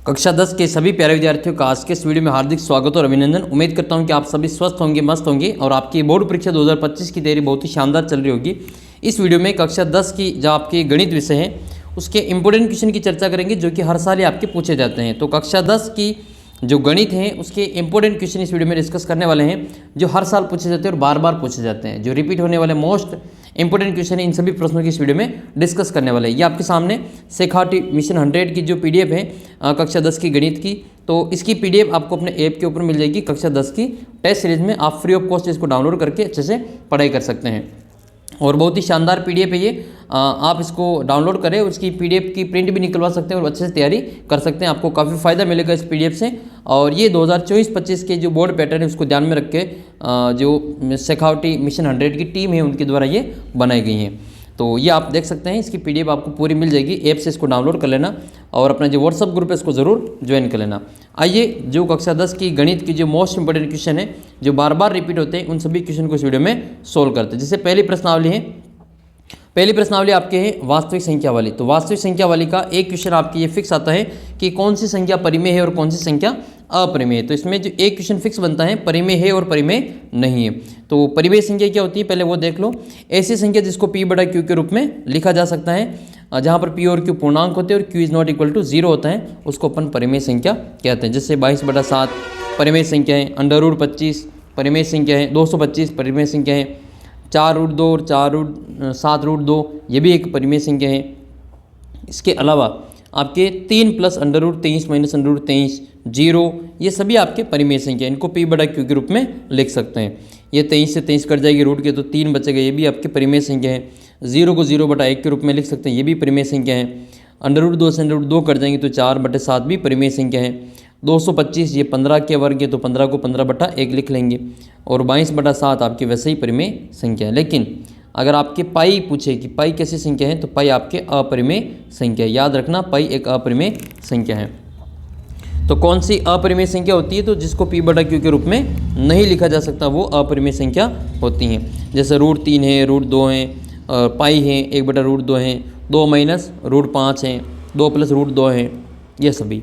कक्षा 10 के सभी प्यारे विद्यार्थियों का आज के इस वीडियो में हार्दिक स्वागत और अभिनंदन। उम्मीद करता हूं कि आप सभी स्वस्थ होंगे, मस्त होंगे और आपकी बोर्ड परीक्षा 2025 की तैयारी बहुत ही शानदार चल रही होगी। इस वीडियो में कक्षा 10 की जो आपके गणित विषय है उसके इंपॉर्टेंट क्वेश्चन की चर्चा करेंगे जो कि हर साल ही आपके पूछे जाते हैं। तो कक्षा 10 की जो गणित हैं उसके इंपॉर्टेंट क्वेश्चन इस वीडियो में डिस्कस करने वाले हैं जो हर साल पूछे जाते हैं और बार बार पूछे जाते हैं। जो रिपीट होने वाले मोस्ट इंपॉर्टेंट क्वेश्चन है इन सभी प्रश्नों की इस वीडियो में डिस्कस करने वाले हैं। ये आपके सामने शेखावटी मिशन 100 की जो PDF है कक्षा 10 की गणित की, तो इसकी PDF आपको अपने ऐप के ऊपर मिल जाएगी। कक्षा 10 की टेस्ट सीरीज में आप फ्री ऑफ कॉस्ट इसको डाउनलोड करके अच्छे से पढ़ाई कर सकते हैं और बहुत ही शानदार PDF है ये। आप इसको डाउनलोड करें, उसकी PDF की प्रिंट भी निकलवा सकते हैं और अच्छे से तैयारी कर सकते हैं। आपको काफ़ी फ़ायदा मिलेगा इस PDF से। और ये 2024-25 के जो बोर्ड पैटर्न है उसको ध्यान में रख के जो शेखावटी मिशन 100 की टीम है उनके द्वारा ये बनाई गई हैं। तो ये आप देख सकते हैं, इसकी PDF आपको पूरी मिल जाएगी। ऐप से इसको डाउनलोड कर लेना और अपना जो व्हाट्सअप ग्रुप है इसको ज़रूर ज्वाइन कर लेना। आइए जो कक्षा 10 की गणित की जो मोस्ट इंपॉर्टेंट क्वेश्चन है जो बार बार रिपीट होते हैं उन सभी क्वेश्चन को इस वीडियो में सोल्व करते हैं। जैसे पहली प्रश्नावली है, पहली प्रश्नावली आपके है वास्तविक संख्या वाली। तो वास्तविक संख्या वाली का एक क्वेश्चन आपके ये फिक्स आता है कि कौन सी संख्या परिमेय है और कौन सी संख्या अपरिमेय है। तो इसमें जो एक क्वेश्चन फिक्स बनता है परिमेय है और परिमेय नहीं है। तो परिमेय संख्या क्या होती है पहले वो देख लो। ऐसी संख्या जिसको P/Q के रूप में लिखा जा सकता है जहाँ पर P और Q पूर्णांक होते हैं और Q is not equal to 0 होता है, उसको अपन परिमेय संख्या कहते हैं। जैसे 22/7 परिमेय संख्या है, √25 परिमेय संख्या है, 225 परिमेय संख्या है, 4√2 और 7√2 ये भी एक परिमेय संख्या है। इसके अलावा आपके 3 + √23 - √23 0 ये सभी आपके परिमेय संख्या, इनको P/Q के रूप में लिख सकते हैं। ये 23 से 23 कट जाएगी रूट के तो 3 बचेगा, ये भी आपके परिमेय संख्या है। 0 को 0/1 के रूप में लिख सकते हैं, ये भी परिमेय संख्या है। √2 से √2 कट जाएंगे तो 4/7 भी परिमेय संख्या है। 225 ये 15 के वर्ग है तो 15 को 15/1 लिख लेंगे और 22/7 आपकी वैसे ही परिमेय संख्या है। लेकिन अगर आपके पाई पूछे कि पाई कैसी संख्या है तो पाई आपके अपरिमेय संख्या है। याद रखना पाई एक अपरिमेय संख्या है। तो कौन सी अपरिमेय संख्या होती है तो जिसको P/Q के रूप में नहीं लिखा जा सकता वो अपरिमेय संख्या होती हैं। जैसे √3 है, √2 है, पाई है, 1/√2 है, 2 - √5 है, 2 + √2 है, ये सभी।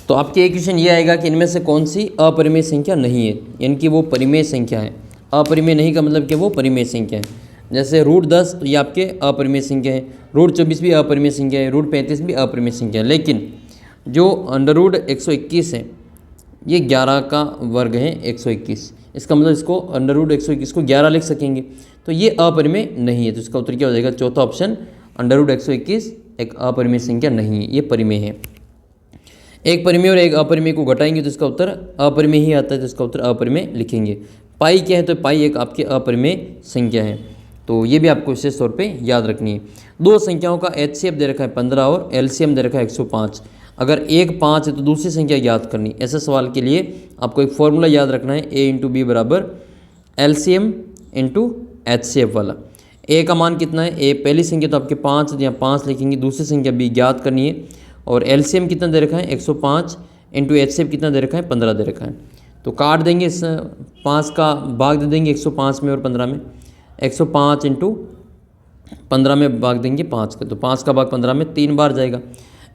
तो आपके एक क्वेश्चन ये आएगा कि इनमें से कौन सी अपरिमेय संख्या नहीं है, यानी कि वो परिमेय संख्या है। अपरिमेय नहीं का मतलब कि वो परिमेय संख्या है। जैसे √10 तो ये आपके अपरिमेय संख्या है, √24 भी अपरिमेय संख्या है, √35 भी अपरिमेय संख्या है। लेकिन जो √121 है ये 11 का वर्ग है 121, इसका मतलब इसको √121 को 11 लिख सकेंगे, तो ये अपरिमेय नहीं है। तो इसका उत्तर क्या हो जाएगा, चौथा ऑप्शन √121 एक अपरिमेय संख्या नहीं है, ये परिमेय है। एक परिमेय और एक अपरिमेय को घटाएंगे तो इसका उत्तर अपरिमेय ही आता है, तो इसका उत्तर अपरिमेय लिखेंगे। पाई क्या है तो पाई एक आपके अपरिमेय संख्या है, तो ये भी आपको विशेष तौर पे याद रखनी है। दो संख्याओं का HCF दे रखा है 15 और LCM दे रखा है 105। अगर एक 5 है तो दूसरी संख्या याद करनी। ऐसे सवाल के लिए आपको एक फॉर्मूला याद रखना है, A × B = LCM × HCF वाला। A का मान कितना है, A पहली संख्या तो आपके 5 या 5 लिखेंगे, दूसरी संख्या B ज्ञात करनी है और LCM कितना दे रखा है 105 × HCF कितना दे रखा है 15 दे रखा है। तो काट देंगे, इस 5 का भाग दे देंगे 105 में और 15 में, 105 × 15 में भाग देंगे 5 का, तो 5 का भाग 15 में 3 बार जाएगा।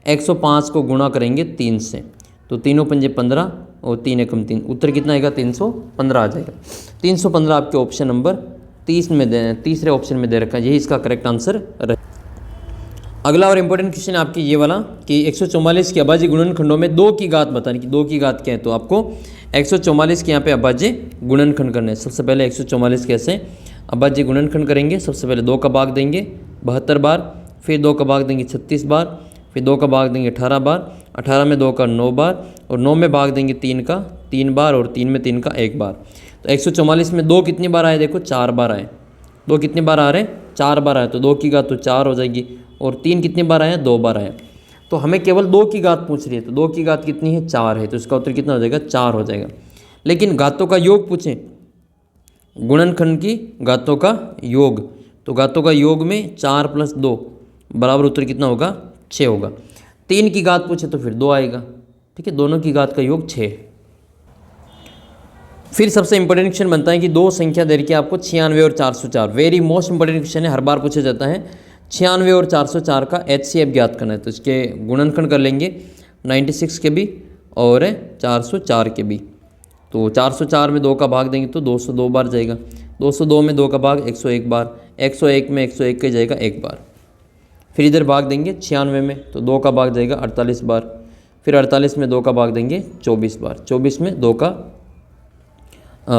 105 को गुणा करेंगे 3 से तो 3 × 5 = 15 और 3 × 1 = 3, उत्तर कितना आएगा 315 आ जाएगा। 315 आपके ऑप्शन नंबर 30 में तीसरे ऑप्शन में दे रखा है, यही इसका करेक्ट आंसर रहे। अगला और इम्पोर्टेंट क्वेश्चन आपकी ये वाला कि 144 के अभाज्य गुणनखंडों में 2 की घात बतानी कि 2 की घात क्या है। तो आपको 144 के यहाँ पे अभाज्य गुणनखंड करना है। सबसे पहले 144 कैसे अभाज्य गुणनखंड करेंगे, सबसे पहले 2 का भाग देंगे 72 बार, फिर 2 का भाग देंगे 36 बार, फिर 2 का भाग देंगे 18 बार, 18 में 2 का 9 बार और 9 में भाग देंगे 3 का 3 बार और 3 में 3 का 1 बार। तो 144 में 2 कितनी बार आए, देखो 4 बार आए। 2 कितनी बार आ रहे हैं, 4 बार आए, तो 2 की घात तो 4 हो जाएगी और 3 कितनी बार आए, 2 बार आए। तो हमें केवल 2 की घात पूछ रही है, तो 2 की घात कितनी है 4 है, तो इसका उत्तर कितना हो जाएगा 4 हो जाएगा। लेकिन घातों का योग पूछें, गुणनखंड की घातों का योग, तो घातों का योग में 4 + 2 बराबर उत्तर कितना होगा 6 होगा। 3 की घात पूछे तो फिर 2 आएगा, ठीक है, दोनों की घात का योग 6। फिर सबसे इंपॉर्टेंट क्वेश्चन बनता है कि दो संख्या दे रखी है आपको 96 और 404। वेरी मोस्ट इंपॉर्टेंट क्वेश्चन है, हर बार पूछा जाता है। 96 और 404 का HCF ज्ञात करना है, तो इसके गुणनखंड कर लेंगे 96 के भी और 404 के भी। तो 404 में 2 का भाग देंगे तो 202 बार जाएगा, 202 में 2 का भाग 101 बार, 101 में 101 का जाएगा 1 बार। फिर इधर भाग देंगे 96 में, तो 2 का भाग जाएगा 48 बार, फिर 48 में 2 का भाग देंगे 24 बार, 24 में 2 का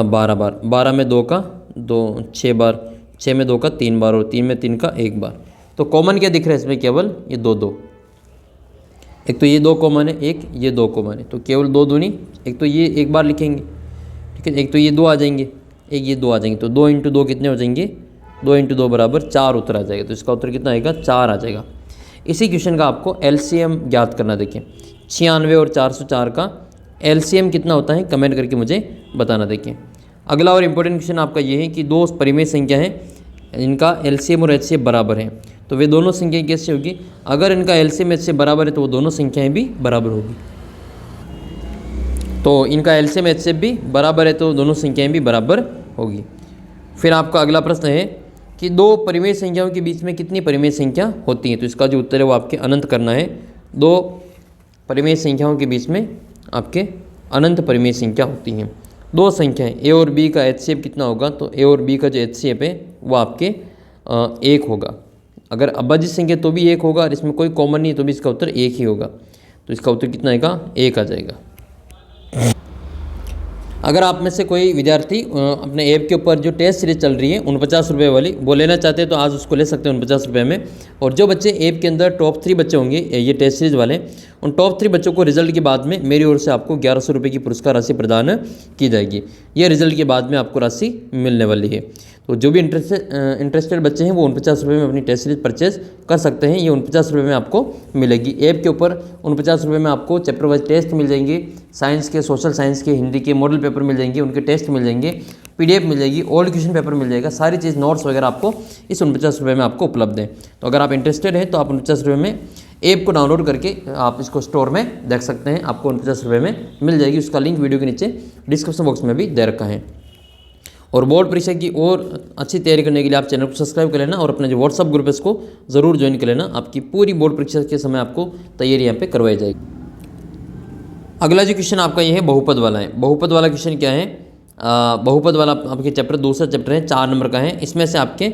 12 बार, 12 में 2 का 6 बार, 6 में 2 का 3 बार और 3 में 3 का 1 बार। तो कॉमन क्या दिख रहा है इसमें? केवल ये 2 एक तो ये 2 कॉमन है, एक ये 2 कॉमन है, तो केवल 2 दूनी, एक तो ये 1 बार लिखेंगे, ठीक है, एक तो ये 2 आ जाएंगे, एक ये 2 आ जाएंगे, तो 2 × 2 कितने हो जाएंगे? 2 × 2 बराबर 4 उत्तर आ जाएगा। तो इसका उत्तर कितना आएगा? 4 आ जाएगा। इसी क्वेश्चन का आपको LCM ज्ञात करना। देखिए 96 और 404 का LCM कितना होता है, कमेंट करके मुझे बताना। देखिए अगला और इम्पोर्टेंट क्वेश्चन आपका ये है कि 2 परिमेय संख्या है, इनका LCM और HCF बराबर है, तो वे दोनों संख्याएं कैसे होगी? अगर इनका LCM HCF बराबर है तो वो दोनों संख्याएं भी बराबर होगी। तो इनका LCM HCF भी बराबर है तो दोनों संख्याएं भी बराबर होगी। फिर आपका अगला प्रश्न है कि 2 परिमेय संख्याओं के बीच में कितनी परिमेय संख्या होती है? तो इसका जो उत्तर है वो आपके अनंत करना है। 2 परिमेय संख्याओं के बीच में आपके अनंत परिमेय संख्या होती हैं। 2 संख्याएं A और B का HCF कितना होगा? तो A और B का जो HCF है वो आपके 1 होगा। अगर अभाज्य संख्या तो भी 1 होगा और इसमें कोई कॉमन नहीं है तो भी इसका उत्तर 1 ही होगा। तो इसका उत्तर कितना आएगा? 1 आ जाएगा। अगर आप में से कोई विद्यार्थी अपने ऐप के ऊपर जो टेस्ट सीरीज चल रही है 49 रुपये वाली वो लेना चाहते हैं तो आज उसको ले सकते हैं 49 रुपये में। और जो बच्चे ऐप के अंदर टॉप 3 बच्चे होंगे ये टेस्ट सीरीज वाले, उन टॉप 3 बच्चों को रिजल्ट के बाद में मेरी ओर से आपको 1100 रुपये की पुरस्कार राशि प्रदान की जाएगी। ये रिजल्ट के बाद में आपको राशि मिलने वाली है। तो जो भी इंटरेस्टेड बच्चे हैं वो 49 रुपये में अपनी टेस्ट सीरीज परचेज कर सकते हैं। ये 49 रुपये में आपको मिलेगी। ऐप के ऊपर 49 रुपये में आपको चैप्टर वाइज टेस्ट मिल जाएंगे, साइंस के, सोशल साइंस के, हिंदी के मॉडल पेपर मिल जाएंगे, उनके टेस्ट मिल जाएंगे, PDF मिल जाएगी, ओल्ड क्वेश्चन पेपर मिल जाएगा, सारी चीज़ नोट्स वगैरह आपको इस 49 रुपये में आपको उपलब्ध है। तो अगर आप इंटरेस्टेड हैं तो आप 49 रुपये में ऐप को डाउनलोड करके आप इसको स्टोर में देख सकते हैं, आपको 49 रुपये में मिल जाएगी। उसका लिंक वीडियो के नीचे डिस्क्रिप्शन बॉक्स में भी दे रखा है। और बोर्ड परीक्षा की और अच्छी तैयारी करने के लिए आप चैनल को सब्सक्राइब कर लेना और अपना जो व्हाट्सअप ग्रुप है इसको ज़रूर ज्वाइन कर लेना। आपकी पूरी बोर्ड परीक्षा के समय आपको तैयारी यहाँ पे करवाई जाएगी। अगला जो क्वेश्चन आपका ये है बहुपद वाला है। बहुपद वाला क्वेश्चन क्या है? बहुपद वाला आपके चैप्टर दूसरा चैप्टर है, 4 नंबर का है। इसमें से आपके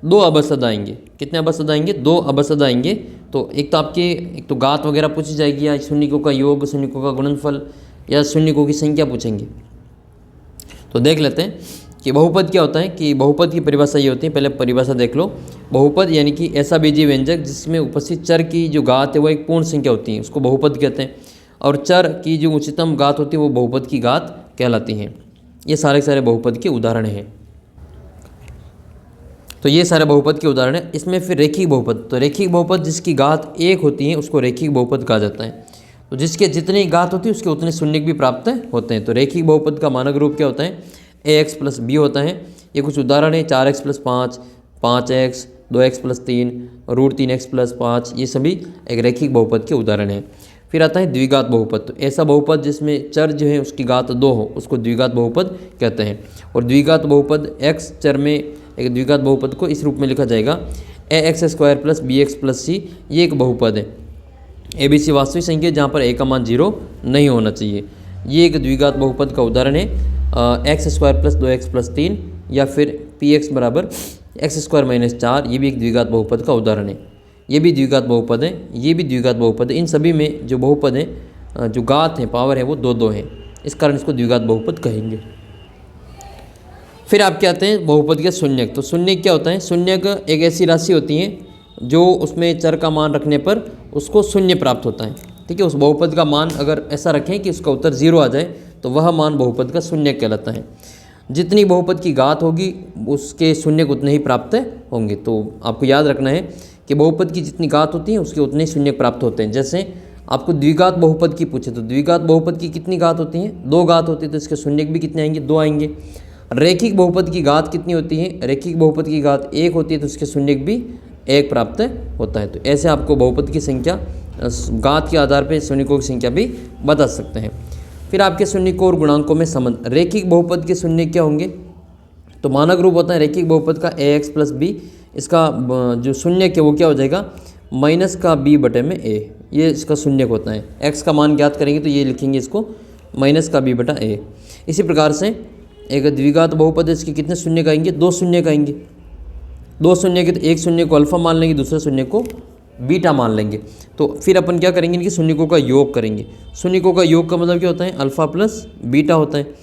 2 अबसद आएंगे। कितने अबसद आएंगे? 2 अबसद आएंगे। तो एक तो घात वगैरह पूछी जाएगी, या शून्यकों का योग, शून्यकों का गुणनफल, या शून्यकों की संख्या पूछेंगे। तो देख लेते हैं कि बहुपद क्या होता है। कि बहुपद की परिभाषा ये होती है, पहले परिभाषा देख लो। बहुपद यानी कि ऐसा बीजीय व्यंजक जिसमें उपस्थित चर की जो घात है वो एक पूर्ण संख्या होती है, उसको बहुपद कहते हैं। और चर की जो उच्चतम घात होती है वो बहुपद की घात कहलाती हैं। ये सारे के सारे बहुपद के उदाहरण हैं। तो ये सारे बहुपद के उदाहरण हैं। इसमें फिर रेखिक बहुपद, तो रेखिक बहुपद जिसकी घात 1 होती है उसको रेखिक बहुपद कहा जाता है। तो जिसके जितनी घात होती है उसके उतने शून्यक भी प्राप्त होते हैं। तो रेखिक बहुपद का मानक रूप क्या होता है? ax + b होता है। ये कुछ उदाहरण है, 4x + 5, 5x, 2x + 3, √3x + 5, ये सभी एक रेखिक बहुपद के उदाहरण हैं। फिर आता है द्विघात बहुपद। तो ऐसा बहुपद जिसमें चर जो है उसकी घात 2 हो उसको द्विघात बहुपद कहते हैं। और द्विघात बहुपद x चर में एक द्विघात बहुपद को इस रूप में लिखा जाएगा ax² + bx + c। ये एक बहुपद है। ABC वास्तविक संख्या जहाँ पर a का मान 0 नहीं होना चाहिए। ये एक द्विघात बहुपद का उदाहरण है। x² + 2x + 3, या फिर px = x² - 4, ये भी एक द्विघात बहुपद का उदाहरण है। ये भी द्विघात बहुपद है, ये भी द्विघात बहुपद है। इन सभी में जो बहुपद हैं, जो घात है, पावर है, वो 2-2 है। इस कारण इसको द्विघात बहुपद कहेंगे। फिर आपके आते हैं बहुपद के शून्यक। तो शून्यक क्या होता है? शून्यक एक ऐसी राशि होती है जो उसमें चर का मान रखने पर उसको शून्य प्राप्त होता है। ठीक है, उस बहुपद का मान अगर ऐसा रखें कि उसका उत्तर 0 आ जाए तो वह मान बहुपद का शून्यक कहलाता है। जितनी बहुपद की घात होगी उसके शून्यक उतने ही प्राप्त होंगे। तो आपको याद रखना है कि बहुपद की जितनी घात होती है उसके उतने शून्यक प्राप्त होते हैं। जैसे आपको द्विघात बहुपद की पूछे तो द्विघात बहुपद की कितनी घात होती हैं? 2 घात होती है, तो इसके शून्यक भी कितने आएंगे? 2 आएंगे। रेखिक बहुपद की घात कितनी होती है? रेखिक बहुपद की घात 1 होती है, तो इसके शून्यक भी 1 प्राप्त होता है। तो ऐसे आपको बहुपद की संख्या घात के आधार पर शून्यकों की संख्या भी बता सकते हैं। फिर आपके शून्यकों और गुणांकों में संबंध। रेखिक बहुपद के शून्यक क्या होंगे? तो मानक रूप होता है रेखिक बहुपद का ax + b। इसका जो शून्यक है वो क्या हो जाएगा, माइनस का बी बटे में ए, ये इसका शून्यक होता है। एक्स का मान ज्ञात करेंगे तो ये लिखेंगे इसको माइनस का बी बटा ए। इसी प्रकार से एक द्विघात बहुपद है, इसके कितने शून्यक आएंगे, 2 शून्यक आएंगे। 2 शून्य के तो एक शून्य को अल्फा मान लेंगे, दूसरे शून्य को बीटा मान लेंगे। तो फिर अपन क्या करेंगे, इनके शून्यकों का योग करेंगे। शून्यकों का योग का मतलब क्या होता है, अल्फा प्लस बीटा होता है।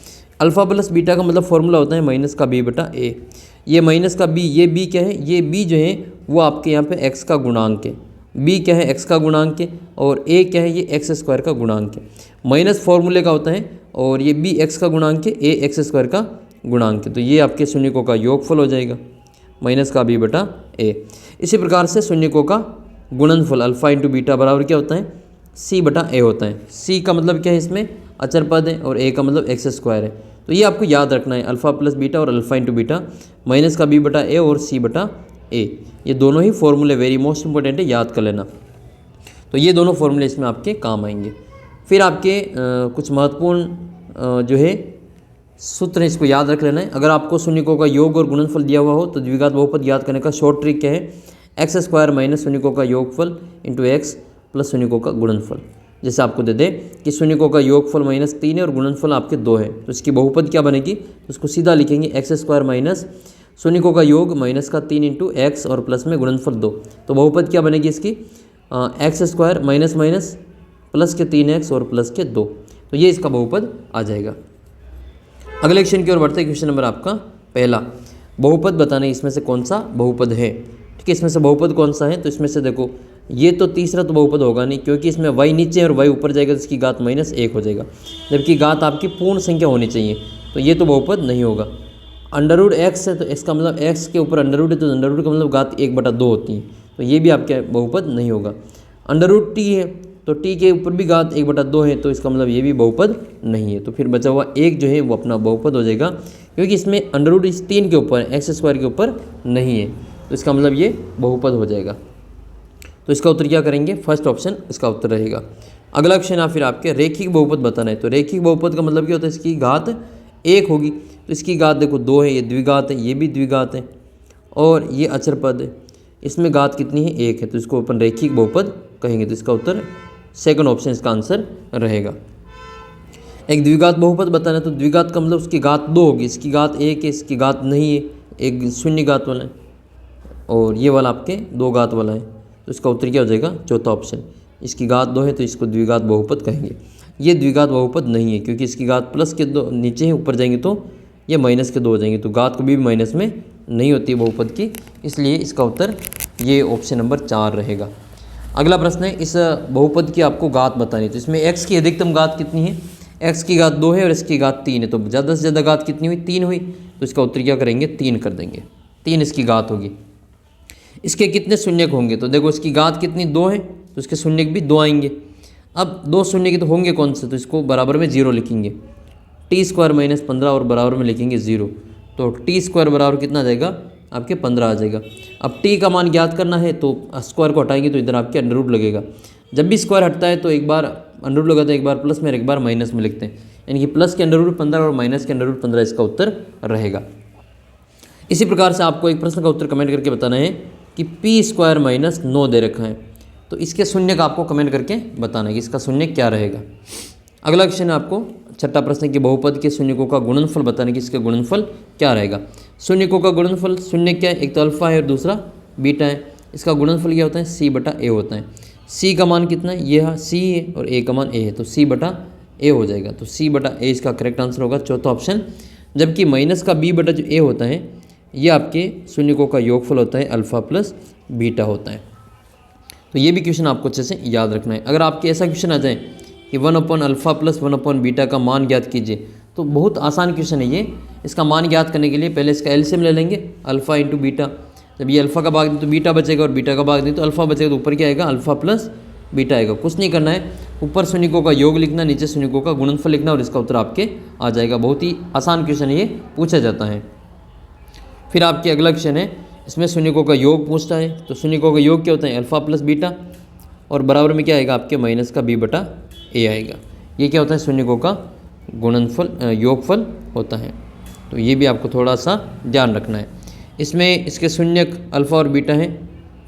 अल्फा प्लस बीटा का मतलब फॉर्मूला होता है माइनस का बी बटा ए। ये माइनस का बी, ये बी क्या है, ये बी जो है वो आपके यहाँ पे एक्स का गुणांक है। बी क्या है, एक्स का गुणांक है, और ए क्या है, ये एक्स स्क्वायर का गुणांक है। माइनस फॉर्मूले का होता है, और ये बी एक्स का गुणांक है, ए एक्स स्क्वायर का गुणांक है। तो ये आपके शून्यकों का योगफल हो जाएगा, माइनस का बी बटा ए। इसी प्रकार से शून्यकों का गुणनफल अल्फा इंटू बीटा बराबर क्या होता है, सी बटा ए होता है। सी का मतलब क्या है, इसमें अचर पद है, और ए का मतलब एक्स स्क्वायर है। तो ये आपको याद रखना है, अल्फा प्लस बीटा और अल्फा इंटू बीटा, माइनस का बी बटा ए और सी बटा ए। ये दोनों ही फॉर्मूले वेरी मोस्ट इंपॉर्टेंट है, याद कर लेना। तो ये दोनों फॉर्मूले इसमें आपके काम आएंगे। फिर आपके कुछ महत्वपूर्ण जो है सूत्र है, इसको याद रख लेना है। अगर आपको शून्यकों का योग और गुणनफल दिया हुआ हो तो द्विघात बहुपद याद करने का शॉर्ट ट्रिक क्या है, एक्स स्क्वायर माइनस शून्यकों का योगफल इंटू एक्स प्लस शून्यकों का गुणनफल। जैसे आपको दे दे कि शून्यकों का योगफल -3 है और गुणनफल आपके 2 है, तो इसकी बहुपद क्या बनेगी, तो उसको सीधा लिखेंगे एक्स स्क्वायर माइनस शून्यकों का योग माइनस का 3 इंटू एक्स और प्लस में गुणनफल 2। तो बहुपद क्या बनेगी इसकी, x square minus minus plus के 3x और प्लस के 2। तो ये इसका बहुपद आ जाएगा। अगले क्वेश्चन की ओर बढ़ते हैं। क्वेश्चन नंबर आपका पहला, बहुपद बताना इसमें से कौन सा बहुपद है। ठीक है, इसमें से बहुपद कौन सा है, तो इसमें से देखो ये तो तीसरा तो बहुपद होगा नहीं, क्योंकि इसमें y नीचे और y ऊपर जाएगा तो इसकी घात -1 हो जाएगा, जबकि घात आपकी पूर्ण संख्या होनी चाहिए, तो ये तो बहुपद नहीं होगा। √x है तो इसका मतलब x के ऊपर अंडर रूट है, तो अंडर रूट का मतलब घात 1/2 होती है, तो ये भी आपके बहुपद नहीं होगा। √t है तो t के ऊपर भी घात 1/2 है, तो इसका मतलब ये भी बहुपद नहीं है। तो फिर बचा हुआ एक जो है वो अपना बहुपद हो जाएगा, क्योंकि इसमें अंडर रूट इस 3 के ऊपर एक्स स्क्वायर के ऊपर नहीं है, तो इसका मतलब ये बहुपद हो जाएगा। तो इसका उत्तर क्या करेंगे, फर्स्ट ऑप्शन इसका उत्तर रहेगा। अगला क्वेश्चन आप फिर आपके रेखिक बहुपद बताना है। तो रेखिक बहुपद का मतलब क्या होता है, इसकी घात 1 होगी, तो इसकी घात देखो 2 है, ये द्विघात है, ये भी द्विघात है, और ये अचर पद है, इसमें घात कितनी है, 1 है, तो इसको अपन रेखिक बहुपद कहेंगे। तो इसका उत्तर सेकंड ऑप्शन इसका आंसर रहेगा। एक द्विघात बहुपद बताना है, तो द्विघात का मतलब उसकी घात 2 होगी, इसकी घात 1 है, इसकी घात नहीं है, एक शून्य घात वाला है, और ये वाला आपके 2 घात वाला है, तो इसका उत्तर क्या हो जाएगा, चौथा ऑप्शन। इसकी घात 2 है तो इसको द्विघात बहुपद कहेंगे। ये द्विघात बहुपद नहीं है, क्योंकि इसकी घात प्लस के 2 नीचे है, ऊपर जाएंगे तो ये माइनस के 2 हो जाएंगे, तो घात कभी भी माइनस में नहीं होती है बहुपद की, इसलिए इसका उत्तर ये ऑप्शन नंबर 4 रहेगा। अगला प्रश्न है, इस बहुपद की आपको घात बतानी है। तो इसमें x की अधिकतम घात कितनी है, x की घात 2 है और इसकी घात 3 है, तो ज़्यादा से ज़्यादा घात कितनी हुई, 3 हुई, तो इसका उत्तर क्या करेंगे, 3 कर देंगे, 3 इसकी घात होगी। इसके कितने शून्यक होंगे, तो देखो इसकी घात कितनी 2 है, तो इसके शून्यक भी 2 आएंगे। अब 2 शून्यक तो होंगे कौन से, तो इसको बराबर में 0 लिखेंगे, t² -15 और बराबर में लिखेंगे 0, तो t² बराबर कितना आ जाएगा, आपके 15 आ जाएगा। अब t का मान ज्ञात करना है, तो स्क्वायर को हटाएंगे तो इधर आपके अंडर रूट लगेगा। जब भी स्क्वायर हटता है तो एक बार अंडर रूट लगाते हैं, एक बार प्लस में एक बार माइनस में लिखते हैं, यानी कि प्लस के अंडर रूट 15 और माइनस के अंडर रूट 15 इसका उत्तर रहेगा। इसी प्रकार से आपको एक प्रश्न का उत्तर कमेंट करके बताना है कि p² -9 दे रखा है, तो इसके शून्य का आपको कमेंट करके बताना है कि इसका शून्य क्या रहेगा। अगला क्वेश्चन है आपको छठा प्रश्न की बहुपद के शून्यकों का गुणनफल बताने की, इसका गुणनफल क्या रहेगा। शून्यकों का गुणनफल, शून्य क्या है, एक तो अल्फा है और दूसरा बीटा है, इसका गुणनफल क्या होता है, c/a होता है। c का मान कितना है, ये c है और a का मान a है, तो c/a हो जाएगा, तो c/a इसका करेक्ट आंसर होगा, चौथा ऑप्शन। जबकि माइनस का b/a होता है, ये आपके शून्यकों का योगफल होता है, अल्फा प्लस बीटा होता है। तो ये भी क्वेश्चन आपको अच्छे से याद रखना है। अगर आपके ऐसा क्वेश्चन आ जाए कि 1/α प्लस 1/बीटा का मान ज्ञात कीजिए, तो बहुत आसान क्वेश्चन है ये। इसका मान ज्ञात करने के लिए पहले इसका एलसीएम ले लेंगे, अल्फा इंटू बीटा। जब ये अल्फा का भाग दें तो बीटा बचेगा, और बीटा का भाग दें तो अल्फा बचेगा, तो ऊपर क्या आएगा, अल्फा प्लस बीटा आएगा। कुछ नहीं करना है, ऊपर शून्यकों का योग लिखना, नीचे शून्यकों का गुणनफल लिखना, और इसका उत्तर आपके आ जाएगा। बहुत ही आसान क्वेश्चन है ये, पूछा जाता है। फिर आपके अगला क्वेश्चन है, इसमें शून्यकों का योग पूछता है। तो शून्यकों का योग क्या होता है, अल्फा प्लस बीटा, और बराबर में क्या आएगा, आपके माइनस का b/a आएगा। ये क्या होता है, शून्यकों का गुणनफल योगफल होता है। तो ये भी आपको थोड़ा सा ध्यान रखना है। इसमें इसके शून्यक अल्फ़ा और बीटा हैं,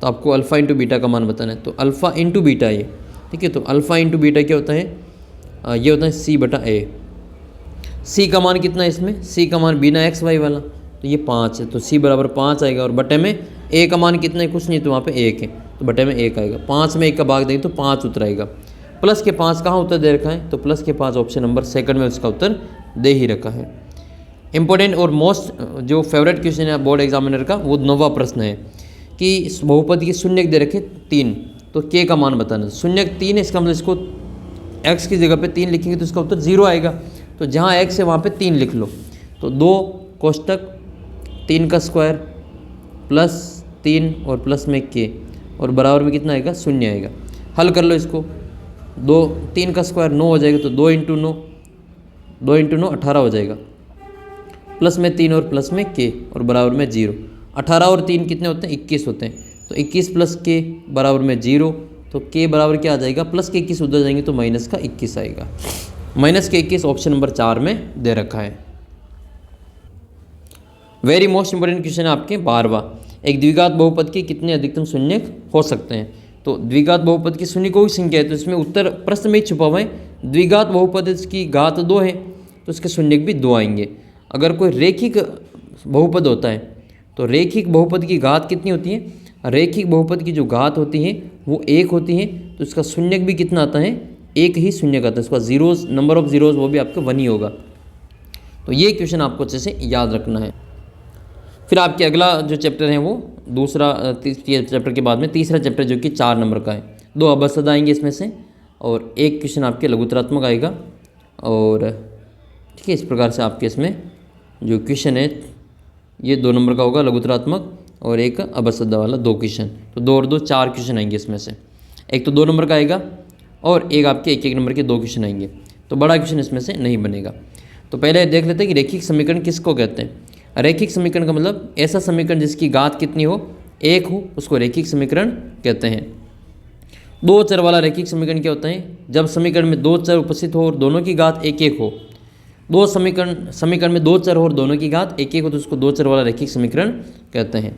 तो आपको अल्फ़ा इंटू बीटा का मान बताना है। तो अल्फ़ा इंटू बीटा ये, ठीक है। तो अल्फ़ा इंटू बीटा क्या होता है, ये होता है सी बटा ए। सी का मान कितना है इसमें, सी का मान बिना एक्स वाई वाला, तो ये 5 है, तो सी बराबर 5 आएगा। और बटे में ए का मान कितना है, कुछ नहीं, तो वहाँ पे 1 है, तो बटे में 1 आएगा। 5 में 1 का भाग देंगे तो 5 उत्तर आएगा। प्लस के 5 कहाँ उत्तर दे रखा है, तो प्लस के 5 ऑप्शन नंबर सेकंड में उसका उत्तर दे ही रखा है। इंपॉर्टेंट और मोस्ट जो फेवरेट क्वेश्चन है बोर्ड एग्जामिनर का, वो 9वां प्रश्न है कि बहुपद के शून्यक दे रखे 3, तो के का मान बताना। शून्यक 3 है, इसका मतलब इसको एक्स की जगह पे 3 लिखेंगे तो इसका उत्तर 0 आएगा। तो जहाँ एक्स है वहाँ पे 3 लिख लो। तो 2 कोष्टक 3 का स्क्वायर प्लस 3 और प्लस में के, और बराबर में कितना आएगा, 0 आएगा। हल कर लो इसको, 3 का स्क्वायर 9 हो जाएगा, तो 2 इंटू 9 18 हो जाएगा, प्लस में 3 और प्लस में के, और बराबर में 0। 18 और 3 कितने होते हैं, 21 होते हैं। तो 21 प्लस के बराबर में 0, तो के बराबर क्या आ जाएगा, प्लस के 21 उधर जाएंगे तो माइनस का 21 आएगा। माइनस के 21 ऑप्शन नंबर 4 में दे रखा है। वेरी मोस्ट इंपोर्टेंट क्वेश्चन है आपके 12वां, एक द्विघात बहुपद के कितने अधिकतम शून्यक हो सकते हैं। तो द्विघात बहुपद की शून्य कोई संख्या है, तो इसमें उत्तर प्रश्न में ही छुपा हुआ है। द्विघात बहुपद की घात 2 है, तो इसके शून्यक भी 2 आएंगे। अगर कोई रेखिक बहुपद होता है, तो रेखिक बहुपद की घात कितनी होती है, रेखिक बहुपद की जो घात होती है वो 1 होती है, तो इसका शून्यक भी कितना आता है, 1 ही शून्यक आता है। इसका जीरोज, नंबर ऑफ जीरोज वो भी आपका 1 ही होगा। तो ये क्वेश्चन आपको अच्छे से याद रखना है। फिर आपके अगला जो चैप्टर है वो दूसरा चैप्टर के बाद में तीसरा चैप्टर जो कि 4 नंबर का है। 2 अबसद आएंगे इसमें से, और एक क्वेश्चन आपके लघुतरात्मक आएगा। और ठीक है, इस प्रकार से आपके इसमें जो क्वेश्चन है ये 2 नंबर का होगा लघुतरात्मक, और एक अबसद वाला 2 क्वेश्चन। तो 2 और 2 4 क्वेश्चन आएंगे इसमें से। एक तो 2 नंबर का आएगा, और एक आपके 1-1 नंबर के 2 क्वेश्चन आएंगे। तो बड़ा क्वेश्चन इसमें से नहीं बनेगा। तो पहले देख लेते हैं कि रेखिक समीकरण किसको कहते हैं। रेखिक समीकरण का मतलब ऐसा समीकरण जिसकी घात कितनी हो, 1 हो, उसको रेखिक समीकरण कहते हैं। 2 चर वाला रेखिक समीकरण क्या होता है, जब समीकरण में 2 चर उपस्थित हो और दोनों की घात 1-1 हो। 2 समीकरण में 2 चर हो और दोनों की घात 1-1 हो, तो उसको 2 चर वाला रेखिक समीकरण कहते हैं।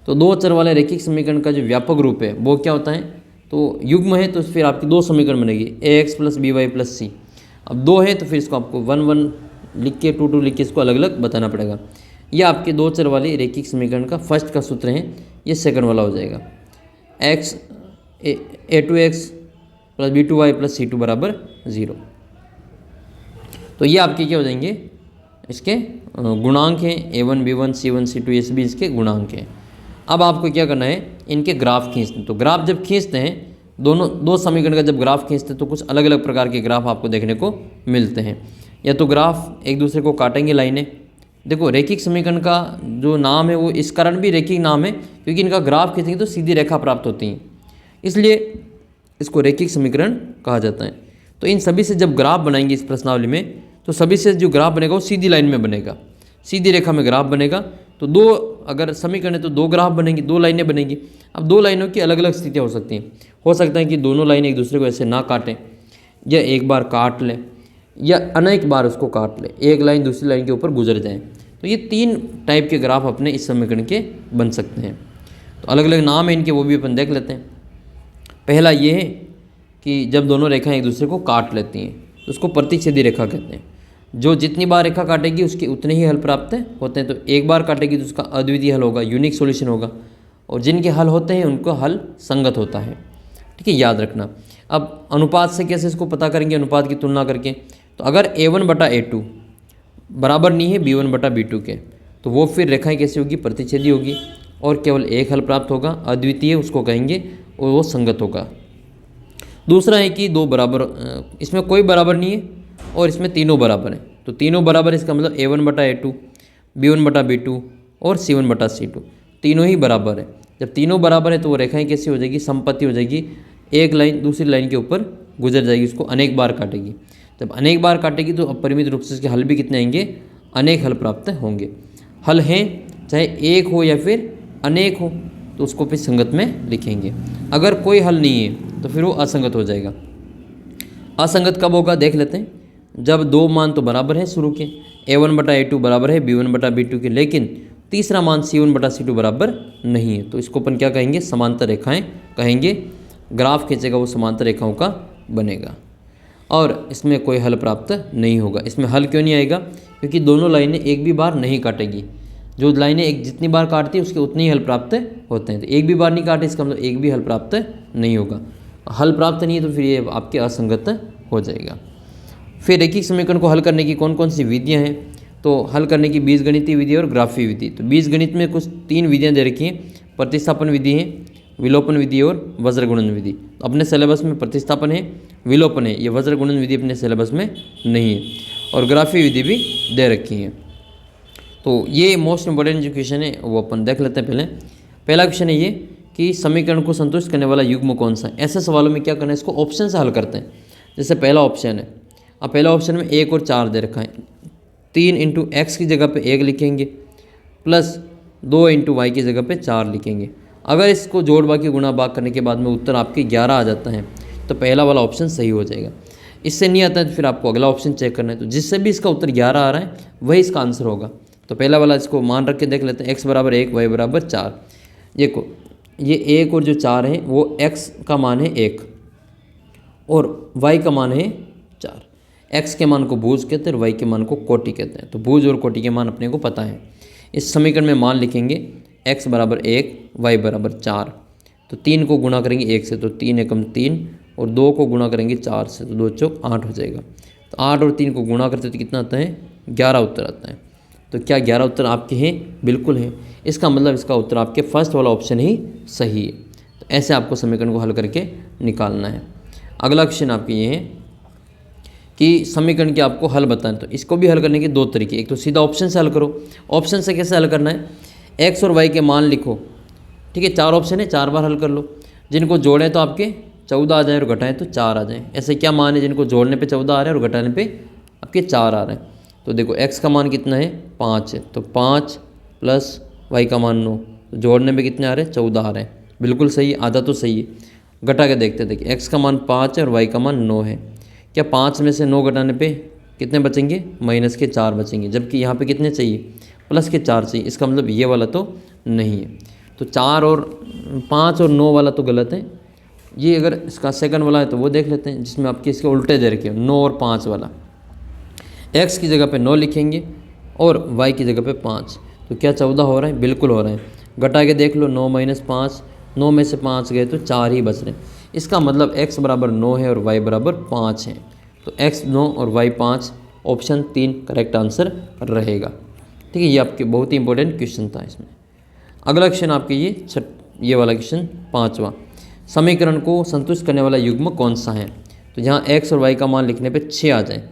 तो 2 चर वाले रेखिक समीकरण का जो व्यापक रूप है वो क्या होता है, तो युग्म है, तो फिर आपकी 2 समीकरण बनेगी, ax + by + c। अब 2 है तो फिर इसको आपको 1-1 लिख के 2-2 लिख के इसको अलग अलग बताना पड़ेगा। यह आपके 2 चर वाले रेखिक समीकरण का फर्स्ट का सूत्र है, ये सेकंड वाला हो जाएगा। a2x + b2y + c2 = 0। तो ये आपके क्या हो जाएंगे, इसके गुणांक हैं, a1 b1 c1 c2, ये सभी इसके गुणांक हैं। अब आपको क्या करना है, इनके ग्राफ खींचते हैं। तो ग्राफ जब खींचते हैं, दोनों 2 समीकरण का जब ग्राफ खींचते हैं तो कुछ अलग अलग प्रकार के ग्राफ आपको देखने को मिलते हैं। या तो ग्राफ एक दूसरे को काटेंगे लाइनें। देखो रेखिक समीकरण का जो नाम है वो इस कारण भी रेखिक नाम है क्योंकि इनका ग्राफ खींचेंगे तो सीधी रेखा प्राप्त होती है, इसलिए इसको रेखिक समीकरण कहा जाता है। तो इन सभी से जब ग्राफ बनाएंगे इस प्रश्नावली में, तो सभी से जो ग्राफ बनेगा वो सीधी लाइन में बनेगा, सीधी रेखा में ग्राफ बनेगा। तो 2 अगर समीकरण है तो 2 ग्राफ बनेंगे, 2 लाइनें बनेंगी। अब 2 लाइनों की अलग अलग स्थितियाँ हो सकती हैं। हो सकता है कि दोनों लाइनें एक दूसरे को ऐसे ना काटें, या एक बार काट लें, या अनेक बार उसको काट लें, एक लाइन दूसरी लाइन के ऊपर गुजर जाए। तो ये 3 टाइप के ग्राफ अपने इस समीकरण के बन सकते हैं। तो अलग अलग नाम है इनके, वो भी अपन देख लेते हैं। पहला ये है कि जब दोनों रेखाएं एक दूसरे को काट लेती हैं तो उसको प्रतिच्छेदी रेखा कहते हैं। जो जितनी बार रेखा काटेगी उसके उतने ही हल प्राप्त होते हैं। तो एक बार काटेगी तो उसका अद्वितीय हल होगा, यूनिक सॉल्यूशन होगा, और जिनके हल होते हैं उनको हल संगत होता है। ठीक है, याद रखना। अब अनुपात से कैसे इसको पता करेंगे, अनुपात की तुलना करके। तो अगर a1/a2 बराबर नहीं है b1/b2 के, तो वो फिर रेखाएं कैसी होगी, प्रतिच्छेदी होगी, और केवल एक हल प्राप्त होगा, अद्वितीय उसको कहेंगे, और वो संगत होगा। दूसरा है कि 2 बराबर, इसमें कोई बराबर नहीं है और इसमें तीनों बराबर हैं। तो तीनों बराबर, इसका मतलब a1/a2, b1/b2 और c1/c2 तीनों ही बराबर है। जब तीनों बराबर है तो वो रेखाएं कैसी हो जाएगी, समपति हो जाएगी। एक लाइन दूसरी लाइन के ऊपर गुजर जाएगी, उसको अनेक बार काटेगी। जब अनेक बार काटेगी तो अपरिमित रूप से इसके हल भी कितने आएंगे, अनेक हल प्राप्त होंगे। हल हैं चाहे एक हो या फिर अनेक हो, तो उसको फिर संगत में लिखेंगे। अगर कोई हल नहीं है तो फिर वो असंगत हो जाएगा। असंगत कब होगा देख लेते हैं। जब 2 मान तो बराबर है शुरू के, a1/a2 बराबर है b1/b2 के, लेकिन तीसरा मान C1 बटा C2 बराबर नहीं है, तो इसको अपन क्या कहेंगे, समांतर रेखाएं कहेंगे। ग्राफ खींचेगा वो समांतर रेखाओं का बनेगा और इसमें कोई हल प्राप्त नहीं होगा। इसमें हल क्यों नहीं आएगा, क्योंकि दोनों लाइनें एक भी बार नहीं काटेगी। जो लाइनें एक जितनी बार काटती है उसके उतने ही हल प्राप्त होते हैं, तो एक भी बार नहीं काटे इसका मतलब एक भी हल प्राप्त नहीं होगा। हल प्राप्त नहीं है तो फिर ये आपके असंगत हो जाएगा। फिर रैखिक समीकरण को हल करने की कौन कौन सी विधियाँ हैं, तो हल करने की बीजगणितीय विधि और ग्राफीय विधि। तो बीजगणित में कुछ 3 विधियाँ दे रखी हैं, प्रतिस्थापन विधि है, विलोपन विधि और वज्रगुणन विधि। अपने सिलेबस में प्रतिस्थापन है, विलोपन है, ये वज्रगुणन विधि अपने सिलेबस में नहीं है, और ग्राफीय विधि भी दे रखी है। तो ये मोस्ट इंपॉर्टेंट जो क्वेश्चन है वो अपन देख लेते हैं। पहला क्वेश्चन है ये कि समीकरण को संतुष्ट करने वाला युग्म कौन सा है। ऐसे सवालों में क्या करना है, इसको ऑप्शन से हल करते हैं। जैसे पहला ऑप्शन है, अब पहला ऑप्शन में 1 और 4 दे रखा है, 3 इंटू एक्स की जगह पे 1 लिखेंगे प्लस 2 इंटू वाई की जगह पे 4 लिखेंगे। अगर इसको जोड़ बाकी गुणा भाग करने के बाद में उत्तर आपके 11 आ जाता है तो पहला वाला ऑप्शन सही हो जाएगा। इससे नहीं आता है तो फिर आपको अगला ऑप्शन चेक करना है। तो जिससे भी इसका उत्तर 11 आ रहा है वही इसका आंसर होगा। तो पहला वाला इसको मान रख के देख लेते हैं, x बराबर 1 y बराबर 4। देखो ये 1 और जो 4 है वो x का मान है 1 और y का मान है 4। x के मान को भुज कहते हैं और y के मान को कोटि कहते हैं। तो भुज और कोटि के मान अपने को पता है। इस समीकरण में मान लिखेंगे x बराबर 1 y बराबर 4। तो 3 को गुणा करेंगे 1 से तो 3 एकम 3 और 2 को गुणा करेंगे 4 से तो 2 चौक 8 हो जाएगा। तो 8 और 3 को गुणा करते तो कितना आता है, 11 उत्तर आता है। तो क्या 11 उत्तर आपके हैं, बिल्कुल हैं। इसका मतलब इसका उत्तर आपके फर्स्ट वाला ऑप्शन ही सही है। तो ऐसे आपको समीकरण को हल करके निकालना है। अगला क्वेश्चन आपके ये है कि समीकरण के आपको हल बताएं। तो इसको भी हल करने के 2 तरीके, एक तो सीधा ऑप्शन से हल करो। ऑप्शन से कैसे हल करना है, एक्स और वाई के मान लिखो, ठीक है। 4 ऑप्शन है, 4 बार हल कर लो। जिनको जोड़ें तो आपके 14 आ जाए और घटाएं तो 4 आ जाए। ऐसे क्या मान है जिनको जोड़ने पे 14 आ रहे हैं और घटाने पे आपके 4 आ रहे हैं। तो देखो x का मान कितना है, 5 है, तो 5 प्लस y का मान 9, तो जोड़ने में कितने आ रहे हैं, 14 आ रहे हैं। बिल्कुल सही है, आधा तो सही है। घटा के देखते देखिए, x का मान 5 है और y का मान 9 है। क्या 5 में से 9 घटाने पे कितने बचेंगे, माइनस के 4 बचेंगे, जबकि यहाँ पे कितने चाहिए, प्लस के 4 चाहिए। इसका मतलब ये वाला तो नहीं है। तो 4 और 5 और 9 वाला तो गलत है। ये अगर इसका सेकंड वाला है तो वो देख लेते हैं, जिसमें आपके इसके उल्टे दे रखे हो, 9 और 5 वाला। x की जगह पे 9 लिखेंगे और y की जगह पे 5। तो क्या 14 हो रहा है, बिल्कुल हो रहा है। घटा के देख लो, 9 माइनस 5, 9 में से 5 गए तो 4 ही बच रहे हैं। इसका मतलब x बराबर 9 है और y बराबर 5 है। तो x 9 और y 5, ऑप्शन 3 करेक्ट आंसर रहेगा। ठीक है, ये आपके बहुत ही इंपॉर्टेंट क्वेश्चन था इसमें। अगला क्वेश्चन आपके ये वाला क्वेश्चन 5वां, समीकरण को संतुष्ट करने वाला युग्म कौन सा है। तो जहाँ x और y का मान लिखने पे 6 आ जाए।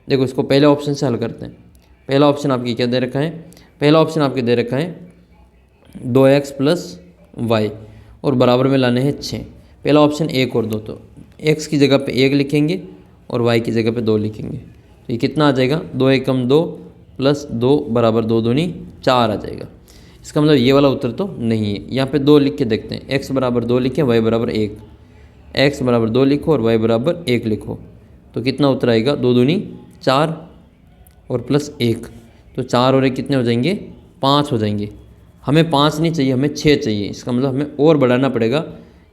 देखो इसको पहले ऑप्शन से हल करते हैं। पहला ऑप्शन आपकी क्या दे रखा है, पहला ऑप्शन आपके दे रखा है 2x प्लस वाई और बराबर में लाने हैं 6। पहला ऑप्शन 1 और 2, तो x की जगह पे 1 लिखेंगे और y की जगह पे 2 लिखेंगे। तो ये कितना आ जाएगा, 2 एकम 2 प्लस 2 बराबर 2 दूनी 4 आ जाएगा। इसका मतलब ये वाला उत्तर तो नहीं है। यहाँ पे 2 लिख के देखते हैं, x बराबर 2 लिखें, y बराबर 1, x बराबर 2 लिखो और y बराबर 1 लिखो। तो कितना उत्तर आएगा, 2 दूनी 4 और प्लस 1, तो 4 और 1 कितने हो जाएंगे, 5 हो जाएंगे। हमें 5 नहीं चाहिए, हमें 6 चाहिए। इसका मतलब हमें और बढ़ाना पड़ेगा।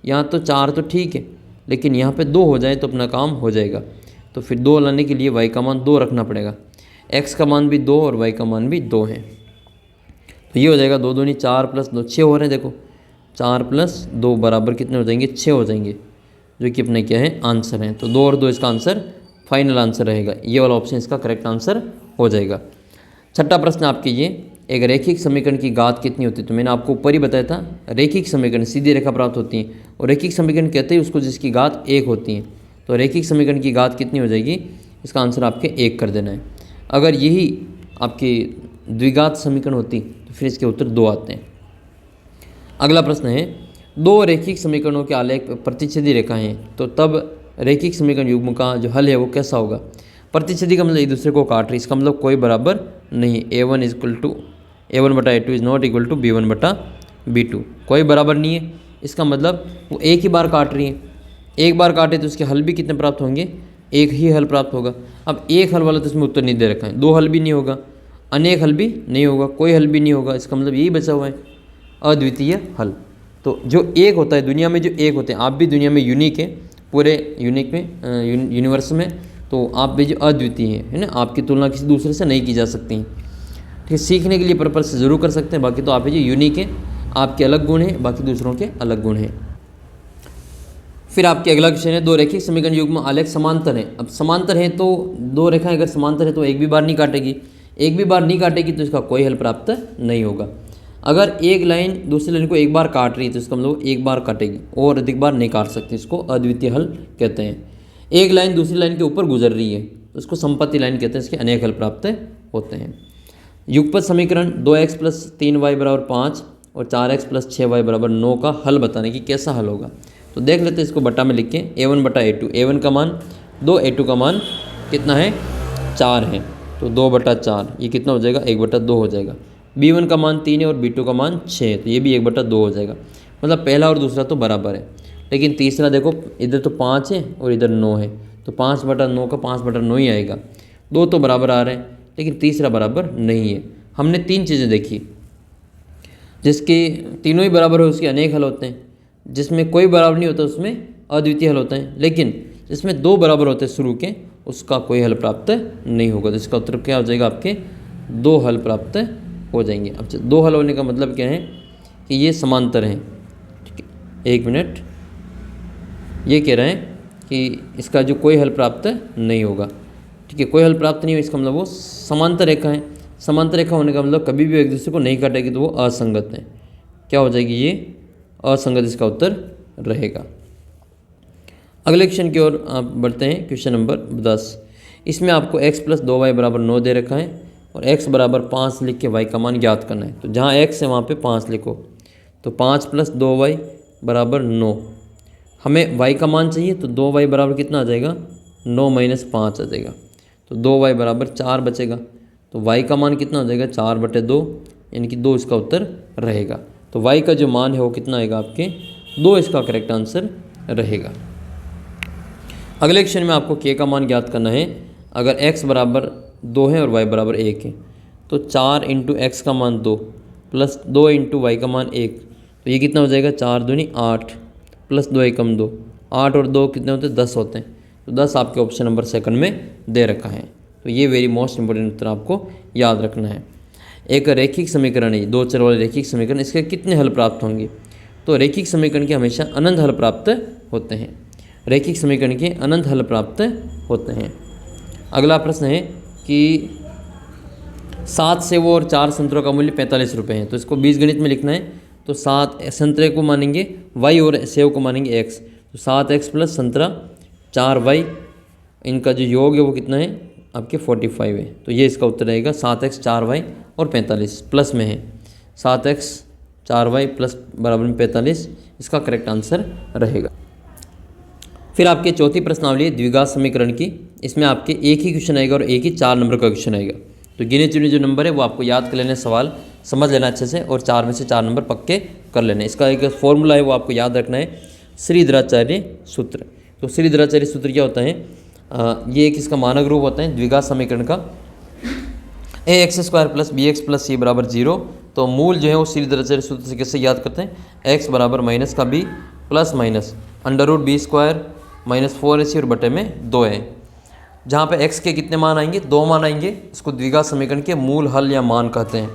यहाँ तो 4 तो ठीक है, लेकिन यहाँ पे 2 हो जाए तो अपना काम हो जाएगा। तो फिर 2 लाने के लिए y का मान 2 रखना पड़ेगा। x का मान भी 2 और y का मान भी 2 है। तो ये हो जाएगा 2 दूनी 4 प्लस 2, 6 हो रहे हैं। देखो 4 प्लस 2 बराबर कितने हो जाएंगे, 6 हो जाएंगे, जो कि अपने क्या है, आंसर है। तो 2 और 2 इसका आंसर फाइनल आंसर रहेगा। ये वाला ऑप्शन इसका करेक्ट आंसर हो जाएगा। छठा प्रश्न आपके ये, एक रैखिक समीकरण की घात कितनी होती है। तो मैंने आपको ऊपर ही बताया था, रैखिक समीकरण सीधी रेखा प्राप्त होती है और रैखिक समीकरण कहते हैं उसको जिसकी घात 1 होती है। तो रैखिक समीकरण की घात कितनी हो जाएगी, इसका आंसर आपके 1 कर देना है। अगर यही आपकी द्विघात समीकरण होती तो फिर इसके उत्तर 2 आते हैं। अगला प्रश्न है, 2 रैखिक समीकरणों के आलेख प्रतिच्छेदी रेखाएं हैं, तो तब रैखिक समीकरण युग्म का जो हल है वो कैसा होगा। प्रतिच्छेदी का मतलब एक दूसरे को काट रही, इसका मतलब कोई बराबर नहीं। a1 इक्वल टू a1 बटा a2 is not equal to b1 बटा b2, कोई बराबर नहीं है। इसका मतलब वो एक ही बार काट रही है। एक बार काटे तो उसके हल भी कितने प्राप्त होंगे, एक ही हल प्राप्त होगा। अब एक हल वाला तो इसमें उत्तर नहीं दे रखा है, 2 हल भी नहीं होगा। अनेक हल भी नहीं होगा, कोई हल भी नहीं होगा, इसका मतलब यही बचा हुआ है अद्वितीय हल। तो जो एक होता है दुनिया में, जो एक होते हैं, आप भी दुनिया में यूनिक है, पूरे यूनिक में यूनिवर्स में, तो आप भी जो अद्वितीय हैं, है ना, आपकी तुलना किसी दूसरे से नहीं की जा सकती। ठीक है, सीखने के लिए पर्पज से ज़रूर कर सकते हैं, बाकी तो आप ही जो यूनिक है, आपके अलग गुण हैं, बाकी दूसरों के अलग गुण हैं। फिर आपके अगला क्वेश्चन है, दो रैखिक समीकरण युग्म आलेख समांतर हैं। अब समांतर हैं तो दो रेखाएं अगर समांतर है तो एक भी बार नहीं काटेगी, एक भी बार नहीं काटेगी तो इसका कोई हल प्राप्त नहीं होगा। अगर एक लाइन दूसरी लाइन को एक बार काट रही है तो इसका मतलब एक बार काटेगी और अधिक बार नहीं काट सकती, इसको अद्वितीय हल कहते हैं। एक लाइन दूसरी लाइन के ऊपर गुजर रही है तो इसको संपत्ति लाइन कहते हैं, इसके अनेक हल प्राप्त होते हैं। युगपत समीकरण 2x + 3y = 5 और 4x + 6y = 9 का हल बताने की कैसा हल होगा। तो देख लेते हैं इसको बटा में लिख के, a1/a2, a1 का मान 2, a2 का मान कितना है 4 है, तो 2/4, ये कितना हो जाएगा 1/2 हो जाएगा। b1 का मान 3 है और b2 का मान 6 है, तो ये भी 1/2 हो जाएगा। मतलब पहला और दूसरा तो बराबर है, लेकिन तीसरा देखो इधर तो 5 है और इधर 9 है, तो 5/9 का 5/9 ही आएगा। दो तो बराबर आ रहे हैं लेकिन तीसरा बराबर नहीं है। हमने तीन चीज़ें देखी, जिसके तीनों ही बराबर हो उसके अनेक हल होते हैं, जिसमें कोई बराबर नहीं होता उसमें अद्वितीय हल होते हैं, लेकिन जिसमें दो बराबर होते हैं शुरू के उसका कोई हल प्राप्त नहीं होगा। तो इसका उत्तर क्या हो जाएगा, आपके दो हल प्राप्त हो जाएंगे। अब दो हल होने का मतलब क्या है कि ये समांतर हैं। ठीक है, एक मिनट, ये कह रहे हैं कि इसका जो कोई हल प्राप्त नहीं होगा। ठीक है, कोई हल प्राप्त नहीं हो इसका मतलब वो समांतर रेखा है। समांतर रेखा होने का मतलब कभी भी एक दूसरे को नहीं काटेगी तो वो असंगत है। क्या हो जाएगी ये असंगत, इसका उत्तर रहेगा। अगले क्वेश्चन की ओर आप बढ़ते हैं, क्वेश्चन नंबर 10। इसमें आपको x + 2y = 9 दे रखा है और x = 5 लिख के y का मान ज्ञात करना है। तो जहाँ x है वहाँ पे 5 लिखो, तो 5 + 2y = 9। हमें y का मान चाहिए तो 2y बराबर कितना आ जाएगा 9 - 5 आ जाएगा, तो 2y = 4 बचेगा। तो y का मान कितना हो जाएगा 4/2, यानी कि 2 इसका उत्तर रहेगा। तो y का जो मान है वो कितना आएगा आपके 2, इसका करेक्ट आंसर रहेगा। अगले क्वेश्चन में आपको k का मान ज्ञात करना है। अगर x = 2 है और y = 1 है तो 4 × x का मान 2 + 2 × y का मान 1, तो ये कितना हो जाएगा 4 दूनी 8 + 2 एकम 2, 8 और 2 कितने होते हैं 10 होते हैं। तो 10 आपके ऑप्शन नंबर सेकंड में दे रखा है। तो ये वेरी मोस्ट इंपॉर्टेंट उत्तर आपको याद रखना है। एक रैखिक समीकरण है, दो चर वाले रैखिक समीकरण, इसके कितने हल प्राप्त होंगे। तो रैखिक समीकरण के हमेशा अनंत हल प्राप्त होते हैं, रैखिक समीकरण के अनंत हल प्राप्त होते हैं। अगला प्रश्न है कि 7 सेवों और 4 संतरों का मूल्य 45 रुपये है। तो इसको बीजगणित में लिखना है। तो 7 संतरे को मानेंगे y और सेव को मानेंगे x, तो 7x + संतरा 4y, इनका जो योग है वो कितना है आपके 45 है। तो ये इसका उत्तर रहेगा 7x 4y और 45 प्लस में है, 7x 4y + = 45, इसका करेक्ट आंसर रहेगा। फिर आपके चौथी प्रश्नावली है द्विघात समीकरण की। इसमें आपके एक ही क्वेश्चन आएगा और एक ही 4 नंबर का क्वेश्चन आएगा। तो गिने चुने जो नंबर है वो आपको याद कर लेने, सवाल समझ लेना अच्छे से, और 4 में से 4 नंबर पक्के कर लेने। इसका एक फॉर्मूला है वो आपको याद रखना है, श्रीधराचार्य सूत्र। तो श्रीधराचार्य सूत्र क्या होता है, ये एक इसका मानक रूप होता है द्विघात समीकरण का, ax² + bx + c = 0। तो मूल जो है वो श्रीधराचार्य सूत्र से कैसे याद करते हैं, x = माइनस का b plus minus √b² - 4ac और बटे में 2 है। जहाँ पे x के कितने मान आएंगे 2 मान आएंगे, इसको द्विघात समीकरण के मूल हल या मान कहते हैं।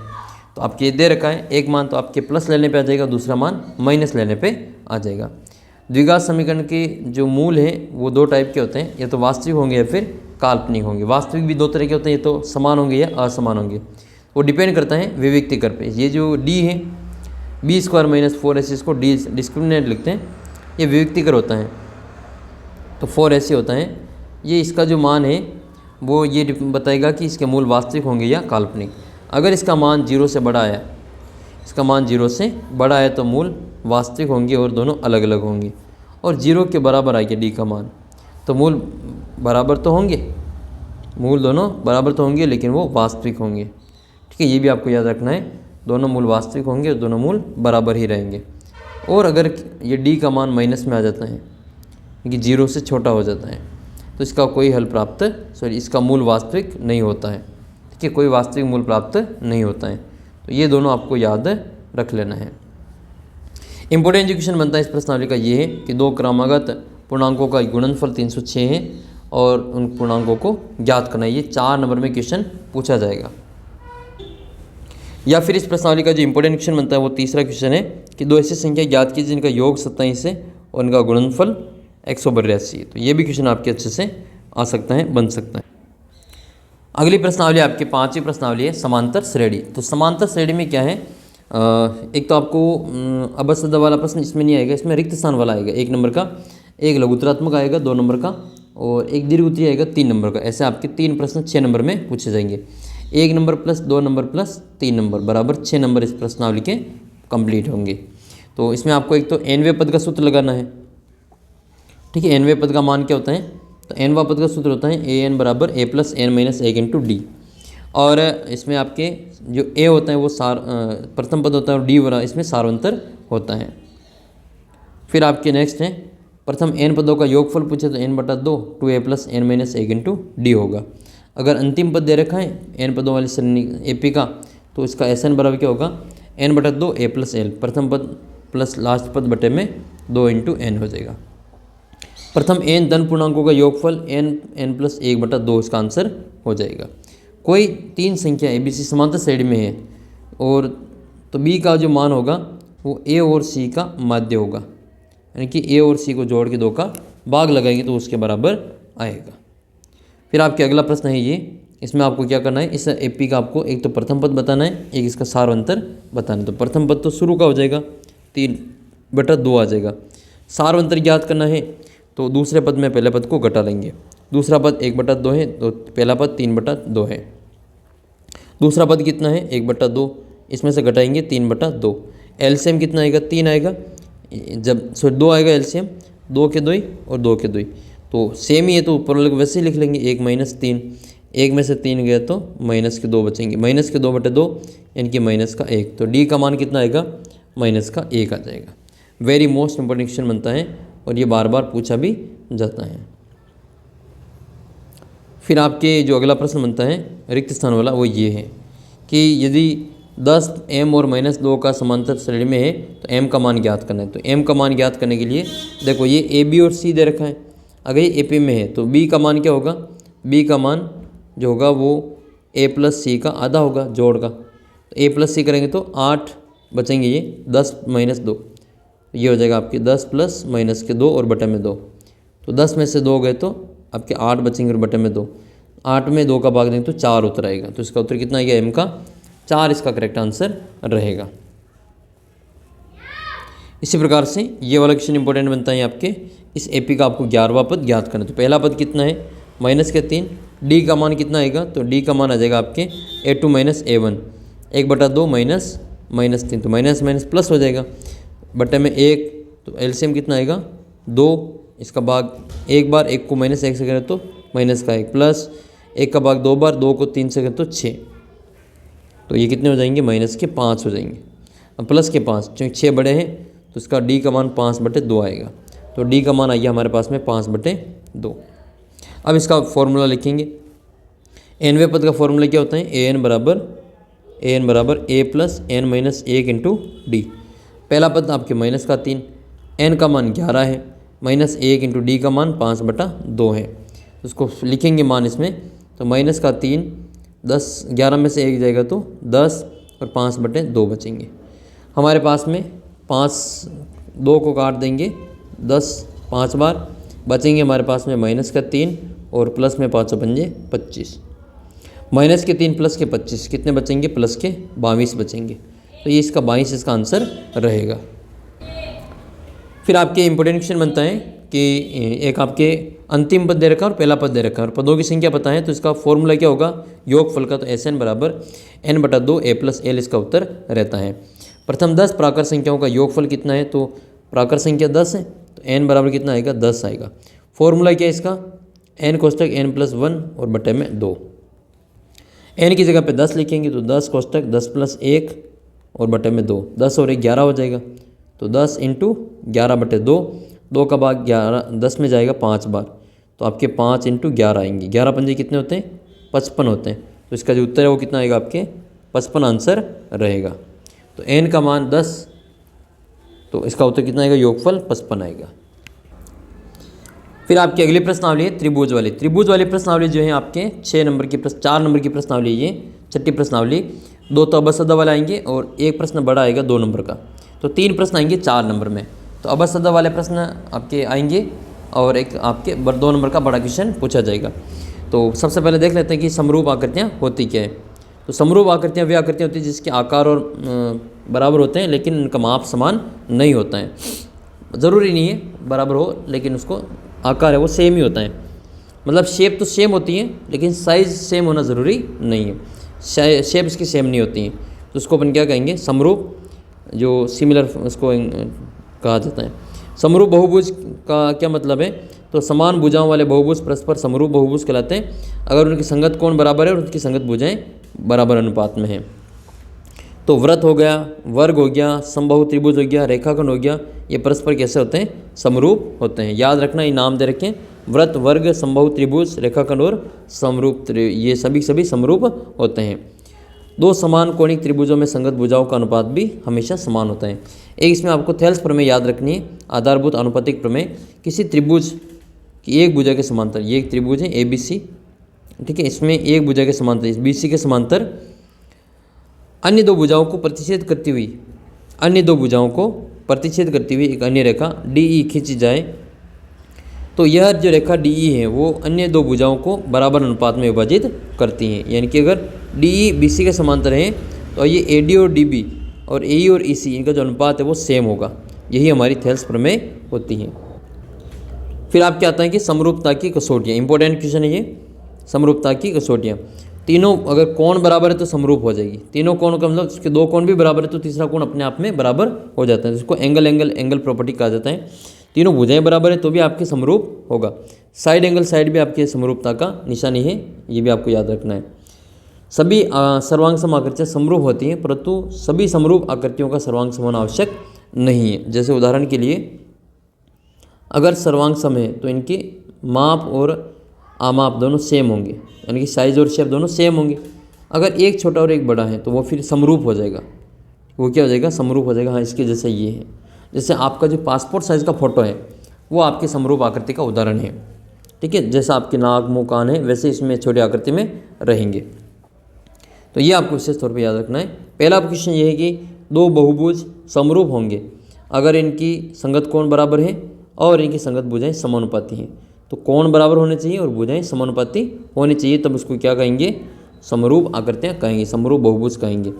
तो आपके दे रखा है, एक मान तो आपके प्लस लेने पे आ जाएगा, दूसरा मान माइनस लेने पे आ जाएगा। द्विघात समीकरण के जो मूल हैं वो 2 टाइप के होते हैं, या तो वास्तविक होंगे या फिर काल्पनिक होंगे। वास्तविक भी 2 तरह के होते हैं, ये तो समान होंगे या असमान होंगे, वो डिपेंड करता है विविक्तिकर पे। ये जो d है b² - 4ac, इसको d डिस्क्रिमिनेंट लिखते हैं, ये विविक्तिकर होता है। तो 4ac होता है, ये इसका जो मान है वो ये बताएगा कि इसके मूल वास्तविक होंगे या काल्पनिक। अगर इसका मान 0 से बड़ा आया, इसका मान 0 से बड़ा है तो मूल वास्तविक होंगे और दोनों अलग अलग होंगे। और 0 के बराबर आ गया d का मान, तो मूल बराबर तो होंगे, मूल दोनों बराबर तो होंगे लेकिन वो वास्तविक होंगे। ठीक है, ये भी आपको याद रखना है, दोनों मूल वास्तविक होंगे और दोनों मूल बराबर ही रहेंगे। और अगर ये d का मान माइनस में आ जाता है, कि 0 से छोटा हो जाता है, तो इसका कोई हल प्राप्त इसका मूल वास्तविक नहीं होता है। ठीक है, कोई वास्तविक मूल प्राप्त नहीं होता है। तो ये दोनों आपको याद रख लेना है। इंपॉर्टेंट एजुकेशन बनता है इस प्रश्नावली का ये है कि दो क्रमागत पूर्णांकों का गुणनफल 306 है और उन पूर्णांकों को ज्ञात करना है। ये 4 नंबर में क्वेश्चन पूछा जाएगा। या फिर इस प्रश्नावली का जो इंपॉर्टेंट क्वेश्चन बनता है वो तीसरा क्वेश्चन है कि दो ऐसी संख्या ज्ञात कीजिए जिनका योग 27 है और इनका गुणनफल 182 है। तो ये भी क्वेश्चन आपके अच्छे से आ सकता है, बन सकता है। अगली प्रश्नावली आपकी 5वीं प्रश्नावली है समांतर श्रेणी। तो समांतर श्रेणी में क्या है, एक तो आपको अबसद वाला प्रश्न इसमें नहीं आएगा, इसमें रिक्त स्थान वाला आएगा 1 नंबर का, एक लघुत्तरात्मक आएगा 2 नंबर का और एक दीर्घ उत्तरीय आएगा 3 नंबर का। ऐसे आपके 3 प्रश्न 6 नंबर में पूछे जाएंगे। 1 number plus 2 number plus 3 number बराबर 6 नंबर इस प्रश्नावली के कंप्लीट होंगे। तो इसमें आपको एक तो nवें पद का सूत्र लगाना है। ठीक है, nवें पद का मान क्या होता है, तो nवां पद का सूत्र होता है an बराबर a plus n minus 1 into D. और इसमें आपके जो a होता है वो प्रथम पद होता है और d वाला इसमें सार्वंतर होता है। फिर आपके नेक्स्ट है प्रथम n पदों का योगफल पूछे तो n/2 2a plus n minus 1 into D होगा। अगर अंतिम पद दे रखा है n पदों वाली श्रेणी AP का तो इसका SN बराबर क्या होगा n/2 a प्लस l, प्रथम पद प्लस लास्ट पद बटे में 2 इंटू n हो जाएगा। प्रथम n धन पूर्णांकों का योगफल n प्लस 1/2 इसका आंसर हो जाएगा। कोई 3 संख्या ABC समांतर श्रेणी में है और तो B का जो मान होगा वो A और C का माध्य होगा, यानी कि A और C को जोड़ के 2 का भाग लगाएंगे तो उसके बराबर आएगा। फिर आपके अगला प्रश्न है ये, इसमें आपको क्या करना है, इस AP का आपको एक तो प्रथम पद बताना है, एक इसका सार्वंतर बताना है। तो प्रथम पद तो शुरू का हो जाएगा 3/2 आ जाएगा। सार्वंतर ज्ञात करना है तो दूसरे पद में पहले पद को घटा लेंगे। दूसरा पद 1/2 है तो पहला पद 3/2 है। दूसरा पद कितना है 1/2, इसमें से घटाएंगे 3/2। एलसीएम कितना आएगा 3 आएगा, जब 2 आएगा एलसीएम, 2 के 2 और 2 के 2 तो सेम ही है तो ऊपर वाले को वैसे ही लिख लेंगे 1 - 3। 1 में से 3 गया तो माइनस के 2 बचेंगे, माइनस के 2/2 यानी कि माइनस का 1। तो डी का मान कितना आएगा माइनस का 1 आ जाएगा। वेरी मोस्ट इंपॉर्टेंट क्वेश्चन बनता है और ये बार बार पूछा भी जाता है। फिर आपके जो अगला प्रश्न बनता है रिक्त स्थान वाला वो ये है कि यदि 10 m और -2 का समांतर श्रेणी में है तो m का मान ज्ञात करना है। तो m का मान ज्ञात करने के लिए देखो ये a b और c दे रखा है। अगर ये AP में है तो b का मान क्या होगा, b का मान जो होगा वो a प्लस c का आधा होगा जोड़ का। तो a प्लस c करेंगे तो 8 बचेंगे, ये 10 - 2 ये हो जाएगा आपके 10 प्लस माइनस के 2 और बटे में 2। तो 10 में से 2 गए तो आपके 8 बचेंगे और बटे में 2। 8 में 2 का भाग देंगे तो 4 उत्तर आएगा। तो इसका उत्तर कितना आएगा m का 4 इसका करेक्ट आंसर रहेगा। इसी प्रकार से ये वाला क्वेश्चन इंपॉर्टेंट बनता है आपके इस AP का आपको 11वां पद ज्ञात करना। तो पहला पद कितना है -3, D का मान कितना आएगा तो D का मान आ जाएगा आपके A2 - A1, 1/2 -3 तो माइनस माइनस प्लस हो जाएगा बटे में 1। तो एलसीएम कितना आएगा 2, इसका भाग एक बार 1 को -1 से करें तो माइनस का 1 प्लस 1 का भाग 2 बार 2 को 3 से करें तो 6। तो ये कितने हो जाएंगे -5 हो जाएंगे। अब प्लस के 5 क्योंकि 6 बड़े हैं तो इसका D का मान 5/2 आएगा। तो D का मान आइए हमारे पास में 5/2। अब इसका फॉर्मूला लिखेंगे। nवें पद का फॉर्मूला क्या होता है an बराबर a plus n minus 1 into D. पहला पद आपके माइनस का 3, n का मान 11 है, -1 इंटू डी का मान 5/2 है। उसको लिखेंगे मान इसमें तो माइनस का 3 10 11 में से 1 जाएगा तो 10 और 5/2 बचेंगे। हमारे पास में 5 2 को काट देंगे 10 5 बार, बचेंगे हमारे पास में -3 और प्लस में 5 बन 25। -3 प्लस के 25 कितने बचेंगे प्लस के 22 बचेंगे। तो ये इसका 22 इसका आंसर रहेगा। फिर आपके इंपॉर्टेंट क्वेश्चन बनता है कि एक आपके अंतिम पद दे रखा है और पहला पद दे रखा है और पदों की संख्या पता है तो इसका फॉर्मूला क्या होगा योगफल का। तो SN बराबर n/2 a प्लस l इसका उत्तर रहता है। प्रथम 10 प्राकृत संख्याओं का योगफल कितना है तो प्राकृत संख्या 10 है तो n बराबर कितना आएगा 10 आएगा। फॉर्मूला क्या है इसका n कोष्टक n + 1 और बटे में 2। n की जगह पे 10 लिखेंगे तो 10 कोष्टक 10 + 1 और बटे में 2, 10 और 1 11 हो जाएगा। तो 10 × 11/2, 2 का भाग 11 10 में जाएगा 5 बार तो आपके 5 × 11 आएंगे। 11 पंजे कितने होते हैं 55 होते हैं। तो इसका जो उत्तर है वो कितना आएगा आपके 55 आंसर रहेगा। तो n का मान 10, तो इसका उत्तर कितना आएगा, योगफल 55 आएगा। फिर आपकी अगली प्रश्नावली है त्रिभुज वाली। त्रिभुज वाली प्रश्नावली जो है आपके 4 नंबर की प्रश्नावली, ये छठी प्रश्नावली। 2 तो अबसदा वाले आएंगे और एक प्रश्न बड़ा आएगा 2 नंबर का, तो 3 प्रश्न आएंगे 4 नंबर में। तो अबसदा वाले प्रश्न आपके आएंगे और एक आपके 2 नंबर का बड़ा क्वेश्चन पूछा जाएगा। तो सबसे पहले देख लेते हैं कि समरूप आकृतियाँ होती क्या है। तो समरूप आकृतियाँ वे आकृतियाँ होती हैं जिसके आकार और बराबर होते हैं लेकिन इनका माप समान नहीं होता है। ज़रूरी नहीं है बराबर हो, लेकिन उसको आकार है वो सेम ही होता है। मतलब शेप तो सेम होती है लेकिन साइज़ सेम होना ज़रूरी नहीं है। शेप इसकी सेम नहीं होती हैं, तो उसको अपन क्या कहेंगे, समरूप, जो सिमिलर उसको कहा जाता है। समरूप बहुभुज का क्या मतलब है, तो समान भुजाओं वाले बहुभुज परस्पर समरूप बहुभुज कहलाते हैं अगर उनकी संगत कोण बराबर है और उनकी संगत भुजाएं बराबर अनुपात में हैं। तो व्रत हो गया, वर्ग हो गया, समबाहु त्रिभुज हो गया, रेखाखंड हो गया, ये परस्पर कैसे होते हैं, समरूप होते हैं। याद रखना, ये नाम दे रखें, व्रत, वर्ग, समबाहु त्रिभुज, रेखाखंड और समरूप, ये सभी समरूप होते हैं। 2 समान कोणिक त्रिभुजों में संगत भुजाओं का अनुपात भी हमेशा समान होता है। एक इसमें आपको थेल्स प्रमेय याद रखनी है, आधारभूत अनुपातिक प्रमेय। किसी त्रिभुज की एक भुजा के समांतर, ये एक त्रिभुज है ABC, ठीक है, इसमें एक भुजा के समांतर, इस BC के समांतर अन्य 2 भुजाओं को प्रतिच्छेद करती हुई एक अन्य रेखा DE खींची जाए, तो यह जो रेखा DE है वो अन्य 2 भुजाओं को बराबर अनुपात में विभाजित करती हैं। यानी कि अगर DE BC के समांतर हैं तो ये AD और DB और AE और EC इनका जो अनुपात है वो सेम होगा। यही हमारी थेल्स प्रमेय होती है। फिर आपके आता है कि समरूपता की कसौटियाँ, इंपॉर्टेंट क्वेश्चन है ये, समरूपता की कसौटियाँ। तीनों अगर कोण बराबर है तो समरूप हो जाएगी। तीनों कोण का मतलब उसके 2 कोण भी बराबर है तो तीसरा कोण अपने आप में बराबर हो जाता है, जिसको एंगल प्रॉपर्टी कहा जाता है। तीनों भुजाएं बराबर है तो भी आपके समरूप होगा। साइड एंगल साइड भी आपके समरूपता का निशानी है, ये भी आपको याद रखना है। सभी सर्वांग सम आकृतियाँ समरूप होती हैं, परंतु सभी समरूप आकृतियों का सर्वांग सम होना आवश्यक नहीं है। जैसे उदाहरण के लिए अगर सर्वांग सम है तो इनके माप और आमाप दोनों सेम होंगे, यानी कि साइज और शेप दोनों सेम होंगे। अगर एक छोटा और एक बड़ा है तो वो फिर समरूप हो जाएगा। वो क्या हो जाएगा, समरूप हो जाएगा। हाँ, इसके जैसे ये है, जैसे आपका जो पासपोर्ट साइज़ का फ़ोटो है वो आपके समरूप आकृति का उदाहरण है, ठीक है। जैसा आपके नाक, मुँह, कान है वैसे इसमें छोटी आकृति में रहेंगे। तो ये आपको विशेष तौर पर याद रखना है। पहला क्वेश्चन ये है कि 2 बहुभुज समरूप होंगे अगर इनकी संगत कोण बराबर है और इनकी संगत भुजाएं समानुपाती हैं। तो कोण बराबर होने चाहिए और भुजाएं समानुपाती होनी चाहिए, तब उसको क्या कहेंगे, समरूप आकृतियाँ कहेंगे, समरूप बहुभुज कहेंगे।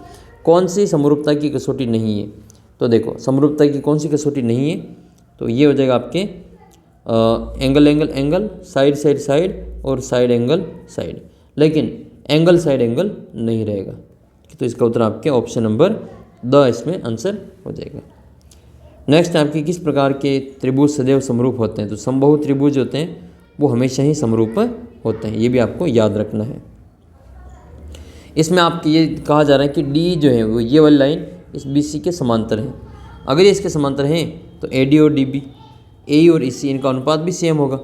कौन सी समरूपता की कसौटी नहीं है, तो देखो समरूपता की कौन सी कसौटी नहीं है, तो ये हो जाएगा आपके एंगल साइड और साइड एंगल साइड, लेकिन एंगल साइड एंगल नहीं रहेगा। तो इसका उत्तर आपके ऑप्शन नंबर द इसमें आंसर हो जाएगा। नेक्स्ट आपके किस प्रकार के त्रिभुज सदैव समरूप होते हैं, तो समबाहु त्रिभुज होते हैं वो हमेशा ही समरूप होते हैं, ये भी आपको याद रखना है। इसमें आपके ये कहा जा रहा है कि डी जो है वो ये वाली लाइन इस BC के समांतर है। अगर ये इसके समांतर हैं तो AD और DB, AE और EC इनका अनुपात भी सेम होगा,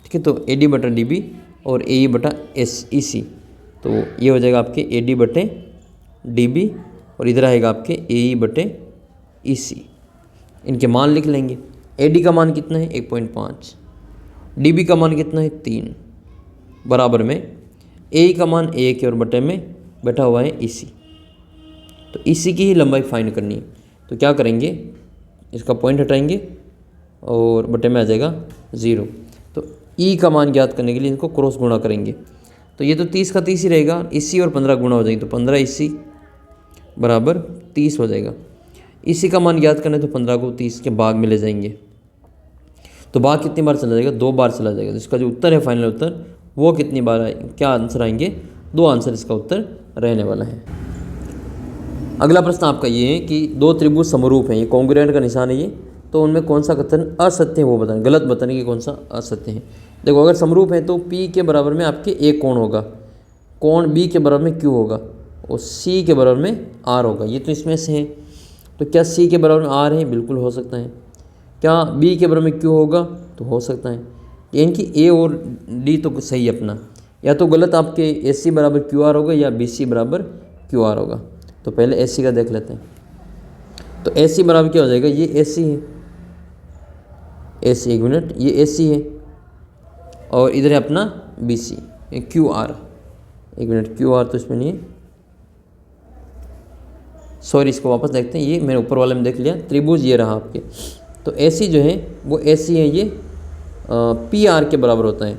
ठीक है। तो AD बटा DB और AE बटा EC, तो ये हो जाएगा आपके AD बटे DB और इधर आएगा आपके AE बटे EC। इनके मान लिख लेंगे। AD का मान कितना है 1.5, DB का मान कितना है 3, बराबर में AE का मान 1 और बटे में बैठा हुआ है EC। तो EC की ही लंबाई फाइंड करनी है, तो क्या करेंगे, इसका पॉइंट हटाएंगे और बटे में आ जाएगा 0। तो E का मान ज्ञात करने के लिए इनको क्रॉस गुणा करेंगे, तो ये तो 30 का 30 ही रहेगा, EC और 15 गुणा हो जाएंगे, तो 15 EC बराबर 30 हो जाएगा। EC का मान ज्ञात करना है तो 15 को 30 के भाग में ले जाएंगे, तो भाग कितनी बार चला जाएगा, 2 बार चला जाएगा। तो इसका जो उत्तर है फाइनल उत्तर वो कितनी बार आए, क्या आंसर आएंगे, 2 आंसर इसका उत्तर रहने वाला है। अगला प्रश्न आपका ये है कि 2 त्रिभुज समरूप हैं, ये कॉन्ग्रुएंट का निशान है ये, तो उनमें कौन सा कथन असत्य है वो बताएं, गलत बताने की कौन सा असत्य है। देखो अगर समरूप है तो P के बराबर में आपके एक कोण होगा, कोण B के बराबर में Q होगा और C के बराबर में R होगा, ये तो इसमें से है। तो क्या C के बराबर में R है, बिल्कुल हो सकता है। क्या B के बराबर में Q होगा, तो हो सकता है। यानी कि A और D तो सही है अपना, या तो गलत आपके AC बराबर QR होगा या BC बराबर QR होगा। तो पहले AC का देख लेते हैं। तो AC बराबर क्या हो जाएगा, ये AC है, AC 1 मिनट, ये AC है और इधर है अपना BC, ये QR, 1 मिनट, QR तो इसमें नहीं है, सॉरी, इसको वापस देखते हैं। ये मैंने ऊपर वाले में देख लिया, त्रिभुज ये रहा आपके। तो AC जो है वो AC है, ये PR के बराबर होता है।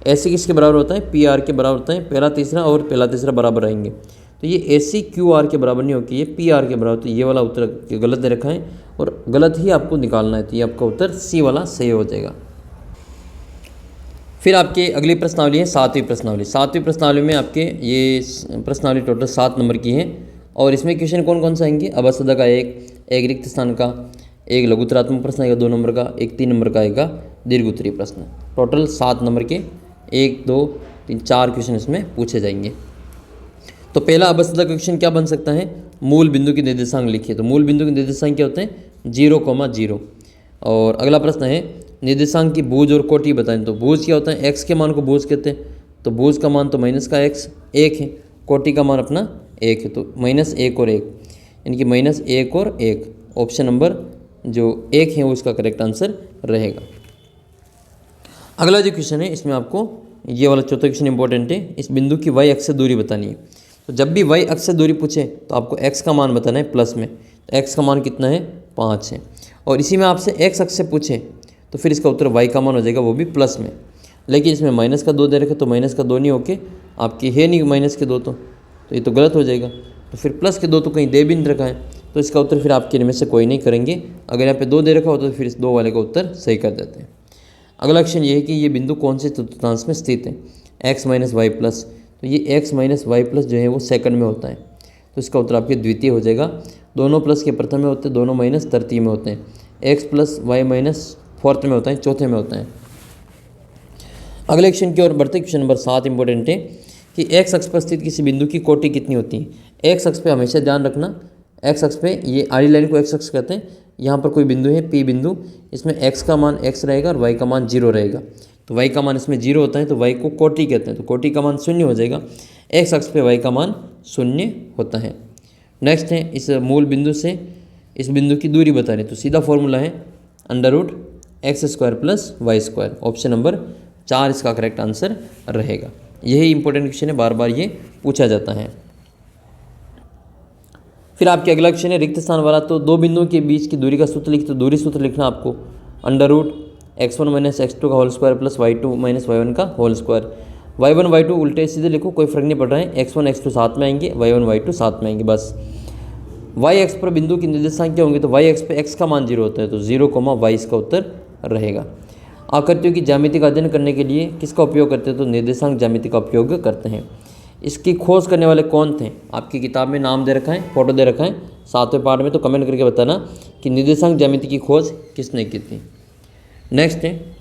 AC किसके बराबर होता है, PR के बराबर होता है। पहला तीसरा और पहला तीसरा बराबर रहेंगे। तो ये AC QR के बराबर नहीं होगी, ये PR के बराबर। तो ये वाला उत्तर गलत दे रखा है और गलत ही आपको निकालना है। तो ये आपका उत्तर C वाला सही हो जाएगा। फिर आपके अगली प्रश्नावली है 7वीं प्रश्नावली। 7वीं प्रश्नावली में आपके ये प्रश्नावली टोटल 7 नंबर की है और इसमें क्वेश्चन कौन कौन सा आएंगे, अवस्था का एक रिक्त स्थान का, एक लघुत्तरात्मक प्रश्न आएगा 2 नंबर का, एक 3 नंबर का आएगा दीर्घ उत्तरीय प्रश्न। टोटल 7 नंबर के 1 2 3 4 क्वेश्चन इसमें पूछे जाएंगे। तो पहला अवस्था का क्वेश्चन क्या बन सकता है, मूल बिंदु के निर्देशांक लिखिए। तो मूल बिंदु के निर्देशांक क्या होते हैं, 0,0। और अगला प्रश्न है निर्देशांक की भुज और कोटि बताएं। तो भुज क्या होता है, x के मान को भुज कहते हैं। तो भुज का मान तो माइनस का x 1 है, कोटि का मान अपना 1 है। तो -1 और 1, यानी कि -1 और 1, ऑप्शन नंबर जो 1 है वो इसका करेक्ट आंसर रहेगा। अगला जो क्वेश्चन है इसमें आपको ये वाला चौथा क्वेश्चन इंपॉर्टेंट है। इस बिंदु की y अक्ष से दूरी बतानी है। तो जब भी y अक्ष से दूरी पूछे तो आपको x का मान बताना है प्लस में। तो x का मान कितना है, 5 है। और इसी में आपसे x अक्ष से पूछे तो फिर इसका उत्तर y का मान हो जाएगा, वो भी प्लस में। लेकिन इसमें -2 दे रखे, तो -2 नहीं होके आपकी है नहीं -2, तो ये तो गलत हो जाएगा। तो फिर +2 तो कहीं दे भी नहीं रखा है, तो इसका उत्तर फिर आपके इनमें से कोई नहीं करेंगे। अगर यहाँ पे 2 दे रखा हो तो फिर इस 2 वाले का उत्तर सही कर देते हैं। अगला क्वेश्चन ये है कि ये बिंदु कौन से चतुर्थांश में स्थित है, x - y+। तो ये x - y+ जो है वो सेकंड में होता है। तो इसका उत्तर आपके द्वितीय हो जाएगा। दोनों प्लस के प्रथम में होते हैं, दोनों माइनस तृतीय में होते हैं। x + y- फोर्थ में होता है, चौथे में होता है। अगले क्वेश्चन की ओर बढ़ते, क्वेश्चन नंबर 7 इंपॉर्टेंट है कि x अक्ष पर स्थित किसी बिंदु की कोटि कितनी होती है। x अक्ष पे हमेशा ध्यान रखना, x अक्ष पे ये आड़ी लाइन को x अक्ष कहते हैं। यहाँ पर कोई बिंदु है P बिंदु, इसमें x का मान x रहेगा और y का मान 0 रहेगा। तो y का मान इसमें 0 होता है, तो y को कोटि कहते हैं। तो कोटि का मान 0 हो जाएगा। x अक्ष पे y का मान 0 होता है। नेक्स्ट है इस मूल बिंदु से इस बिंदु की दूरी बतानी। तो सीधा फॉर्मूला है √x² + y²। ऑप्शन नंबर 4 इसका करेक्ट आंसर रहेगा। यही इंपॉर्टेंट क्वेश्चन है, बार बार ये पूछा जाता है। फिर आपके अगला क्वेश्चन है रिक्त स्थान वाला। तो 2 बिंदुओं के बीच की दूरी का सूत्र लिख। तो दूरी सूत्र लिखना आपको √x1 - x2 का होल स्क्वायर + y2 - y1 का होल स्क्वायर। y1 y2 उल्टे सीधे लिखो, कोई फर्क नहीं पड़ रहा है। x1 x2 साथ में आएंगे, y1 y2 साथ में आएंगे बस। y एक्स पर बिंदु की निर्देशांक क्या होंगे। तो y एक्स पे x का मान 0 होता है, तो 0, y इसका उत्तर रहेगा। आकृतियों की ज्यामिति का अध्ययन करने के लिए किसका उपयोग करते हैं। तो निर्देशांक ज्यामिति का उपयोग करते हैं। इसकी खोज करने वाले कौन थे, आपकी किताब में नाम दे रखा है, फोटो दे रखा है 7वें पार्ट में। तो कमेंट करके बताना कि निर्देशांक ज्यामिति की खोज किसने की थी। नेक्स्ट है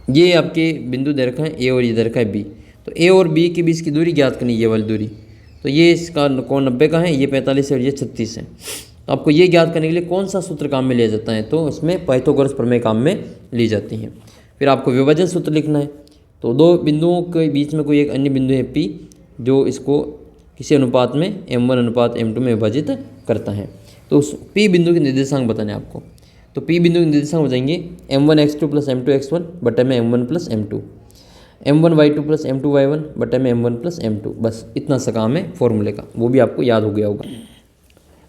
ये आपके बिंदु दे रखा है A और ये दे रखा है B। तो A और B के बीच की दूरी ज्ञात करनी, ये वाली दूरी। तो ये इसका कोण 90 का है, ये 45 है और ये 36 है। तो आपको ये ज्ञात करने के लिए कौन सा सूत्र काम में लिया जाता है। तो इसमें पाइथागोरस प्रमेय काम में ली जाती है। फिर आपको विभाजन सूत्र लिखना है। तो 2 बिंदुओं के बीच में कोई एक अन्य बिंदु है P, जो इसको किसी अनुपात में m1/m2 में विभाजित करता है। तो उस P बिंदु के निर्देशांक बताने आपको। तो P बिंदु के निर्देशांक हो जाएंगे m1x2 + m2x1 बटे में m1 + m2, m1y2 + m2y1 बटे में m1 + m2। बस इतना सा काम है फॉर्मूले का, वो भी आपको याद हो गया होगा।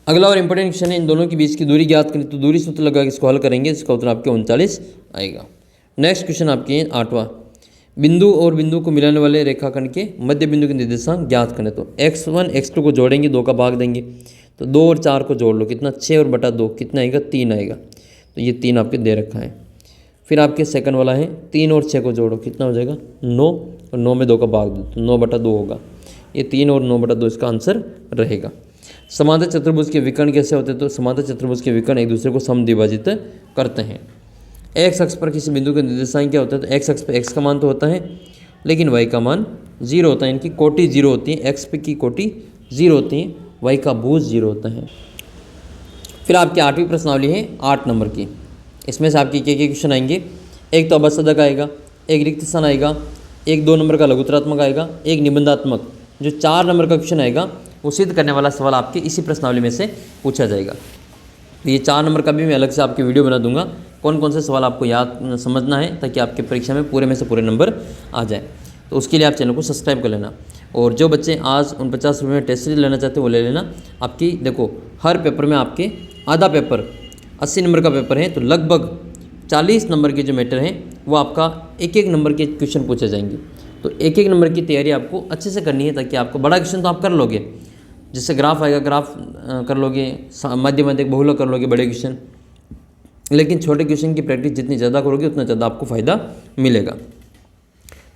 अगला और इंपॉर्टेंट क्वेश्चन है इन दोनों के बीच की दूरी ज्ञात करें। तो दूरी सूत्र लगा के इसको हल करेंगे, इसका उत्तर आपके 39 आएगा। नेक्स्ट क्वेश्चन आपके 8वां, बिंदु और बिंदु को मिलाने वाले रेखाखंड के मध्य बिंदु के निर्देशांक ज्ञात करें। तो x1 x2 को जोड़ेंगे, 2 का भाग देंगे। तो 2 और 4 को जोड़ लो, कितना 6 और बटा 2 कितना आएगा 3 आएगा। तो ये 3 आपके दे रखा है। फिर आपके सेकंड वाला है 3 और 6 को जोड़ो, कितना हो जाएगा 9 और 9 में 2 का भाग दो, तो 9 बटा 2 होगा। ये 3 और 9 बटा 2 इसका आंसर रहेगा। समांतर चतुर्भुज के विकर्ण कैसे होते हैं। तो समांतर चतुर्भुज के विकर्ण एक दूसरे को समद्विभाजित करते हैं। x अक्ष पर किसी बिंदु के निर्देशांक क्या होता है। तो x अक्ष पर x का मान तो होता है, लेकिन y का मान 0 होता है। इनकी कोटि 0 होती है, x पे की कोटि 0 होती है, y का भुज 0 होता है। फिर आपकी 8वीं प्रश्नावली है 8 नंबर की। इसमें से आपके क्या क्वेश्चन आएंगे। एक तो अवस्था का आएगा, एक रिक्त स्थान आएगा, एक 2 नंबर का लघुत्तरात्मक आएगा, एक निबंधात्मक। जो 4 नंबर का क्वेश्चन आएगा वो सिद्ध करने वाला सवाल आपके इसी प्रश्नावली में से पूछा जाएगा। तो ये 4 नंबर का भी मैं अलग से आपकी वीडियो बना दूंगा, कौन कौन से सवाल आपको याद समझना है ताकि आपके परीक्षा में पूरे में से पूरे नंबर आ जाए। तो उसके लिए आप चैनल को सब्सक्राइब कर लेना। और जो बच्चे आज 49 रुपये में टेस्ट सीरीज लेना चाहते हैं वो ले लेना। आपकी देखो हर पेपर में आपके आधा पेपर 80 नंबर का पेपर है, तो लगभग 40 नंबर के जो मैटर हैं वो आपका एक एक नंबर के क्वेश्चन पूछे जाएंगे। तो एक एक नंबर की तैयारी आपको अच्छे से करनी है ताकि आपको बड़ा क्वेश्चन तो आप कर लोगे, जैसे ग्राफ आएगा ग्राफ कर लोगे, मध्य माध्यमिक बहुलक कर लोगे बड़े क्वेश्चन, लेकिन छोटे क्वेश्चन की प्रैक्टिस जितनी ज़्यादा करोगे उतना ज़्यादा आपको फ़ायदा मिलेगा।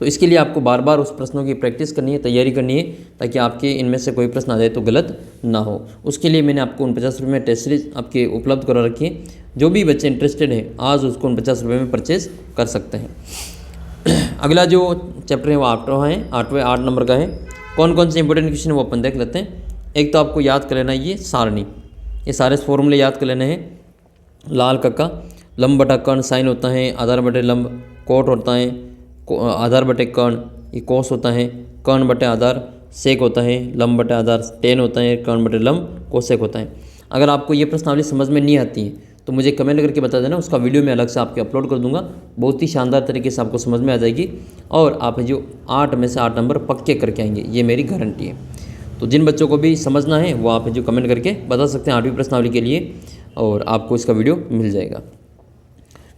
तो इसके लिए आपको बार बार उस प्रश्नों की प्रैक्टिस करनी है, तैयारी करनी है ताकि आपके इनमें से कोई प्रश्न आ जाए तो गलत ना हो। उसके लिए मैंने आपको 49 रुपये में टेस्ट सीरीज आपके उपलब्ध करा रखी है। जो भी बच्चे इंटरेस्टेड हैं आज उसको 49 रुपये में परचेज कर सकते हैं। अगला जो चैप्टर है वो 8 नंबर का है। कौन कौन से इंपॉर्टेंट क्वेश्चन है वो अपन देख लेते हैं। एक तो आपको याद कर लेना ये सारणी, ये सारे फॉर्मूले याद कर लेने हैं। लाल कक्का, लंब बटा कर्ण साइन होता है, आधार बटे लंब कोट होता है, आधार बटे कर्ण ये कोस होता है, कर्ण बटे आधार सेक होता है, लंब बटे आधार टेन होता है, कर्ण बटे लंब कोसेक होता है। अगर आपको ये प्रश्नावली समझ में नहीं आती है तो मुझे कमेंट करके बता देना, उसका वीडियो मैं अलग से आपके अपलोड कर दूंगा। बहुत ही शानदार तरीके से आपको समझ में आ जाएगी और आप जो 8 में से 8 नंबर पक्के करके आएंगे, ये मेरी गारंटी है। तो जिन बच्चों को भी समझना है वो आप जो कमेंट करके बता सकते हैं 8वीं प्रश्नावली के लिए, और आपको इसका वीडियो मिल जाएगा।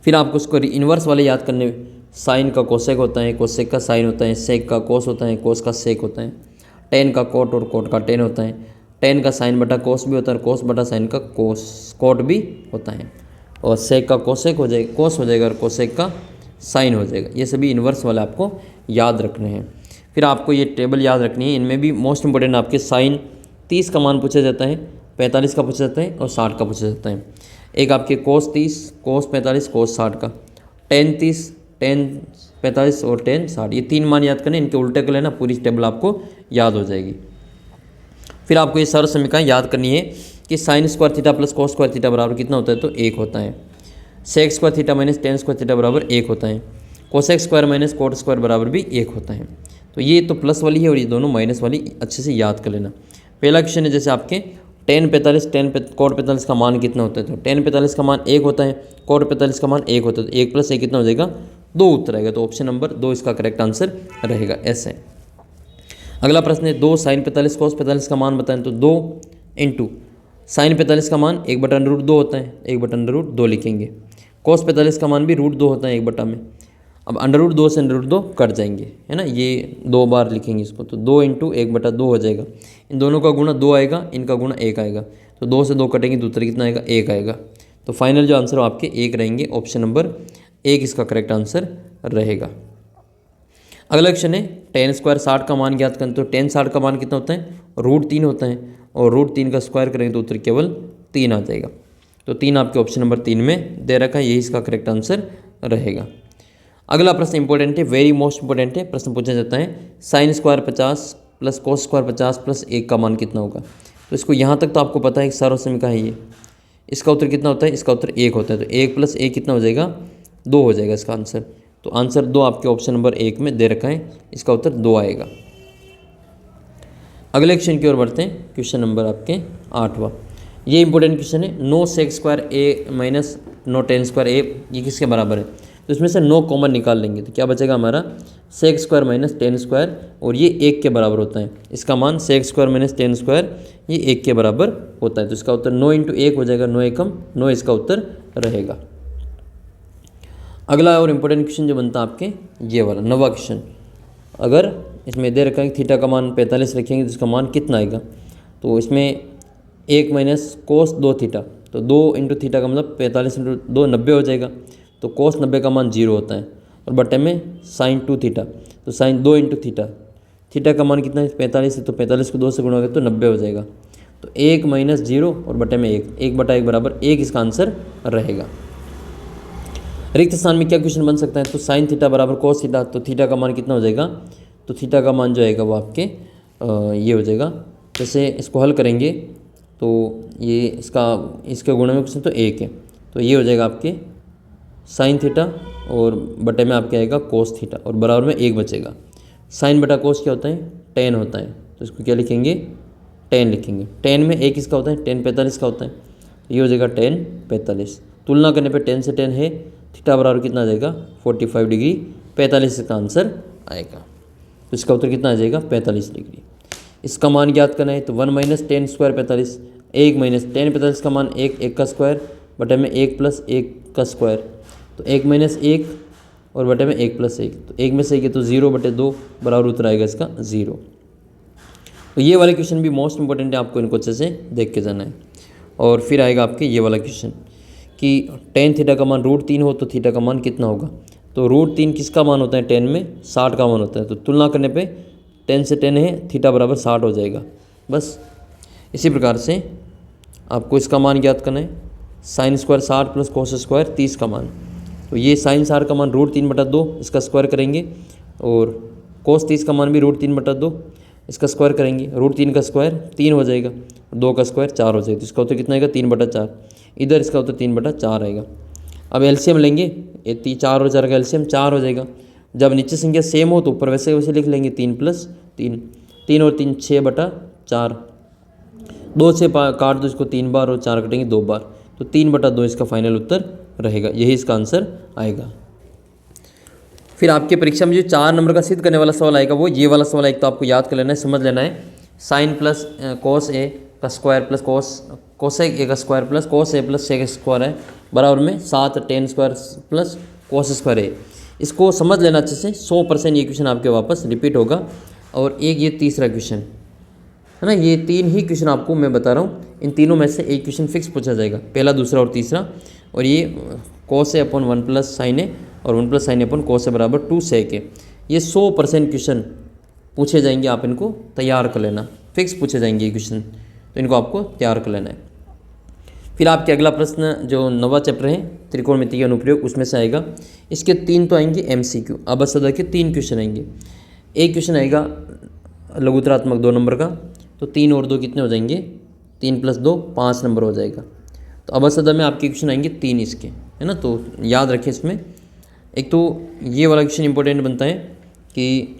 फिर आपको उसको इन्वर्स वाले याद करने, साइन का कोसेक होता है, कोसेक का साइन होता है, सेक का कोस होता है, कोस का सेक होता है, टेन का कोट और कोट का टेन होता है, टेन का साइन बटा कोस भी होता है, कोस बटा साइन का कोट भी होता है, और सेक का कोसेक हो जाएगा, कोस हो जाएगा, और कोसेक का साइन हो जाएगा। ये सभी इन्वर्स वाले आपको याद रखने हैं। फिर आपको ये टेबल याद रखनी है। इनमें भी मोस्ट इंपॉर्टेंट आपके साइन 30 का मान पूछा जाता है, 45 का पूछा जाता है और 60 का पूछा जाता है। एक आपके कोस 30, कोस 45, कोस 60 का, टेन 30, टेन 45 और टेन 60, ये 3 मान याद करने, इनके उल्टे कर लेना, पूरी टेबल आपको याद हो जाएगी। फिर आपको ये सरल समीकरण याद करनी है कि sine square theta plus cos square theta बराबर कितना होता है, तो 1 होता है। Sec square theta minus tan square theta बराबर 1 होता है। Cosec square minus cot square बराबर भी 1 होता है। तो ये तो प्लस वाली है और ये दोनों माइनस वाली अच्छे से याद कर लेना। पहला क्वेश्चन है जैसे आपके टेन 45, कोट 45 का मान कितना होता है, तो टेन 45 का मान 1 होता है, कोट 45 का मान 1 होता है, तो 1 + 1 कितना हो जाएगा, 2 उत्तर आएगा। तो ऑप्शन नंबर 2 इसका करेक्ट आंसर रहेगा, ऐसे। अगला प्रश्न है 2 साइन 45 कोस 45 का मान बताएं, तो 2 इंटू साइन 45 का मान 1/√2 होता है, 1/√2 लिखेंगे। कोस 45 का मान भी √2 होता है 1 में। अब √2 से √2 कट जाएंगे, है ना, ये 2 बार लिखेंगे इसको, तो 2 इंटू 1/2 हो जाएगा। इन दोनों का गुणा 2 आएगा, इनका गुणा 1 आएगा, तो 2 से 2 कटेंगे तो उत्तर कितना आएगा, 1 आएगा। तो फाइनल जो आंसर हो आपके 1 रहेंगे। ऑप्शन नंबर 1 इसका करेक्ट आंसर रहेगा। अगला क्वेश्चन है टेन स्क्वायर 60 का मान ज्ञात करें, तो टेन 60 का मान कितना होता है, √3 होता है, और √3 का स्क्वायर करेंगे तो उत्तर केवल 3 आ जाएगा। तो 3 आपके ऑप्शन नंबर 3 में दे रखा है, यही इसका करेक्ट आंसर रहेगा। अगला प्रश्न इंपॉर्टेंट है, वेरी मोस्ट इंपॉर्टेंट है। प्रश्न पूछा जाता है sine square 50 plus cos square 50 plus 1 का मान कितना होगा। तो इसको यहाँ तक तो आपको पता है कि सरल समीकरण है ये। इसका उत्तर कितना होता है, इसका उत्तर 1 होता है, तो 1 + 1 कितना हो जाएगा, 2 हो जाएगा इसका आंसर। तो आंसर 2 आपके ऑप्शन नंबर 1 में दे रखा है, इसका उत्तर 2 आएगा। अगले क्वेश्चन की ओर बढ़ते हैं। क्वेश्चन नंबर आपके 8वां, ये इंपॉर्टेंट क्वेश्चन है। 9 सेक स्क्वायर ए माइनस 9 टेन स्क्वायर ए ये किसके बराबर है, तो इसमें से 9 कॉमन निकाल लेंगे तो क्या बचेगा हमारा, sec square minus tan square, और ये 1 के बराबर होता है। इसका मान sec square minus tan square ये 1 के बराबर होता है, तो इसका उत्तर 9 × 1 हो जाएगा, 9 एकम 9 इसका उत्तर रहेगा। अगला और इम्पोर्टेंट क्वेश्चन जो बनता है आपके ये वाला 9वां क्वेश्चन, अगर इसमें दे रखा है कि थीटा का मान 45 रखेंगे तो इसका मान कितना आएगा। तो इसमें 1 माइनस कोस 2 थीटा, तो 2 × थीटा का मतलब 45 × 2 90 हो जाएगा। तो कोस 90 का मान 0 होता है, और बटे में साइन 2 थीटा, तो साइन 2 × थीटा, थीटा का मान कितना है 45 है, तो 45 को 2 से गुणा करें तो 90 हो जाएगा। तो 1 माइनस 0 और बटे में 1, 1/1 बराबर 1 इसका आंसर रहेगा। रिक्त स्थान में क्या क्वेश्चन बन सकता है, तो साइन थीटा बराबर कोस थीटा, तो थीटा का मान कितना हो जाएगा, तो थीटा का मान जो आएगा वो आपके ये हो जाएगा। जैसे इसको हल करेंगे तो ये इसके गुणा में क्वेश्चन तो 1 है, तो ये हो जाएगा आपके साइन थीटा और बटे में आपके आएगा कोस थीटा और बराबर में 1 बचेगा। साइन बटा कोस क्या होता है, टेन होता है, तो इसको क्या लिखेंगे, टेन लिखेंगे। टेन में 1 किसका होता है, टेन 45 का होता है, ये हो जाएगा टेन 45। तुलना करने पे टेन से टेन है, थीटा बराबर कितना आ जाएगा 45 डिग्री, 45 इसका आंसर आएगा। तो इसका उत्तर कितना आ जाएगा 45 डिग्री। इसका मान ज्ञात करना है तो 1 minus tan square 45, 1 minus ten 45 का मान 1, 1 का स्क्वायर बटे में 1 प्लस 1 का स्क्वायर, तो 1 माइनस 1 और बटे में 1 प्लस 1, तो 1 में से 1 तो 0 बटे 2 बराबर उत्तर आएगा इसका 0। तो ये वाले क्वेश्चन भी मोस्ट इंपॉर्टेंट है, आपको इनको अच्छे से देख के जाना है। और फिर आएगा आपके ये वाला क्वेश्चन कि टेन थीटा का मान √3 हो तो थीटा का मान कितना होगा। तो √3 किसका मान होता है, टेन में 60 का मान होता है, तो तुलना करने पे 10 से 10 है, थीटा बराबर 60 हो जाएगा। बस इसी प्रकार से आपको इसका मान ज्ञात करना है, sine square 60 plus cos square 30 का मान, तो ये साइन 60 का मान √3/2 इसका स्क्वायर करेंगे और कोस 30 का मान भी √3/2 इसका स्क्वायर करेंगे। √3 का स्क्वायर 3 हो जाएगा, 2 का स्क्वायर 4 हो जाएगा, तो इसका उत्तर कितना आएगा 3/4। इधर इसका उत्तर 3/4 आएगा। अब एलसीएम लेंगे, ये 4 और 4 का एलसीएम 4 हो जाएगा। जब नीचे संख्या सेम हो तो ऊपर वैसे वैसे लिख लेंगे, 3 + 3, 3 और 3 6/4, 2 से काट दो इसको 3 बार और 4 कटेंगे 2 बार, तो 3/2 इसका फाइनल उत्तर रहेगा, यही इसका आंसर आएगा। फिर आपके परीक्षा में जो 4 नंबर का सिद्ध करने वाला सवाल आएगा वो ये वाला सवाल, एक तो आपको याद कर लेना है, समझ लेना है। साइन प्लस कोस ए का स्क्वायर प्लस कोसेक ए का square plus cos A plus sec square है बराबर में 7 tan square plus cos square A. इसको समझ लेना अच्छे से, 100% ये क्वेश्चन आपके वापस रिपीट होगा। और एक ये तीसरा क्वेश्चन है ना, ये 3 ही क्वेश्चन आपको मैं बता रहा हूँ, इन तीनों में से एक क्वेश्चन फिक्स पूछा जाएगा, पहला, दूसरा और तीसरा। और ये कोस ए अपॉन 1 प्लस साइन ए और 1 प्लस साइन ए अपॉन कोस ए बराबर 2 सेक ए। ये 100% क्वेश्चन पूछे जाएंगे, आप इनको तैयार कर लेना, फिक्स पूछे जाएंगे ये क्वेश्चन, तो इनको आपको तैयार कर लेना है। फिर आपके अगला प्रश्न जो 9वां चैप्टर है त्रिकोणमिति के अनुप्रयोग, उसमें से आएगा। इसके 3 तो आएंगे MCQ, अब सदा के 3 क्वेश्चन आएंगे। एक क्वेश्चन आएगा लघुत्तरात्मक 2 नंबर का, तो 3 और 2 कितने हो जाएंगे, 3 + 2 5 नंबर हो जाएगा। तो अब सदा में आपके क्वेश्चन आएंगे 3 इसके, है ना, तो याद रखें इसमें। एक तो ये वाला क्वेश्चन इंपॉर्टेंट बनता है कि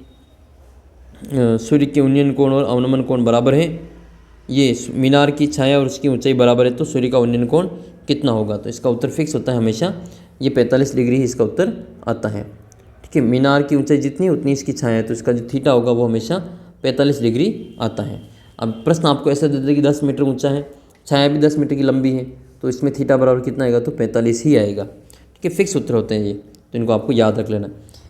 सूर्य के उन्नयन कोण और अवनमन कोण बराबर है, ये मीनार की छाया और उसकी ऊंचाई बराबर है, तो सूर्य का उन्नयन कोण कितना होगा। तो इसका उत्तर फिक्स होता है हमेशा, ये 45 डिग्री ही इसका उत्तर आता है। ठीक है, मीनार की ऊंचाई जितनी उतनी इसकी छाया है, तो इसका जो थीटा होगा वो हमेशा 45 डिग्री आता है। अब प्रश्न आपको ऐसा दे दे कि 10 मीटर ऊंचा है, छाया भी 10 मीटर की लंबी है, तो इसमें थीटा बराबर कितना आएगा, तो 45 ही आएगा। ठीक है, फिक्स उत्तर होते हैं ये, तो इनको आपको याद रख लेना।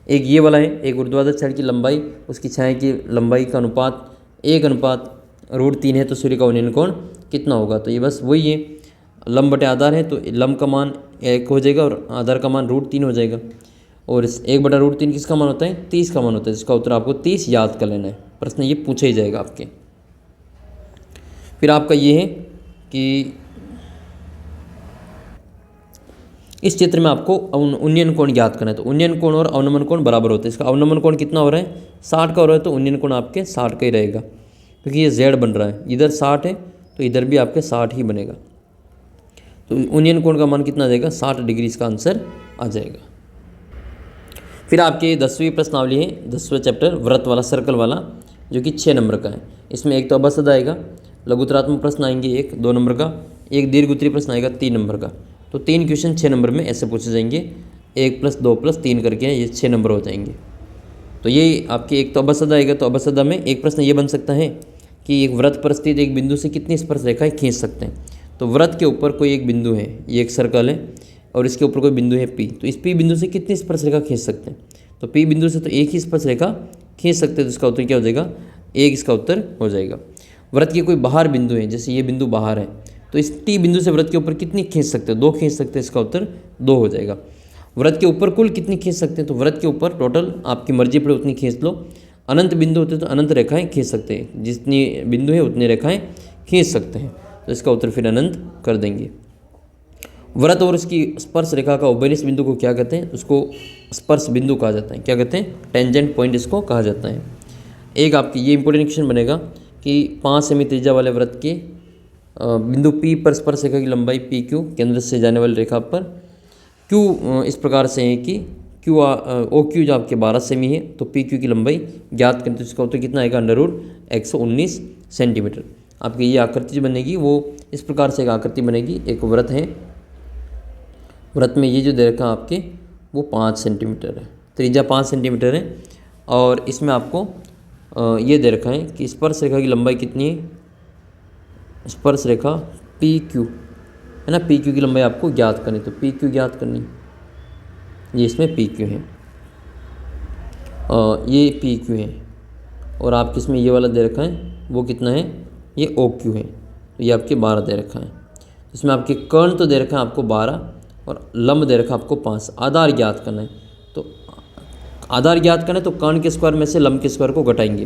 एक ये वाला है, एक ऊर्ध्वाधर छड़ की लंबाई उसकी छाया की लंबाई का अनुपात 1/√3 है, तो सूर्य का उन्नयन कोण कितना होगा। तो ये बस वही है, लंब बटे आधार है, तो लंब का मान 1 हो जाएगा और आधार का मान √3 हो जाएगा। और इस 1/√3 किसका मान होता है, 30 का मान होता है, जिसका उत्तर आपको 30 याद कर लेना है, प्रश्न ये पूछा ही जाएगा आपके। फिर आपका ये है कि इस चित्र में आपको उन्नयन कोण ज्ञात करना है, तो उन्नयन कोण और अवनमन कोण बराबर होते हैं। इसका अवनमन कोण कितना हो रहा है, 60 का हो रहा है, तो उन्नयन कोण आपके 60 का ही रहेगा, क्योंकि ये Z बन रहा है, इधर 60 है तो इधर भी आपके 60 ही बनेगा। तो उन्नयन कोण का मान कितना आ जाएगा, 60 डिग्री इसका आंसर आ जाएगा। फिर आपके 10वीं प्रश्नावली है, 10वां चैप्टर वृत्त वाला, सर्कल वाला, जो कि 6 नंबर का है। इसमें एक तो अबसद आएगा, लघुत्तरात्मक प्रश्न आएंगे 1 2 नंबर का, एक दीर्घ उत्तरीय प्रश्न आएगा 3 नंबर का। तो 3 क्वेश्चन 6 नंबर में ऐसे पूछे जाएंगे, 1 + 2 + 3 करके ये 6 नंबर हो जाएंगे। तो ये आपके एक तो अबसद आएगा, तो अबसदा में एक प्रश्न ये बन सकता है कि एक वृत्त पर स्थित एक बिंदु से कितनी स्पर्श रेखाएं खींच सकते हैं। तो वृत्त के ऊपर कोई एक बिंदु है, ये एक सर्कल है और इसके ऊपर कोई बिंदु है P, तो इस P बिंदु से कितनी स्पर्श रेखा खींच सकते हैं। तो P बिंदु से तो एक ही स्पर्श रेखा खींच सकते हैं, तो इसका उत्तर क्या हो जाएगा, 1 इसका उत्तर हो जाएगा। वृत्त के कोई बाहर बिंदु है, जैसे ये बिंदु बाहर है, तो इस T बिंदु से वृत्त के ऊपर कितनी खींच सकते हैं, 2 खींच सकते हैं, इसका उत्तर 2 हो जाएगा। वृत्त के ऊपर कुल कितनी खींच सकते हैं, तो वृत्त के ऊपर टोटल आपकी मर्जी पर उतनी खींच लो। अनंत बिंदु होते तो अनंत रेखाएं खींच सकते हैं, जितनी बिंदु है उतनी रेखाएं खींच सकते हैं, तो इसका उत्तर फिर अनंत कर देंगे। वृत्त और उसकी स्पर्श रेखा का उभयनिष्ठ बिंदु को क्या कहते हैं, उसको स्पर्श बिंदु कहा जाता है। क्या कहते हैं, टेंजेंट पॉइंट इसको कहा जाता है। एक आपकी ये इंपॉर्टेंट क्वेश्चन बनेगा कि 5 सेमी त्रिज्या वाले वृत्त के बिंदु P पर स्पर्श रेखा की लंबाई PQ, केंद्र से जाने वाली रेखा पर Q इस प्रकार से है कि ओ क्यू जो आपके 12 सेमी है, तो पी क्यू की लंबाई ज्ञात करें तो इसका उत्तर कितना आएगा, अंडर रूट 119 सेंटीमीटर। आपकी ये आकृति जो बनेगी वो इस प्रकार से एक आकृति बनेगी। एक व्रत है, व्रत में ये जो दे रखा है आपके वो 5 सेंटीमीटर है, त्रिज्या 5 सेंटीमीटर है, और इसमें आपको ये दे रखा है कि स्पर्श रेखा की लंबाई कितनी है, स्पर्श रेखा पी क्यू है ना, पी क्यू की लंबाई आपको ज्ञात करनी, तो पी क्यू ज्ञात करनी, ये इसमें पी क्यू है, ये पी क्यू है, और आपके इसमें ये वाला दे रखा है वो कितना है, ये ओ क्यू है, तो ये आपके 12 दे रखा है। इसमें आपके कर्ण तो दे रखा है आपको 12 और लंब दे रखा है आपको 5। आधार ज्ञात करना है, तो आधार ज्ञात करना है तो कर्ण के स्क्वायर में से लंब के स्क्वायर को घटाएंगे,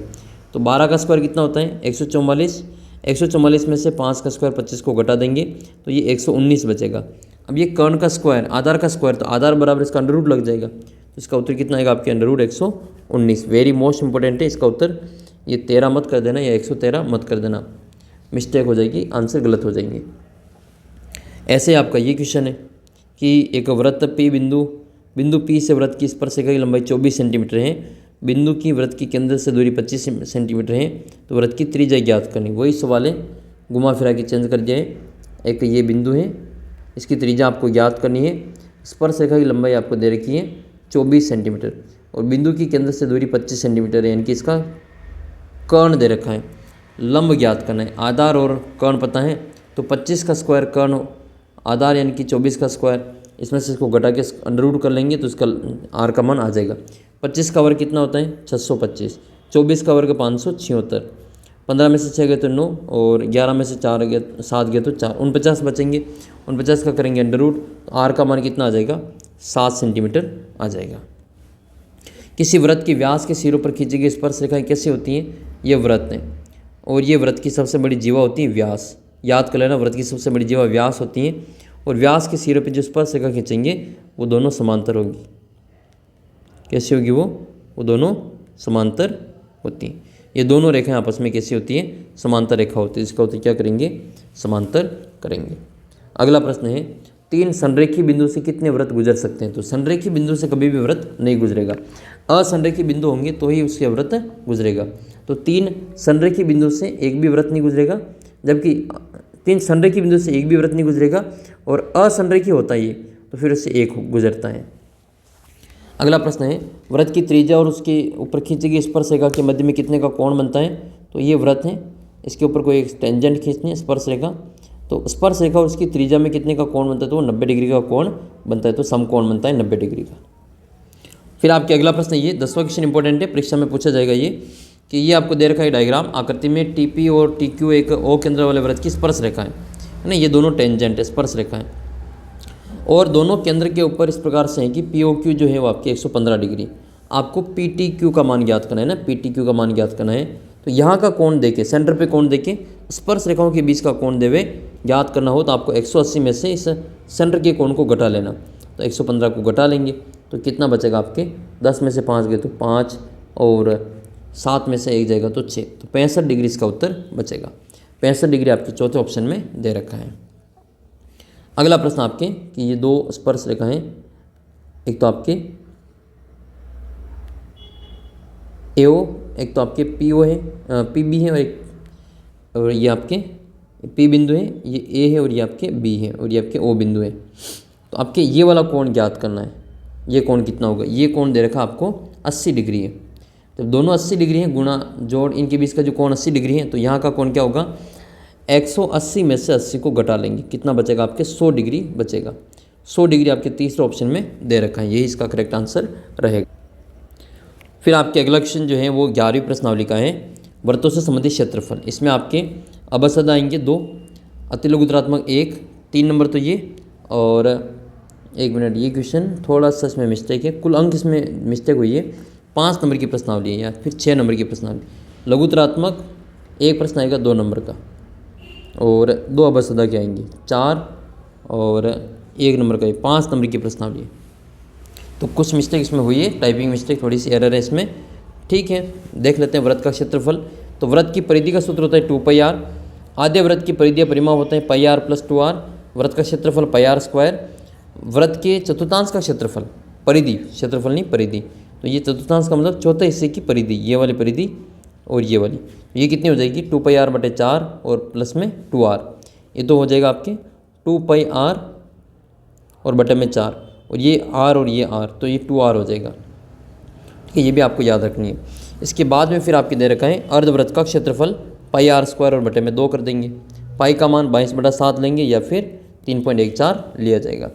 तो 12 का स्क्वायर कितना होता है 144, 144 में से 5 का स्क्वायर 25 को घटा देंगे तो ये 119 बचेगा। अब ये कर्ण का स्क्वायर, आधार का स्क्वायर, तो आधार बराबर इसका अंडर रूट लग जाएगा, तो इसका उत्तर कितना आएगा आपके under root 119। Very most important है इसका उत्तर, ये 13 मत कर देना या 113 मत कर देना, मिस्टेक हो जाएगी, आंसर गलत हो जाएंगे। ऐसे आपका ये क्वेश्चन है कि एक वृत्त पी बिंदु पी से वृत्त की स्पर्श रेखा की लंबाई 24 सेंटीमीटर है, बिंदु की वृत्त की केंद्र से दूरी 25 सेंटीमीटर है, तो वृत्त की त्रिज्या ज्ञात करनी। वही सवाल है, घुमा फिरा के चेंज कर दिया है। एक ये बिंदु है, इसकी त्रिज्या आपको ज्ञात करनी है, स्पर्श रेखा की लंबाई आपको दे रखी है 24 सेंटीमीटर, और बिंदु की केंद्र से दूरी 25 सेंटीमीटर है, यानी कि इसका कर्ण दे रखा है, लंब ज्ञात करना है। आधार और कर्ण पता है, तो 25 का स्क्वायर कर्ण आधार यानी कि 24 का स्क्वायर, इसमें से इसको घटा के अंडर रूट कर लेंगे तो इसका आर का मान आ जाएगा। 25 का वर्ग कितना होता है 625, 24 का वर्ग 576, 15 में से 6 गए तो 9, और 11 में से 7 गए तो 4, 49 बचेंगे। 49 का करेंगे अंडर रूट, तो आर का मान कितना आ जाएगा 7 सेंटीमीटर आ जाएगा। किसी वृत्त की व्यास के सिरों पर खींची गई स्पर्श रेखाएं कैसी होती हैं, ये वृत्त हैं, और ये वृत्त की सबसे बड़ी जीवा होती है व्यास। याद कर लेना, वृत्त की सबसे बड़ी जीवा व्यास होती है, और व्यास के सिरों पर जो स्पर्श रेखा खींचेंगे वो दोनों समांतर होगी। कैसी होगी वो दोनों समांतर होती हैं। ये दोनों रेखाएं आपस में कैसी होती हैं, समांतर रेखा होती है। इसका उत्तर क्या करेंगे, समांतर करेंगे। अगला प्रश्न है, 3 संरेखी बिंदु से कितने वृत्त गुजर सकते हैं, तो संरेखी बिंदु से कभी भी वृत्त नहीं गुजरेगा, असंरेखी बिंदु होंगे तो ही उसके वृत्त गुजरेगा। तो 3 संरेखी बिंदु से एक भी वृत्त नहीं गुजरेगा, जबकि 3 संरेखी बिंदु से एक भी वृत्त नहीं गुजरेगा, और असंरेखी होता है ये तो फिर उससे एक गुजरता है। अगला प्रश्न है, वृत्त की त्रिज्या और उसके ऊपर खींची गई स्पर्श रेखा के मध्य में कितने का कोण बनता है, तो ये वृत्त है, इसके ऊपर कोई एक टेंजेंट खींचनी है स्पर्श रेखा, तो स्पर्श रेखा और उसकी त्रिज्या में कितने का कोण बनता है, तो वो 90 डिग्री का कोण बनता है, तो समकोण बनता है 90 डिग्री का। फिर आपके अगला प्रश्न ये 10वां क्वेश्चन इंपॉर्टेंट है, परीक्षा में पूछा जाएगा ये कि ये आपको दे रखा है डायग्राम आकृति में, टीपी और टीक्यू एक ओ केंद्र वाले वृत्त की स्पर्श रेखा है ना, ये दोनों टेंजेंट है, स्पर्श रेखा है, और दोनों केंद्र के ऊपर इस प्रकार से है कि पी ओ क्यू जो है वो आपकी 115 डिग्री। आपको पी टी क्यू का मान ज्ञात करना है ना, पी टी क्यू का मान ज्ञात करना है, तो यहाँ का कोण देके, सेंटर पे कोण देके स्पर्श रेखाओं के बीच का कोण देवे ज्ञात करना हो, तो आपको 180 में से इस सेंटर के कोण को घटा लेना, तो 115 को घटा लेंगे तो कितना बचेगा आपके, 10 में से 5 गए तो 5, और 7 में से 1 जाएगा तो 6, तो 65 डिग्री इसका उत्तर बचेगा। 65 डिग्री आपके चौथे ऑप्शन में दे रखा है। अगला प्रश्न आपके कि ये 2 स्पर्श रेखाएं, एक तो आपके एओ, एक तो आपके पीओ है, पीबी है, और ये आपके पी बिंदु है, ये ए है, और ये आपके बी है, और ये आपके ओ बिंदु है। तो आपके ये वाला कोण ज्ञात करना है, ये कोण कितना होगा, ये कोण दे रखा आपको 80 डिग्री है, तो दोनों 80 डिग्री हैं, गुणा जोड़ इनके बीच का जो कोण 80 डिग्री है, तो यहाँ का कोण क्या होगा, 180 में से 80 को घटा लेंगे, कितना बचेगा आपके 100 डिग्री बचेगा। 100 डिग्री आपके तीसरे ऑप्शन में दे रखा है, यही इसका करेक्ट आंसर रहेगा। फिर आपके अगला क्वेश्चन जो है वो 11वीं प्रश्नावली का है, वृत्तों से संबंधित क्षेत्रफल। इसमें आपके अबसद आएंगे 2, अतिलघुत्रात्मक 1, 3 नंबर तो ये, और 1 मिनट, ये क्वेश्चन थोड़ा सा इसमें मिस्टेक है, कुल अंक इसमें मिस्टेक हुई है, 5 नंबर की प्रश्नावली है या फिर 6 नंबर की प्रश्नावली। लघुत्रात्मक 1 प्रश्न आएगा 2 नंबर का, और 2 अबसदा के आएंगी 4, और 1 नंबर का 5 नंबर की प्रश्नावली है। तो कुछ मिस्टेक इसमें हुई है, टाइपिंग मिस्टेक, थोड़ी सी एरर है इसमें, ठीक है। देख लेते हैं वृत्त का क्षेत्रफल। तो वृत्त की परिधि का सूत्र होता है 2πr, आधे वृत्त की परिधि परिमाप होता है πr + 2r, वृत्त का क्षेत्रफल πr², वृत्त के चतुर्थांश का क्षेत्रफल परिधि, क्षेत्रफल नहीं परिधि। तो ये चतुर्थांश का मतलब चौथे हिस्से की परिधि, ये वाली परिधि और ये वाली, ये कितनी हो जाएगी 2πr/4 और प्लस में 2r, ये तो हो जाएगा आपके 2πr और बटे में 4 और ये r और ये r, तो ये 2r हो जाएगा। ठीक है, ये भी आपको याद रखनी है। इसके बाद में फिर आपके दे रखा है अर्धवृत्त का क्षेत्रफल πr² और बटे में 2 कर देंगे। पाई का मान 22/7 लेंगे या फिर 3.14 लिया जाएगा।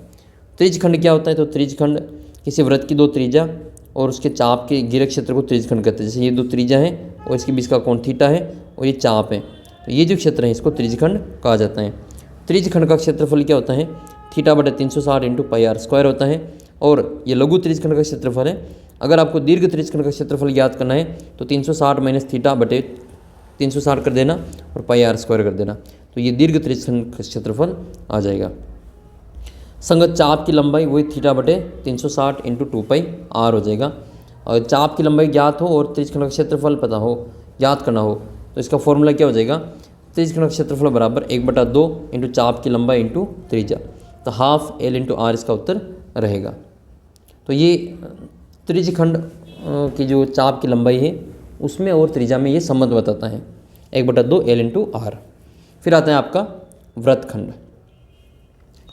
त्रिज्यखंड क्या होता है, तो त्रिज्यखंड किसी वृत्त की दो त्रिज्या और उसके चाप के गिरक क्षेत्र को त्रिज्यखंड कहते हैं। जैसे ये दो त्रिज्या हैं और इसके बीच का कोण थीटा है और ये चाप है, तो ये जो क्षेत्र है इसको त्रिज्यखंड कहा जाता है। त्रिज्यखंड का क्षेत्रफल क्या होता है, θ/360 × πr² होता है। और ये लघु त्रिज्यखंड का क्षेत्रफल है। अगर आपको दीर्घ त्रिज्यखंड का क्षेत्रफल ज्ञात करना है तो 360 - θ/360 कर देना और πr² कर देना, तो ये दीर्घ त्रिज्यखंड का क्षेत्रफल आ जाएगा। संगत चाप की लंबाई वही θ/360 × 2πr हो जाएगा। और चाप की लंबाई ज्ञात हो और त्रिज्यखंड का क्षेत्रफल पता हो, याद करना हो, तो इसका फॉर्मूला क्या हो जाएगा, त्रिज्यखंड का क्षेत्रफल बराबर 1/2 × चाप की लंबाई × त्रिज्या, तो ½ L × r इसका उत्तर रहेगा। तो ये त्रिज्यखंड की जो चाप की लंबाई है उसमें और त्रिज्या में ये संबंध बताता है, 1/2 L × r। फिर आता है आपका वृत्तखंड।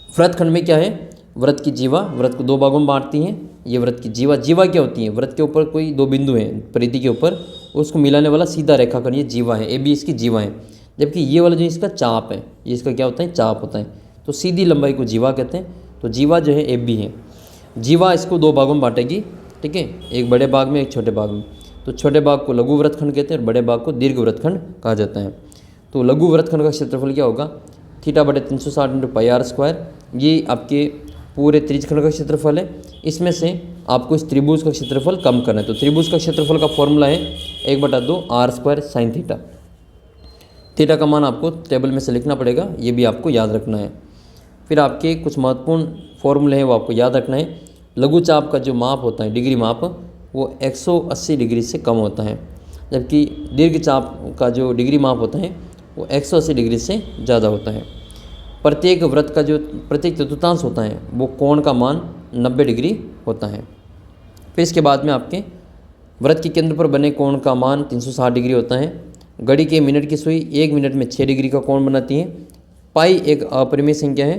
वृत्तखंड में क्या है, वृत्त की जीवा वृत्त को दो भागों में बांटती हैं। ये वृत्त की जीवा, जीवा क्या होती है, वृत्त के ऊपर कोई दो बिंदु हैं परिधि के ऊपर, उसको मिलाने वाला सीधा रेखाखंड, ये जीवा है, AB इसकी जीवा है। जबकि ये वाला जो इसका चाप है, ये इसका क्या होता है, चाप होता है। तो सीधी लंबाई को जीवा कहते हैं। तो जीवा जो है AB है। जीवा इसको दो भागों में बांटेगी, ठीक है, एक बड़े भाग में एक छोटे भाग में। तो छोटे भाग को लघु वृत्तखंड कहते हैं और बड़े भाग को दीर्घ वृत्तखंड कहा जाता है। तो लघु वृत्तखंड का क्षेत्रफल क्या होगा, θ/360 × πr², ये आपके पूरे त्रिज्यखंड का क्षेत्रफल है। इसमें से आपको इस त्रिभुज का क्षेत्रफल कम करना है। तो त्रिभुज का क्षेत्रफल का फॉर्मूला है 1/2 r² sin θ। थीटा का मान आपको टेबल में से लिखना पड़ेगा, ये भी आपको याद रखना है। फिर आपके कुछ महत्वपूर्ण फॉर्मूले हैं वो आपको याद रखना है। लघु चाप का जो माप होता है, डिग्री माप, वो 180 डिग्री से कम होता है, जबकि दीर्घ चाप का जो डिग्री माप होता है वो 180 डिग्री से ज़्यादा होता है। प्रत्येक वृत्त का जो प्रत्येक चतुर्थांश होता है वो कोण का मान 90 डिग्री होता है। फिर इसके बाद में आपके वृत्त के केंद्र पर बने कोण का मान 360 डिग्री होता है। घड़ी के मिनट की सुई 1 मिनट में 6 डिग्री का कोण बनाती है। पाई एक अपरिमेय संख्या है।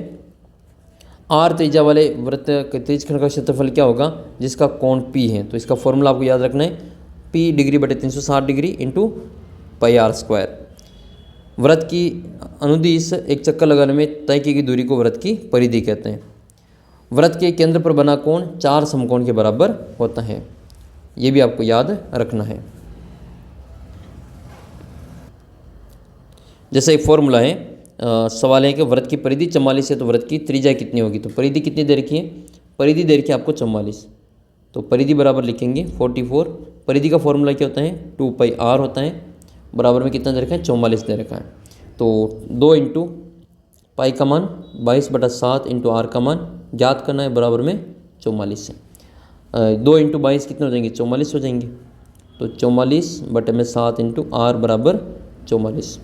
r त्रिज्या वाले वृत्त के त्रिज्यखंड का क्षेत्रफल क्या होगा, जिसका कोण p है। तो इसका फॉर्मूला आपको याद रखना है, p डिग्री/360 डिग्री × πr²। वृत्त की अनुदिश एक चक्कर लगाने में तय की गई दूरी को वृत्त की परिधि कहते हैं। वृत्त के केंद्र पर बना कोण 4 समकोण के बराबर होता है, ये भी आपको याद रखना है। जैसे एक फॉर्मूला है, सवाल है कि वृत्त की परिधि 44 है तो वृत्त की त्रिज्या कितनी होगी। तो परिधि कितनी दे रखी है, परिधि दे रखी है आपको 44, तो परिधि बराबर लिखेंगे 44। परिधि का फॉर्मूला क्या होता है, 2πr होता है, बराबर में कितना दे रखा है, 44 दे रखा है। तो 2 × पाई का मान 22/7 × r का मान ज्ञात करना है, बराबर में 44 है। 2 × 22 कितने हो जाएंगे, 44 हो जाएंगे। तो 44/7 × r बराबर 44।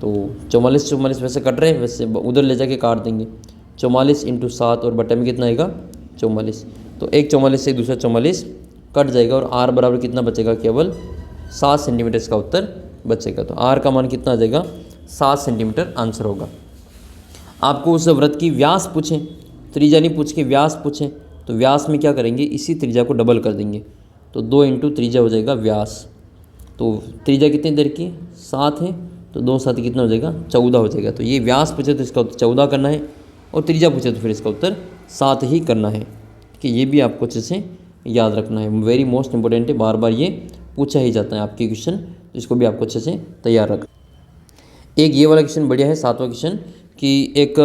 तो 44 वैसे कट रहे हैं, वैसे उधर ले जाके काट देंगे। 44 × 7 और बटे में कितना आएगा, 44। तो एक 44 से दूसरा 44 कट जाएगा और r बराबर कितना बचेगा, केवल 7 सेंटीमीटर इसका उत्तर बचेगा। तो r का मान कितना आ जाएगा, 7 सेंटीमीटर आंसर होगा। आपको उस वृत्त की व्यास पूछें, त्रिज्या नहीं पूछ के व्यास पूछें, तो व्यास में क्या करेंगे, इसी त्रिज्या को डबल कर देंगे। तो 2 × त्रिज्या हो जाएगा व्यास। तो त्रिज्या कितनी देर की, 7 है, तो 2 7 कितना हो जाएगा, 14 हो जाएगा। तो ये व्यास पूछे तो इसका उत्तर 14 करना है और त्रिज्या पूछे तो फिर इसका उत्तर 7 ही करना है। कि ये भी आपको अच्छे से याद रखना है, वेरी मोस्ट इंपॉर्टेंट है, बार बार ये पूछा ही जाता है आपके क्वेश्चन, तो इसको भी आपको अच्छे से तैयार रख। एक ये वाला क्वेश्चन बढ़िया है, 7वां क्वेश्चन, कि एक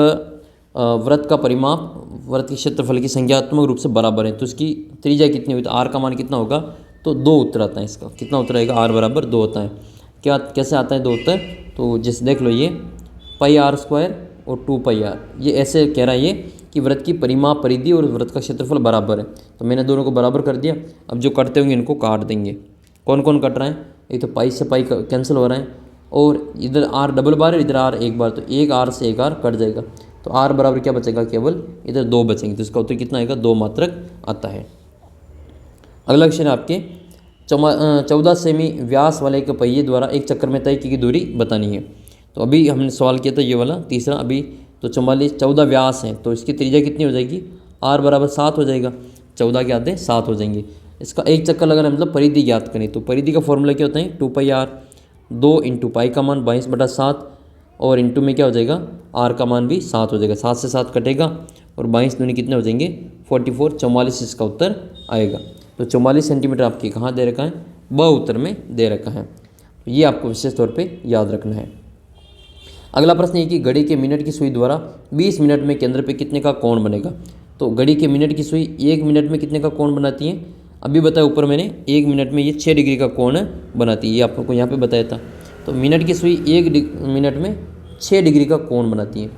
वृत्त का परिमाप वृत्त के क्षेत्रफल की संख्यात्मक रूप से बराबर है, तो इसकी त्रिज्या कितनी हुई, तो r का मान कितना होगा, तो 2 उत्तर आता है इसका। कितना उत्तर आएगा, r बराबर 2 होता है। क्या कैसे आता है 2 उत्तर, तो जैसे देख लो, ये πr² और 2πr, ये ऐसे कह रहा है ये कि वृत्त की परिमाप परिधि और वृत्त का क्षेत्रफल बराबर है। तो मैंने दोनों को बराबर कर दिया। अब जो कटते होंगे इनको काट देंगे। कौन कौन कट रहा है, एक तो पाई से पाई कैंसिल हो रहा है और इधर r डबल बार है, इधर r एक बार, तो एक r से एक r कट जाएगा। तो r बराबर क्या बचेगा, केवल इधर 2 बचेंगे। तो इसका उत्तर कितना आएगा, 2 मात्रक आता है। अगला क्वेश्चन है आपके 14 सेमी व्यास वाले एक पहिए द्वारा एक चक्कर में तय की गई दूरी बतानी है। तो अभी हमने सवाल किया था ये वाला तीसरा, अभी तो 14 व्यास हैं, तो इसकी त्रिज्या कितनी हो जाएगी, r बराबर 7 हो जाएगा। 14 के आते 7 हो जाएंगे। इसका एक चक्कर लगाना मतलब परिधि ज्ञात करनी। तो परिधि का फॉर्मूला क्या होता है, 2πr, 2 इंटू पाई का मान 22/7 और इंटू में क्या हो जाएगा, r का मान भी 7 हो जाएगा। 7 से 7 कटेगा और 22 दूनी कितने हो जाएंगे, 44, 44 इसका उत्तर आएगा। तो 44 सेंटीमीटर आपके कहाँ दे रखा है, ब उत्तर में दे रखा है। तो ये आपको विशेष तौर पे याद रखना है। अगला प्रश्न ये कि घड़ी के मिनट की सुई द्वारा 20 मिनट में केंद्र पे कितने का कोण बनेगा। तो घड़ी के मिनट की सुई 1 मिनट में कितने का कोण बनाती है, अभी बताया ऊपर मैंने 1 मिनट में ये 6 डिग्री का कोण बनाती है, ये आपको यहाँ पे बताया था। तो मिनट की सुई 1 मिनट में 6 डिग्री का कोण बनाती है।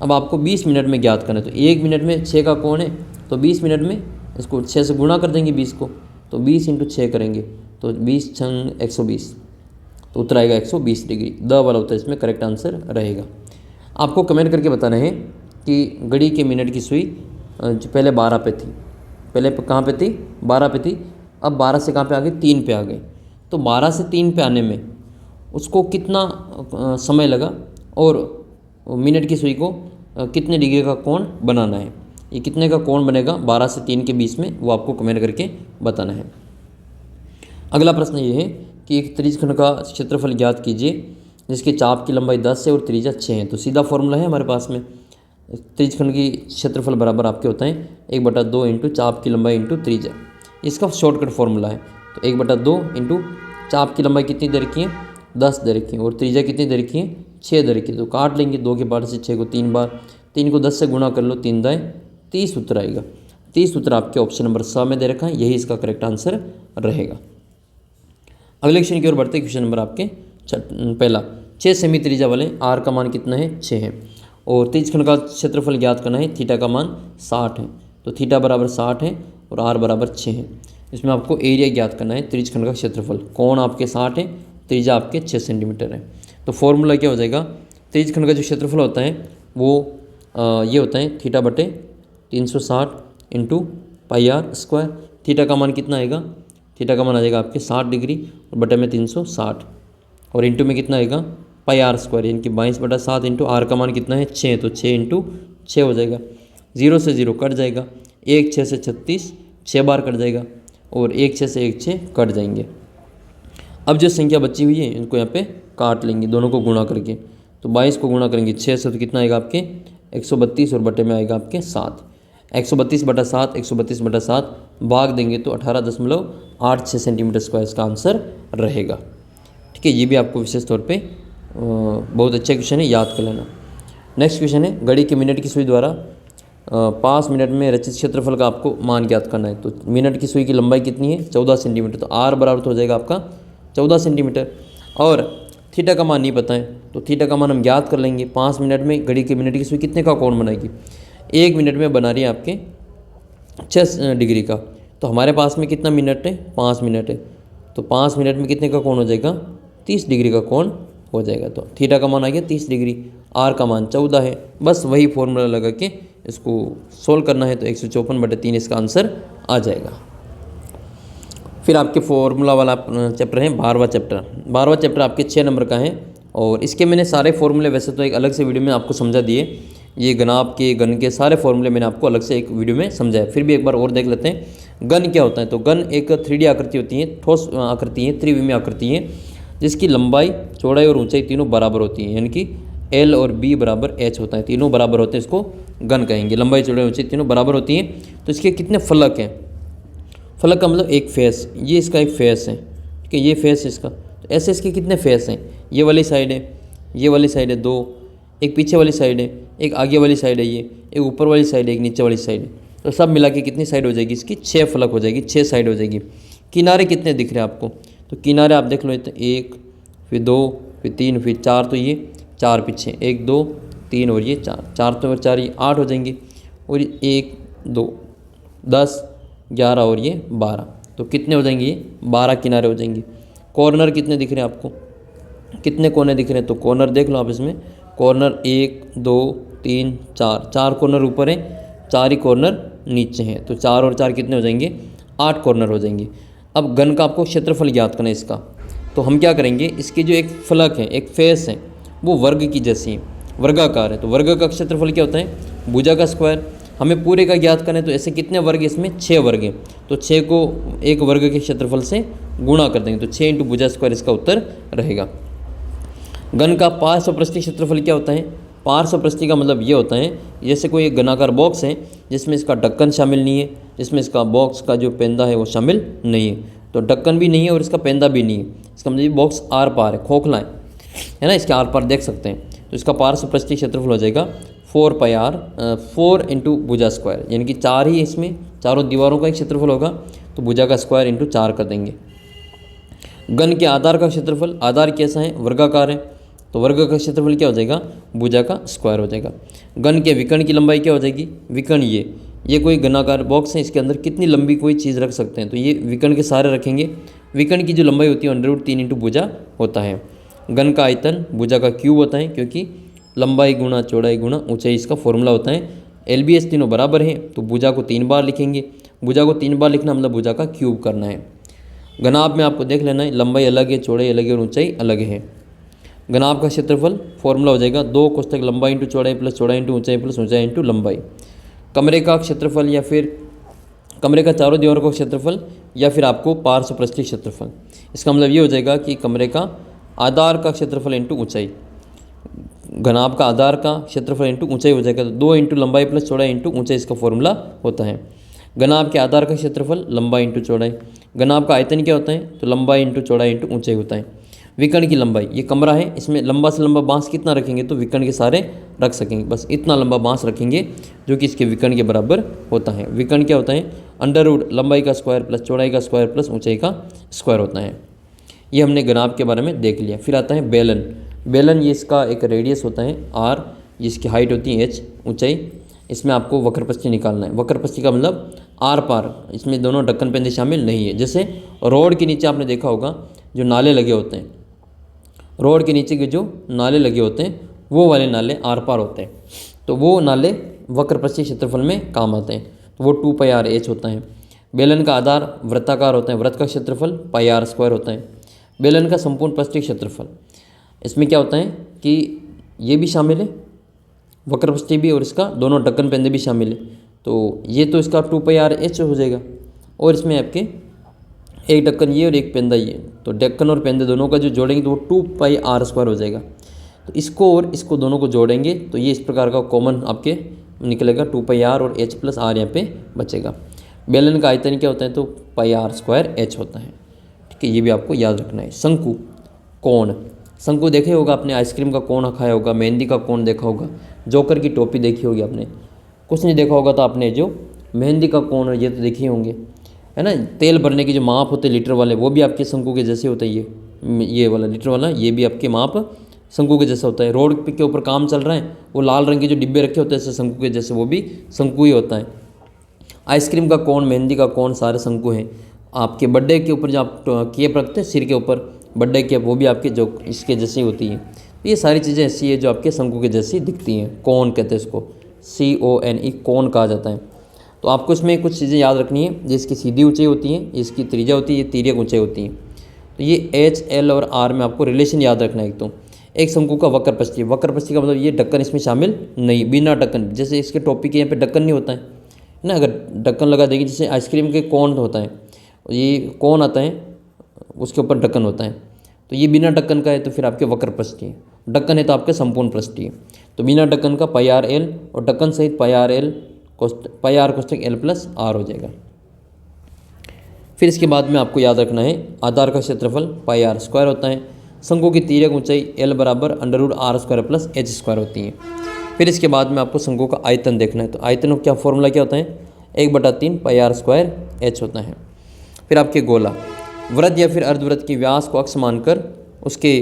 अब आपको 20 मिनट में ज्ञात करना है। तो 1 मिनट में 6 का कोण है, तो 20 मिनट में इसको 6 से गुणा कर देंगे 20 को, तो 20 इंटू 6 करेंगे तो 20 छंग 120, तो उत्तर आएगा 120 डिग्री। द वाला उत्तर इसमें करेक्ट आंसर रहेगा। आपको कमेंट करके बताना है कि घड़ी के मिनट की सुई जो पहले 12 पे थी, पहले कहाँ पे थी, 12 पे थी, अब 12 से कहाँ पे आ गई, 3 पे आ गए। तो 12 से 3 पे आने में उसको कितना समय लगा और मिनट की सुई को कितने डिग्री का कोण बनाना है, ये कितने का कोण बनेगा 12 से 3 के बीच में, वो आपको कमेंट करके बताना है। अगला प्रश्न ये है कि एक त्रिज्यखंड का क्षेत्रफल ज्ञात कीजिए जिसके चाप की लंबाई 10 है और त्रिज्या 6 है। तो सीधा फॉर्मूला है हमारे पास में, त्रिज्यखंड की क्षेत्रफल बराबर आपके होता है 1/2 इंटू चाप की लंबाई इंटू त्रिज्या। इसका शॉर्टकट फॉर्मूला है। तो 1/2 इंटू चाप की लंबाई कितनी दे रखी है, 10 दे रखी है, और त्रिज्या कितनी दे रखी है, 6 दे रखी है। तो काट लेंगे 2 के पार से 6 को 3 बार, 3 को 10 से गुणा कर लो, 3 दाएँ 30 उत्तर आएगा। 30 उत्तर आपके ऑप्शन नंबर 6 में दे रखा है, यही इसका करेक्ट आंसर रहेगा। अगले क्वेश्चन की ओर बढ़ते, क्वेश्चन नंबर आपके पहला, 6 सेमी त्रिज्या वाले r का मान कितना है, 6 है, और त्रिज्यखंड का क्षेत्रफल ज्ञात करना है, थीटा का मान 60 है। तो थीटा बराबर 60 है और r बराबर 6 है। इसमें आपको एरिया ज्ञात करना है, त्रिज्यखंड का क्षेत्रफल, कोण आपके 60 है, त्रिज्या आपके 6 सेंटीमीटर है। तो फॉर्मूला क्या हो जाएगा, त्रिज्यखंड का जो क्षेत्रफल होता है वो ये होता है थीटा बटे 360 into pi R square. Theta का मान कितना आएगा, थीटा का मान आ जाएगा आपके 60 डिग्री और बटे में 360, और इंटू में कितना आएगा पाई आर स्क्वायर, यानी कि 22/7 इंटू आर का मान कितना है 6, तो 6 इंटू 6 हो जाएगा। 0 से 0 कट जाएगा, 1 6 से 36 6 बार कट जाएगा, और 1 6 से 1 6 कट जाएंगे। अब जो संख्या बची हुई है इनको यहाँ पे काट लेंगे दोनों को गुणा करके। तो 22 को गुणा करेंगे 6 से, तो कितना आएगा आपके 132, और बटे में आएगा आपके 7। 132/7 132/7 भाग देंगे तो 18.86 सेंटीमीटर स्क्वायर इसका आंसर रहेगा। ठीक है, ये भी आपको विशेष तौर पे बहुत अच्छा क्वेश्चन है, याद कर लेना। नेक्स्ट क्वेश्चन है, घड़ी के मिनट की सुई द्वारा 5 मिनट में रचित क्षेत्रफल का आपको मान ज्ञात करना है। तो मिनट की सुई की लंबाई कितनी है, 14 सेंटीमीटर, तो r बराबर हो जाएगा आपका 14 सेंटीमीटर, और थीटा का मान नहीं पता है, तो थीटा का मान हम ज्ञात कर लेंगे। 5 मिनट में घड़ी के मिनट की सुई कितने का कोण बनाएगी, 1 मिनट में बना रही है आपके 6 डिग्री का। तो हमारे पास में कितना मिनट है, 5 मिनट है, तो 5 मिनट में कितने का कोण हो जाएगा, 30 डिग्री का कोण हो जाएगा। तो थीटा का मान आ गया 30 डिग्री, आर का मान 14 है। बस वही फॉर्मूला लगा के इसको सोल्व करना है, तो 154/3 इसका आंसर आ जाएगा। फिर आपके फॉर्मूला वाला चैप्टर है 12वां चैप्टर। 12वां चैप्टर आपके 6 नंबर का है, और इसके मैंने सारे फॉर्मूले वैसे तो एक अलग से वीडियो में आपको समझा दिए, ये घनाभ के घन के सारे फॉर्मूले मैंने आपको अलग से एक वीडियो में समझाया। फिर भी एक बार और देख लेते हैं। घन क्या होता है, तो घन एक 3D आकृति होती है, ठोस आकृति है, त्रिविमीय आकृति है, जिसकी लंबाई चौड़ाई और ऊंचाई तीनों बराबर होती हैं, यानी कि L और B बराबर H होता है, तीनों बराबर होते हैं, इसको घन कहेंगे। लंबाई चौड़ाई ऊंचाई तीनों बराबर होती हैं। तो इसके कितने फलक हैं, फलक का मतलब एक फेस, ये इसका एक फेस है, ठीक है, ये फेस इसका। तो ऐसे इसके कितने फेस हैं, ये वाली साइड है, ये वाली साइड है 2, एक पीछे वाली साइड है, एक आगे वाली साइड है, ये एक ऊपर वाली साइड है, एक नीचे वाली साइड है। तो सब मिला के कितनी साइड हो जाएगी इसकी, 6 फलक हो जाएगी, 6 साइड हो जाएगी। किनारे कितने दिख रहे हैं आपको, तो किनारे आप देख लो, तो 1 फिर 2 फिर 3 फिर 4, तो ये 4 पीछे, 1 2 3 और ये 4, 4 तो और 4 ये 8 हो जाएंगी, और 1 2 10 11 और ये 12, तो कितने हो जाएंगे, ये 12 किनारे हो जाएंगे। कॉर्नर कितने दिख रहे हैं आपको, कितने कोने दिख रहे हैं, तो कॉर्नर देख लो आप इसमें, कॉर्नर 1 2 3 4, 4 कॉर्नर ऊपर है, 4 ही कॉर्नर नीचे हैं। तो 4 और 4 कितने हो जाएंगे, 8 कॉर्नर हो जाएंगे। अब घन का आपको क्षेत्रफल ज्ञात करना है इसका, तो हम क्या करेंगे, इसकी जो एक फलक है, एक फेस है, वो वर्ग की जैसी है, वर्गाकार है। तो वर्ग का क्षेत्रफल क्या होता है, भुजा का स्क्वायर। हमें पूरे का ज्ञात करना है, तो ऐसे कितने वर्ग, इसमें 6 वर्ग हैं, तो 6 को एक वर्ग के क्षेत्रफल से गुणा कर देंगे, तो 6 इंटू भुजा स्क्वायर इसका उत्तर रहेगा। घन का पार्श्वपृष्ठीय क्षेत्रफल क्या होता है, पार्श्वपृष्ठीय का मतलब ये होता है, जैसे कोई एक घनाकार बॉक्स है जिसमें इसका ढक्कन शामिल नहीं है, जिसमें इसका बॉक्स का जो पेंदा है वो शामिल नहीं है, तो ढक्कन भी नहीं है और इसका पेंदा भी नहीं है, इसका मतलब ये बॉक्स आर पार है, खोखला है ना, इसके आर पार देख सकते हैं। तो इसका पार्श्वपृष्ठीय क्षेत्रफल हो जाएगा 4 4 इंटू भुजा स्क्वायर, यानी कि 4 ही इसमें चारों दीवारों का एक क्षेत्रफल होगा, तो भुजा का स्क्वायर इंटू 4 कर देंगे। घन के आधार का क्षेत्रफल, आधार कैसा है, वर्गाकार है, तो वर्ग का क्षेत्रफल क्या हो जाएगा, भुजा का स्क्वायर हो जाएगा। घन के विकर्ण की लंबाई क्या हो जाएगी, विकर्ण ये कोई घनाकार बॉक्स है, इसके अंदर कितनी लंबी कोई चीज़ रख सकते हैं, तो ये विकर्ण के सारे रखेंगे। विकर्ण की जो लंबाई होती है √3 इंटू भुजा होता है। घन का आयतन भुजा का क्यूब होता है, क्योंकि लंबाई गुणा चौड़ाई गुणा ऊंचाई इसका फॉर्मूला होता है। LBS तीनों बराबर हैं, तो भुजा को 3 बार लिखेंगे। भुजा को 3 बार लिखना मतलब भुजा का क्यूब करना है। घनाभ में आपको देख लेना है, लंबाई अलग है, चौड़ाई अलग है और ऊंचाई अलग है। घनाभ का क्षेत्रफल फॉर्मूला हो जाएगा 2 कोष्ठक लंबाई इंटू चौड़ाई प्लस चौड़ाई इंटू ऊंचाई प्लस ऊंचाई इंटू लंबाई। कमरे का क्षेत्रफल या फिर कमरे का चारों दीवारों का क्षेत्रफल या फिर आपको पार्श्वपृष्ठीय क्षेत्रफल, इसका मतलब ये हो जाएगा कि कमरे का आधार का क्षेत्रफल इंटू ऊंचाई, घनाभ का आधार का क्षेत्रफल इंटू ऊंचाई हो जाएगा, तो 2 इंटू लंबाई प्लस चौड़ाई इंटू ऊंचाई इसका फॉर्मूला होता है। घनाभ के आधार का क्षेत्रफल लंबाई इंटू चौड़ाई। घनाभ का आयतन क्या होता है, तो लंबाई इंटू चौड़ाई इंटू ऊंचाई होता है। विकर्ण की लंबाई, ये कमरा है, इसमें लंबा से लंबा बांस कितना रखेंगे, तो विकर्ण के सारे रख सकेंगे, बस इतना लंबा बांस रखेंगे जो कि इसके विकर्ण के बराबर होता है। विकर्ण क्या होता है, अंडर लंबाई का स्क्वायर प्लस चौड़ाई का स्क्वायर प्लस ऊंचाई का स्क्वायर होता है। ये हमने घनाभ के बारे में देख लिया। फिर आता है बेलन। बेलन ये इसका एक रेडियस होता है r, जिसकी हाइट होती है h, ऊंचाई। इसमें आपको वक्रपृष्ठीय निकालना है। वक्रपृष्ठीय का मतलब आर पार, इसमें दोनों ढक्कन पेंदे शामिल नहीं है। जैसे रोड के नीचे आपने देखा होगा जो नाले लगे होते हैं, रोड के नीचे के जो नाले लगे होते हैं वो वाले नाले आर पार होते हैं, तो वो नाले वक्रपृष्ठीय क्षेत्रफल में काम आते हैं, तो वो 2πr/h होता है। बेलन का आधार वृत्ताकार होता है, वृत्त का क्षेत्रफल πr² होता है। बेलन का संपूर्ण पृष्ठीय क्षेत्रफल, इसमें क्या होता है कि ये भी शामिल है, वक्रपृष्ठीय भी और इसका दोनों ढक्कन पेंदे भी शामिल है, तो ये तो इसका 2πr/h हो जाएगा, और इसमें आपके एक ढक्कन ये और एक पेंदा ये, तो ढक्कन और पेंदे दोनों का जो जोड़ेंगे तो वो 2πr² हो जाएगा। तो इसको और इसको दोनों को जोड़ेंगे तो ये इस प्रकार का कॉमन आपके निकलेगा, 2πr और h प्लस r यहाँ पे बचेगा। बेलन का आयतन क्या होता है, तो πr² h होता है, ठीक है, ये भी आपको याद रखना है। शंकु, कोण, शंकु देखे होगा आपने, आइसक्रीम का कोण खाया होगा, मेहंदी का कोण देखा होगा, जोकर की टोपी देखी होगी आपने, कुछ नहीं देखा होगा तो आपने जो मेहंदी का कोण ये तो देखे होंगे, है ना। तेल भरने की जो माप होते हैं लीटर वाले, वो भी आपके शंकु के जैसे होता है। ये वाला लीटर वाला, ये भी आपके माप शंकु के जैसा होता है। रोड के ऊपर काम चल रहा है, वो लाल रंग के जो डिब्बे रखे होते हैं ऐसे शंकु के जैसे, वो भी शंकु ही होता है। आइसक्रीम का कोण, मेहंदी का कोण, सारे शंकु हैं। आपके बर्थडे के ऊपर जो आप केप रखते हैं सिर के ऊपर, बर्थडे केप, वो भी आपके जो इसके जैसी होती हैं। तो ये सारी चीज़ें ऐसी है जो आपके शंकु के जैसी दिखती हैं। कोण कहते हैं इसको, CONE, कोण कहा जाता है। तो आपको इसमें कुछ चीज़ें याद रखनी है, जिसकी सीधी ऊंचाई होती है, इसकी त्रिज्या होती है, ये तिर्यक ऊंचाई होती है। तो ये H, L और R में आपको रिलेशन याद रखना है। तो एक शंकु का वक्रपृष्ठीय, वक्रपृष्ठीय का मतलब ये ढक्कन इसमें शामिल नहीं, बिना ढक्कन, जैसे इसके टोपी के यहाँ पे ढक्कन नहीं होता है ना, अगर ढक्कन लगा देंगे, जैसे आइसक्रीम के कोण होता है, ये कोण आता है उसके ऊपर ढक्कन होता है, तो ये बिना ढक्कन का है तो फिर आपके वक्रपृष्ठीय, ढक्कन है तो आपके संपूर्ण पृष्ठीय। तो बिना ढक्कन का πrl और ढक्कन सहित πr कोष्ठक l प्लस r हो जाएगा। फिर इसके बाद में आपको याद रखना है आधार का क्षेत्रफल πr² होता है। शंकु की तिर्यक ऊंचाई l बराबर √r² प्लस h² होती है। फिर इसके बाद में आपको शंकु का आयतन देखना है, तो आयतन का क्या फॉर्मूला क्या होता है, 1/3 πr² h होता है। फिर आपके गोला, वृत्त या फिर अर्धवृत्त की व्यास को अक्ष मानकर उसके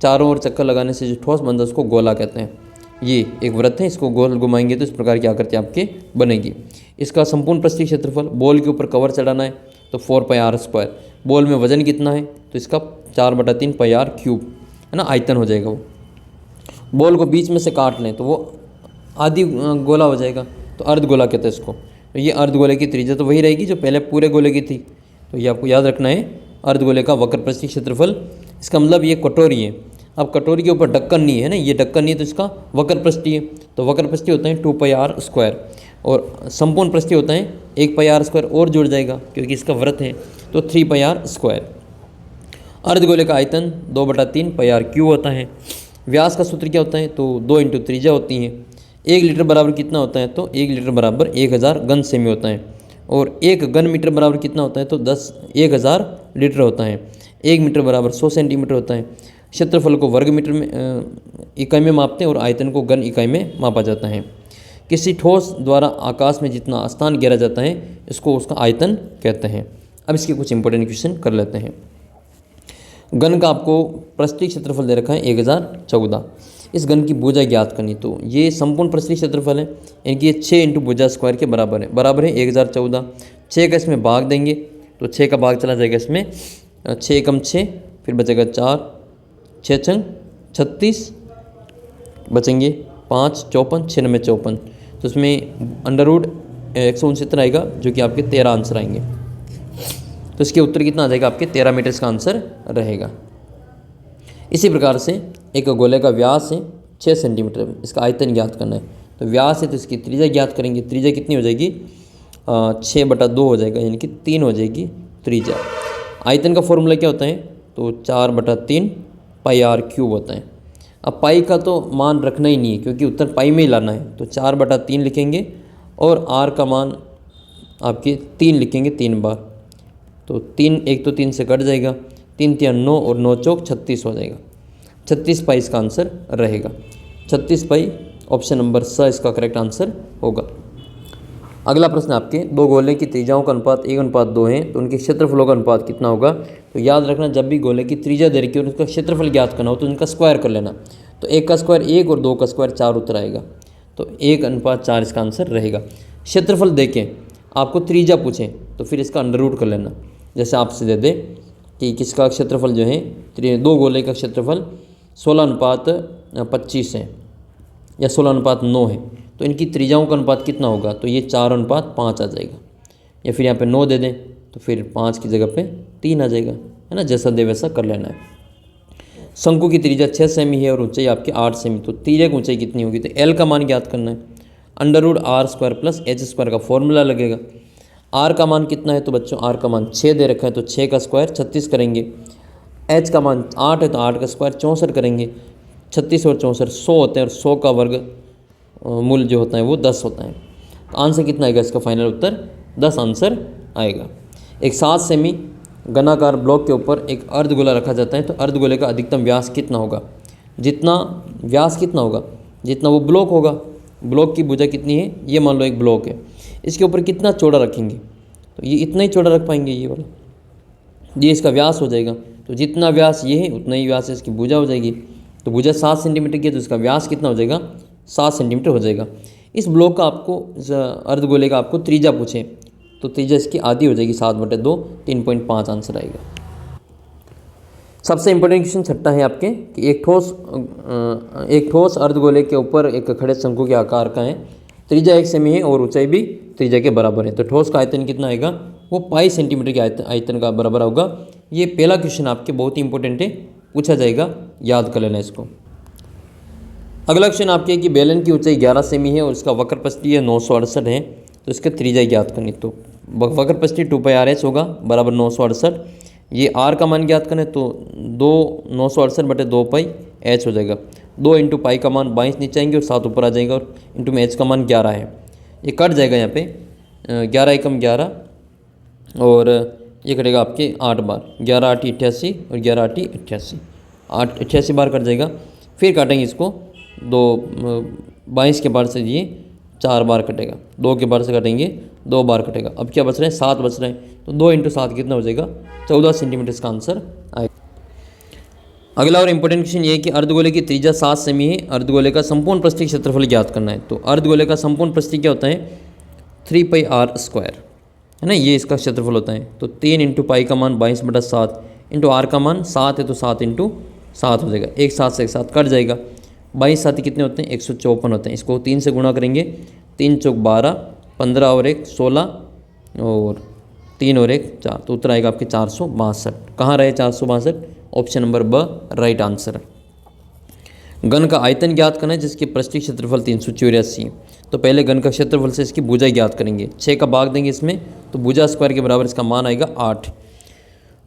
चारों ओर चक्कर लगाने से जो ठोस बनता है उसको गोला कहते हैं। ये एक वृत्त है, इसको गोल घुमाएंगे तो इस प्रकार की आकृति आपके बनेगी। इसका संपूर्ण पृष्ठीय क्षेत्रफल, बॉल के ऊपर कवर चढ़ाना है तो 4πr²। बॉल में वजन कितना है, तो इसका 4/3 πr³ है ना, आयतन हो जाएगा वो। बॉल को बीच में से काट लें तो वो आधी गोला हो जाएगा, तो अर्ध गोला कहते हैं इसको। तो ये अर्धगोले की त्रिज्या तो वही रहेगी जो पहले पूरे गोले की थी। तो ये आपको याद रखना है, अर्धगोले का वक्रपृष्ठीय क्षेत्रफल। इसका मतलब ये कटोरी है। अब कटोरी के ऊपर ढक्कन नहीं है ना, ये ढक्कन नहीं है तो इसका वक्रपृष्ठीय, तो वक्रपृष्ठीय होता है 2πr², और संपूर्ण पृष्ठीय होता है 1πr² और जुड़ जाएगा क्योंकि इसका वृत्त है, तो 3πr²। अर्धगोले का आयतन 2/3 πr³ होता है। व्यास का सूत्र क्या होता है, तो 2 इंटू त्रिज्या होती है। 1 लीटर बराबर कितना होता है, तो 1 लीटर बराबर 1000 घन सेमी होता है। और 1 घन मीटर बराबर कितना होता है, तो 1000 लीटर होता है। 1 मीटर बराबर 100 सेंटीमीटर होता है। क्षेत्रफल को वर्ग मीटर में इकाई में मापते हैं और आयतन को घन इकाई में मापा जाता है। किसी ठोस द्वारा आकाश में जितना स्थान घेरा जाता है इसको उसका आयतन कहते हैं। अब इसके कुछ इंपॉर्टेंट क्वेश्चन कर लेते हैं। घन का आपको पृष्ठीय क्षेत्रफल दे रखा है 1014। इस घन की भुजा ज्ञात करनी, तो ये संपूर्ण पृष्ठीय क्षेत्रफल है, यानी ये 6 इंटू भुजा स्क्वायर के बराबर है। बराबर है 1014। 6 का इसमें भाग देंगे तो 6 का भाग चला जाएगा इसमें, 6 कम 6, फिर बचेगा 4, 6 छंग 36, बचेंगे 5, 54, 6 में 54, तो इसमें अंडर रूट 169 आएगा जो कि आपके 13 आंसर आएंगे। तो इसके उत्तर कितना आ जाएगा, आपके 13 मीटर इसका आंसर रहेगा। इसी प्रकार से एक गोले का व्यास है 6 सेंटीमीटर, इसका आयतन ज्ञात करना है। तो व्यास है तो इसकी त्रिज्या ज्ञात करेंगे। त्रिज्या कितनी हो जाएगी, 6/2 हो जाएगा, यानी कि 3 हो जाएगी त्रिज्या। आयतन का फॉर्मूला क्या होता है, तो 4/3 πr³ होता है। अब पाई का तो मान रखना ही नहीं है क्योंकि उत्तर पाई में ही लाना है, तो 4/3 लिखेंगे और r का मान आपके 3 लिखेंगे 3 बार, तो 3 1 तो 3 से कट जाएगा, 3 3 9 और 9 चौक 36 हो जाएगा। 36 पाई इसका आंसर रहेगा। 36 पाई ऑप्शन नंबर स इसका करेक्ट आंसर होगा। अगला प्रश्न आपके, दो गोले की त्रिज्याओं का अनुपात 1:2 है तो उनके क्षेत्रफलों का अनुपात कितना होगा। तो याद रखना, जब भी गोले की त्रिज्या दे रखी है और उसका क्षेत्रफल ज्ञात करना हो तो उनका स्क्वायर कर लेना। तो 1 का स्क्वायर 1 और 2 का स्क्वायर 4 उत्तर आएगा, तो 1:4 इसका आंसर रहेगा। क्षेत्रफल देखें, आपको त्रिज्या पूछें तो फिर इसका अंडर रूट कर लेना। जैसे आपसे दे दे कि किसका क्षेत्रफल जो है, दो गोले का क्षेत्रफल 16:25 है या 16:9 है, तो इनकी त्रिज्याओं का अनुपात कितना होगा, तो ये 4:5 आ जाएगा। या फिर यहाँ पे 9 दे दें तो फिर 5 की जगह पे 3 आ जाएगा, है ना। जैसा दे वैसा कर लेना है। शंकु की त्रिज्या 6 सेमी है और ऊंचाई आपकी 8 सेमी, तो त्रिज्या की ऊंचाई कितनी होगी, तो एल का मान ज्ञात करना है। अंडर रूट r² + h² का फॉर्मूला लगेगा। r का मान कितना है, तो बच्चों r का मान 6 दे रखा है, तो 6 का स्क्वायर 36 करेंगे। h का मान 8 है तो 8 का स्क्वायर 64 करेंगे। 36 और 64 100 होते हैं और 100 का वर्ग मूल जो होता है वो 10 होता है। तो आंसर कितना आएगा, इसका फाइनल उत्तर 10 आंसर आएगा। एक 7 सेमी घनाकार ब्लॉक के ऊपर एक अर्धगोला रखा जाता है, तो अर्धगोले का अधिकतम व्यास कितना होगा, जितना व्यास कितना होगा जितना वो ब्लॉक होगा। ब्लॉक की भुजा कितनी है, ये मान लो एक ब्लॉक है, इसके ऊपर कितना चौड़ा रखेंगे, तो ये इतना ही चौड़ा रख पाएंगे, ये वाला, ये इसका व्यास हो जाएगा। तो जितना व्यास ये है उतना ही व्यास इसकी भुजा हो जाएगी। तो भुजा 7 सेंटीमीटर की है तो इसका व्यास कितना हो जाएगा, 7 सेंटीमीटर हो जाएगा। इस ब्लॉक का आपको, अर्धगोले का आपको त्रिज्या पूछे तो त्रिज्या इसकी आधी हो जाएगी 7/2, 3.5 आंसर आएगा। सबसे इंपॉर्टेंट क्वेश्चन छठा है आपके कि एक ठोस अर्धगोले के ऊपर एक खड़े शंकु के आकार का है, त्रिज्या 1 सेमी है और ऊंचाई भी त्रिज्या के बराबर है। तो ठोस का आयतन कितना आएगा, वो पाई सेंटीमीटर के आयतन का बराबर होगा। ये पहला क्वेश्चन आपके बहुत ही इंपॉर्टेंट है, पूछा जाएगा, याद कर लेना इसको। अगला क्वेश्चन आपके कि बेलन की ऊंचाई 11 सेमी है और इसका वक्रपृष्ठीय 968 है, तो इसके त्रिज्या ज्ञात करनी। तो वक्रपृष्ठीय 2πr/h होगा बराबर 968। ये r का मान ज्ञात करना है तो 968/2π(h) हो जाएगा। 2 इंटू पाई का मान 22 नीचे आएंगे और 7 ऊपर आ जाएगा, और इंटू में h का मान 11 है, ये कट जाएगा यहाँ पे 11 एकम 11 और ये कटेगा आपके 8 बार, 11 8 88 और 11 8 88, 88 बार कट जाएगा। फिर काटेंगे इसको 22 के बार से ये 4 बार कटेगा, 2 के बार से काटेंगे 2 बार कटेगा। अब क्या बच रहे हैं, 7 बच रहे हैं, तो 2 इंटू 7 कितना हो जाएगा, 14 सेंटीमीटर इसका आंसर आएगा। अगला और इंपॉर्टेंट क्वेश्चन ये है कि अर्धगोले की त्रिज्या 7 सेमी है, अर्धगोले का संपूर्ण पृष्ठीय क्षेत्रफल ज्ञात करना है। तो अर्धगोले का संपूर्ण पृष्ठीय क्या होता है, 3πr² है ना, ये इसका क्षेत्रफल होता है। तो 3 इंटू पाई का मान 22/7 इंटू r का मान 7 है तो 7 इंटू 7 हो जाएगा। एक 7 से एक 7 कट जाएगा, 22 7 कितने होते हैं, 154 होते हैं। इसको 3 से गुणा करेंगे, 3 चौक 12, 15 और 1 16 और 3 और 1 4, तो उत्तर आएगा आपके 462। कहाँ रहे 462? ऑप्शन नंबर ब राइट आंसर। घन का आयतन ज्ञात करना है जिसकी पृष्ठीय क्षेत्रफल 384 है। तो पहले घन का क्षेत्रफल से इसकी भुजा ज्ञात करेंगे। 6 का भाग देंगे इसमें तो भुजा स्क्वायर के बराबर इसका मान आएगा 8,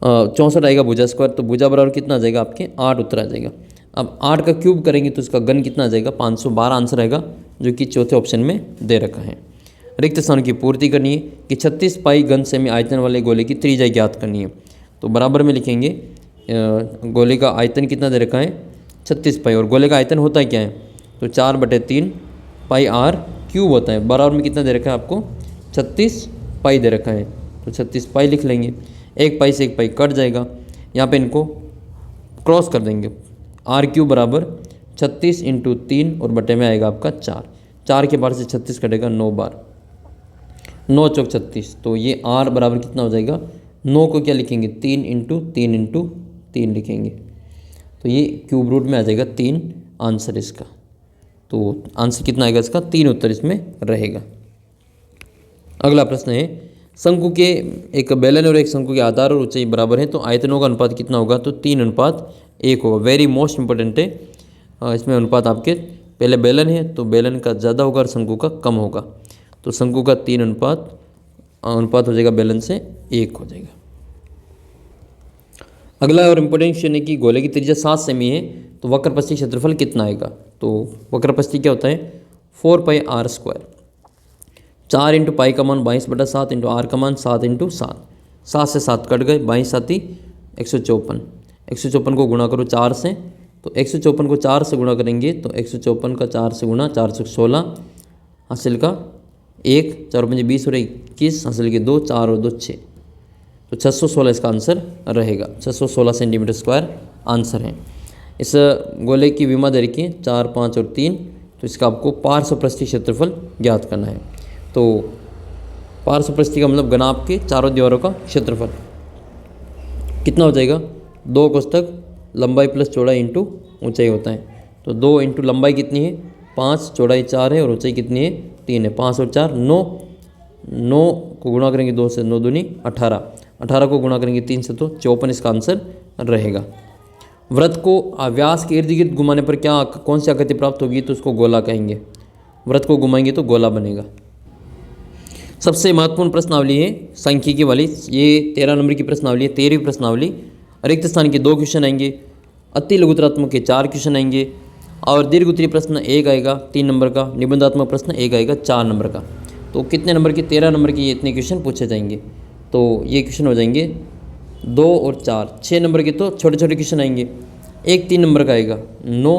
64 आएगा भुजा स्क्वायर, तो भुजा बराबर कितना आ जाएगा आपके 8 उत्तर आ जाएगा। अब 8 का क्यूब करेंगे तो इसका घन कितना आ जाएगा 512 आंसर आएगा, जो कि चौथे ऑप्शन में दे रखा है। रिक्त स्थान की पूर्ति करनी है कि 36 पाई घन सेमी आयतन वाले गोले की त्रिज्या ज्ञात करनी है। तो बराबर में लिखेंगे गोले का आयतन कितना दे रखा है 36 पाई, और गोले का आयतन होता है क्या है तो 4/3 पाई आर क्यूब होता है। बराबर में कितना दे रखा है आपको 36 पाई दे रखा है, तो 36 पाई लिख लेंगे। एक पाई से एक पाई कट जाएगा, यहाँ पे इनको क्रॉस कर देंगे। आर क्यूब बराबर 36 × 3 और बटे में आएगा आपका 4 के बार से 36 कटेगा 9 बार, 9 चौक 36, तो ये आर बराबर कितना हो जाएगा 9 को क्या लिखेंगे 3 × 3 × 3 लिखेंगे, तो ये क्यूब रूट में आ जाएगा 3 आंसर इसका। तो आंसर कितना आएगा इसका 3 उत्तर इसमें रहेगा। अगला प्रश्न है शंकु के एक बेलन और एक शंकु के आधार और ऊंचाई बराबर है तो आयतनों का अनुपात कितना होगा तो 3:1 होगा। वेरी मोस्ट इंपॉर्टेंट है, इसमें अनुपात आपके पहले बेलन है तो बेलन का ज़्यादा होगा और शंकु का कम होगा, तो शंकु का 3 अनुपात हो जाएगा बेलन से 1 हो जाएगा। अगला और इम्पोर्टेंट क्वेश्चन है कि गोले की त्रिज्या 7 सेमी है तो वक्रपस्थी क्षेत्रफल कितना आएगा। तो वक्रपस्थी क्या होता है 4πr², 4 × पाई का मान 22/7 × आर का मान 7 × 7, 7 से 7 कट गए, 22 7 154, 154 को गुणा करो 4 से, तो 154 को 4 से गुणा करेंगे तो 154 का 4 से गुणा 4 से 16, हासिल का 1, 4 5 20 और 21, हासिल के 2, 4 और 2 6, तो 616 इसका आंसर रहेगा। 616 सेंटीमीटर स्क्वायर आंसर है। इस गोले की विमा दे रखी है 4 5 और 3, तो इसका आपको पार्श्वपृष्ठीय क्षेत्रफल ज्ञात करना है। तो पार्श्वपृष्ठीय का मतलब घना आपके चारों दीवारों का क्षेत्रफल कितना हो जाएगा 2 कोष्ठक लंबाई प्लस चौड़ाई इंटू ऊंचाई होता है। तो 2 इंटू लंबाई कितनी है 5, चौड़ाई 4 है और ऊंचाई कितनी है 3 है। 5 और 4 9, 9 को गुणा करेंगे 2 से 9 दूनी 18, 18 को गुणा करेंगे 3 से तो 54 इसका आंसर रहेगा। वृत्त को व्यास के इर्द गिर्द घुमाने पर क्या कौन सी आकृति प्राप्त होगी तो उसको गोला कहेंगे। वृत्त को घुमाएंगे तो गोला बनेगा। सबसे महत्वपूर्ण प्रश्नावली है सांख्यिकी वाली, ये 13 नंबर की प्रश्नावली है, 13वीं प्रश्नावली। रिक्त स्थान के 2 क्वेश्चन आएंगे, अति लघुतरात्मक के 4 क्वेश्चन आएंगे और दीर्घ उत्तरीय प्रश्न 1 आएगा 3 नंबर का, निबंधात्मक प्रश्न 1 आएगा 4 नंबर का। तो कितने नंबर के 13 नंबर के ये इतने क्वेश्चन पूछे जाएंगे। तो ये क्वेश्चन हो जाएंगे 2 और 4, 6 नंबर के तो छोटे छोटे क्वेश्चन आएंगे। एक 3 नंबर का आएगा 9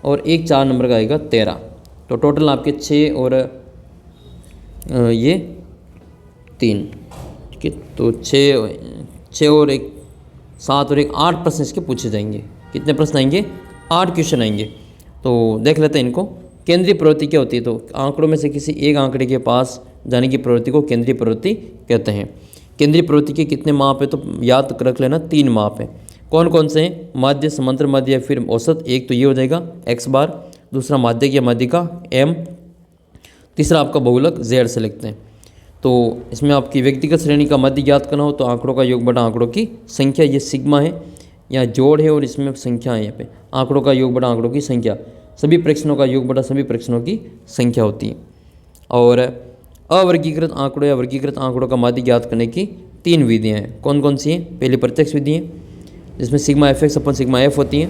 और एक 4 नंबर का आएगा 13, तो टोटल आपके 6 और ये 3, ठीक है। तो 6 और एक 7 और एक 8 प्रश्न इसके पूछे जाएंगे। कितने प्रश्न आएंगे 8 क्वेश्चन आएंगे। तो देख लेते हैं इनको। केंद्रीय प्रवृत्ति क्या होती है तो आंकड़ों में से किसी एक आंकड़े के पास जाने की प्रवृत्ति को केंद्रीय प्रवृत्ति कहते हैं। केंद्रीय प्रवृत्ति के कितने माप है तो याद रख लेना 3 माप है। कौन कौन से हैं माध्य, समांतर माध्य या फिर औसत। एक तो ये हो जाएगा x बार, दूसरा माध्यक या माध्यिका m, तीसरा आपका बहुलक z से लिखते हैं। तो इसमें आपकी व्यक्तिगत श्रेणी का माध्य ज्ञात करना हो तो आंकड़ों का योग बटा आंकड़ों की संख्या, ये सिग्मा है, यहाँ जोड़ है और इसमें संख्या है। यहाँ पे आंकड़ों का योग बटा आंकड़ों की संख्या, सभी प्रेक्षणों का योग बटा सभी प्रेक्षणों की संख्या होती है। और अवर्गीकृत आंकड़ों या वर्गीकृत आंकड़ों का माध्य ज्ञात करने की 3 विधियाँ हैं। कौन कौन सी हैं। पहली प्रत्यक्ष विधि है जिसमें सिग्मा fx अपन सिग्मा f होती है।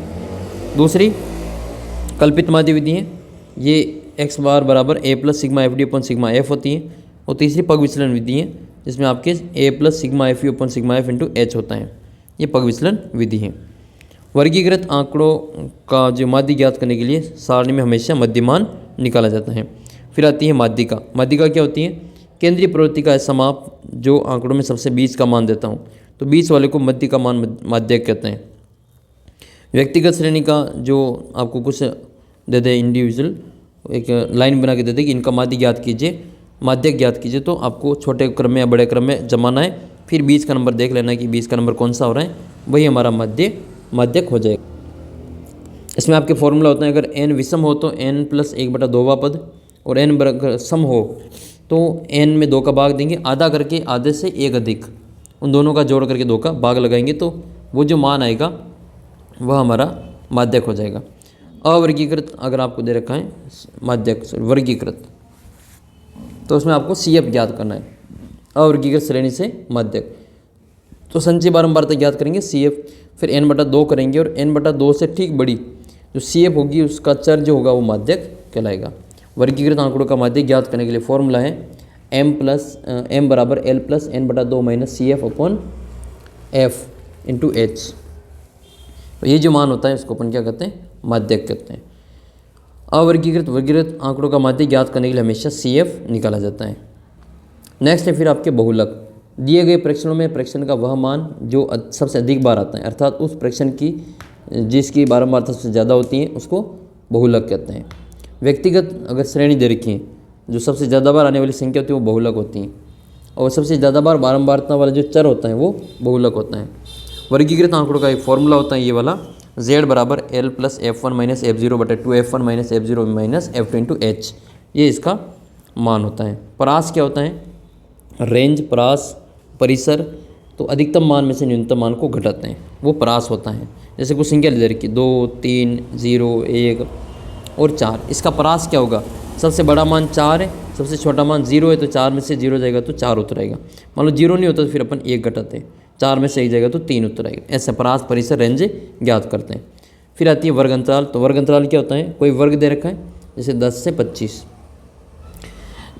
दूसरी कल्पित माध्य विधि है, ये x बार बराबर a plus sigma F D upon sigma f होती है। और तीसरी पग विचलन विधि है जिसमें आपके a plus sigma F you upon sigma f into h होता है। ये पग विचलन विधि है। वर्गीकृत आंकड़ों का जो माध्य ज्ञात करने के लिए सारणी में हमेशा मध्यमान निकाला जाता है। फिर आती है माध्यिका। माध्यिका क्या होती है केंद्रीय प्रवृत्ति का ऐसा माप जो आंकड़ों में सबसे बीच का मान देता हूँ, तो बीच वाले को मध्य का मान माध्यक कहते हैं। व्यक्तिगत श्रेणी का जो आपको कुछ दे दे इंडिविजुअल, एक लाइन बना के दे दे कि इनका माध्य ज्ञात कीजिए, माध्यक ज्ञात कीजिए, तो आपको छोटे क्रम में या बड़े क्रम में जमाना है। फिर बीच का नंबर देख लेना कि बीच का नंबर कौन सा हो रहा है, वही हमारा माध्यक हो जाएगा। इसमें आपके फॉर्मूला होता है अगर n विषम हो तो n प्लस 1/2वां पद और n बराबर सम हो तो n में 2 का भाग देंगे, आधा करके आधे से 1 अधिक, उन दोनों का जोड़ करके 2 का भाग लगाएंगे तो वो जो मान आएगा वह हमारा माध्यक हो जाएगा। अवर्गीकृत अगर आपको दे रखा है माध्यक वर्गीकृत, तो उसमें आपको CF ज्ञात करना है, अवर्गीकृत श्रेणी से माध्यक। तो संचय बारंबारता ज्ञात करेंगे CF, फिर n/2 करेंगे और n/2 से ठीक बड़ी जो CF होगी उसका चर जो होगा वो माध्यक कहलाएगा। वर्गीकृत आंकड़ों का माध्यक ज्ञात करने के लिए फॉर्मूला है m = L + n/2 - CF / F × H। तो ये जो मान होता है उसको अपन क्या कहते हैं, माध्यक कहते हैं। अवर्गीकृत वर्गीकृत आंकड़ों का माध्यक ज्ञात करने के लिए हमेशा CF निकाला जाता है। नेक्स्ट है फिर आपके बहुलक। दिए गए प्रेक्षणों में प्रेक्षण का वह मान जो सबसे अधिक बार आता है, अर्थात उस प्रेक्षण की जिसकी बारंबारता सबसे ज़्यादा होती है उसको बहुलक कहते हैं। व्यक्तिगत अगर श्रेणी दे रखी है, जो सबसे ज़्यादा बार आने वाली संख्या होती है वो बहुलक होती हैं, और सबसे ज़्यादा बार बारंबारता वाला जो चर होता है वो बहुलक होता है। वर्गीकृत आंकड़ों का एक फॉर्मूला होता है ये वाला, Z = L + F1 - F0/2 F1 - F0 - F2 × H, ये इसका मान होता है। परास क्या होता है, रेंज, परास, परिसर, तो अधिकतम मान में से न्यूनतम मान को घटाते हैं, वो परास होता है। जैसे कुछ संख्या दे रखी 2, 3, 0, 1 और 4, इसका परास क्या होगा, सबसे बड़ा मान 4 है, सबसे छोटा मान 0 है, तो 4 में से 0 जाएगा तो 4 उत्तर आएगा। मान लो 0 नहीं होता तो फिर अपन 1 घटाते हैं, 4 में से 1 जाएगा तो 3 उत्तर आएगा। ऐसे परास, परिसर, रेंज ज्ञात करते हैं। फिर आती है वर्ग अंतराल। तो वर्ग अंतराल क्या होता है, कोई वर्ग दे रखा है जैसे 10 से 25,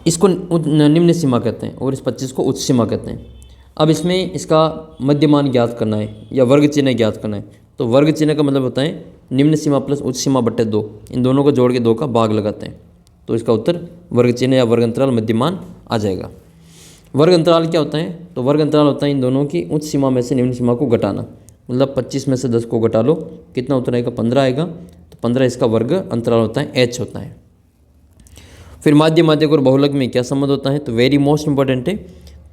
इसको निम्न सीमा कहते हैं और इस 25 को उच्च सीमा कहते हैं। अब इसमें इसका मध्यमान ज्ञात करना है या वर्ग चिन्ह ज्ञात करना है, तो वर्ग चिन्ह का मतलब होता है निम्न सीमा प्लस उच्च सीमा बटे 2, इन दोनों को जोड़ के 2 का भाग लगाते हैं, तो इसका उत्तर वर्ग चिन्ह या वर्ग अंतराल मध्यमान आ जाएगा। वर्ग अंतराल क्या होता है, तो वर्ग अंतराल होता है इन दोनों की उच्च सीमा में से निम्न सीमा को घटाना, मतलब 25 में से 10 को घटा लो, कितना उत्तर आएगा, 15 आएगा, तो 15 इसका वर्ग अंतराल होता है, H होता है। फिर माध्य, माध्यक और बहुलक में क्या संबंध होता है, तो वेरी मोस्ट इंपॉर्टेंट है,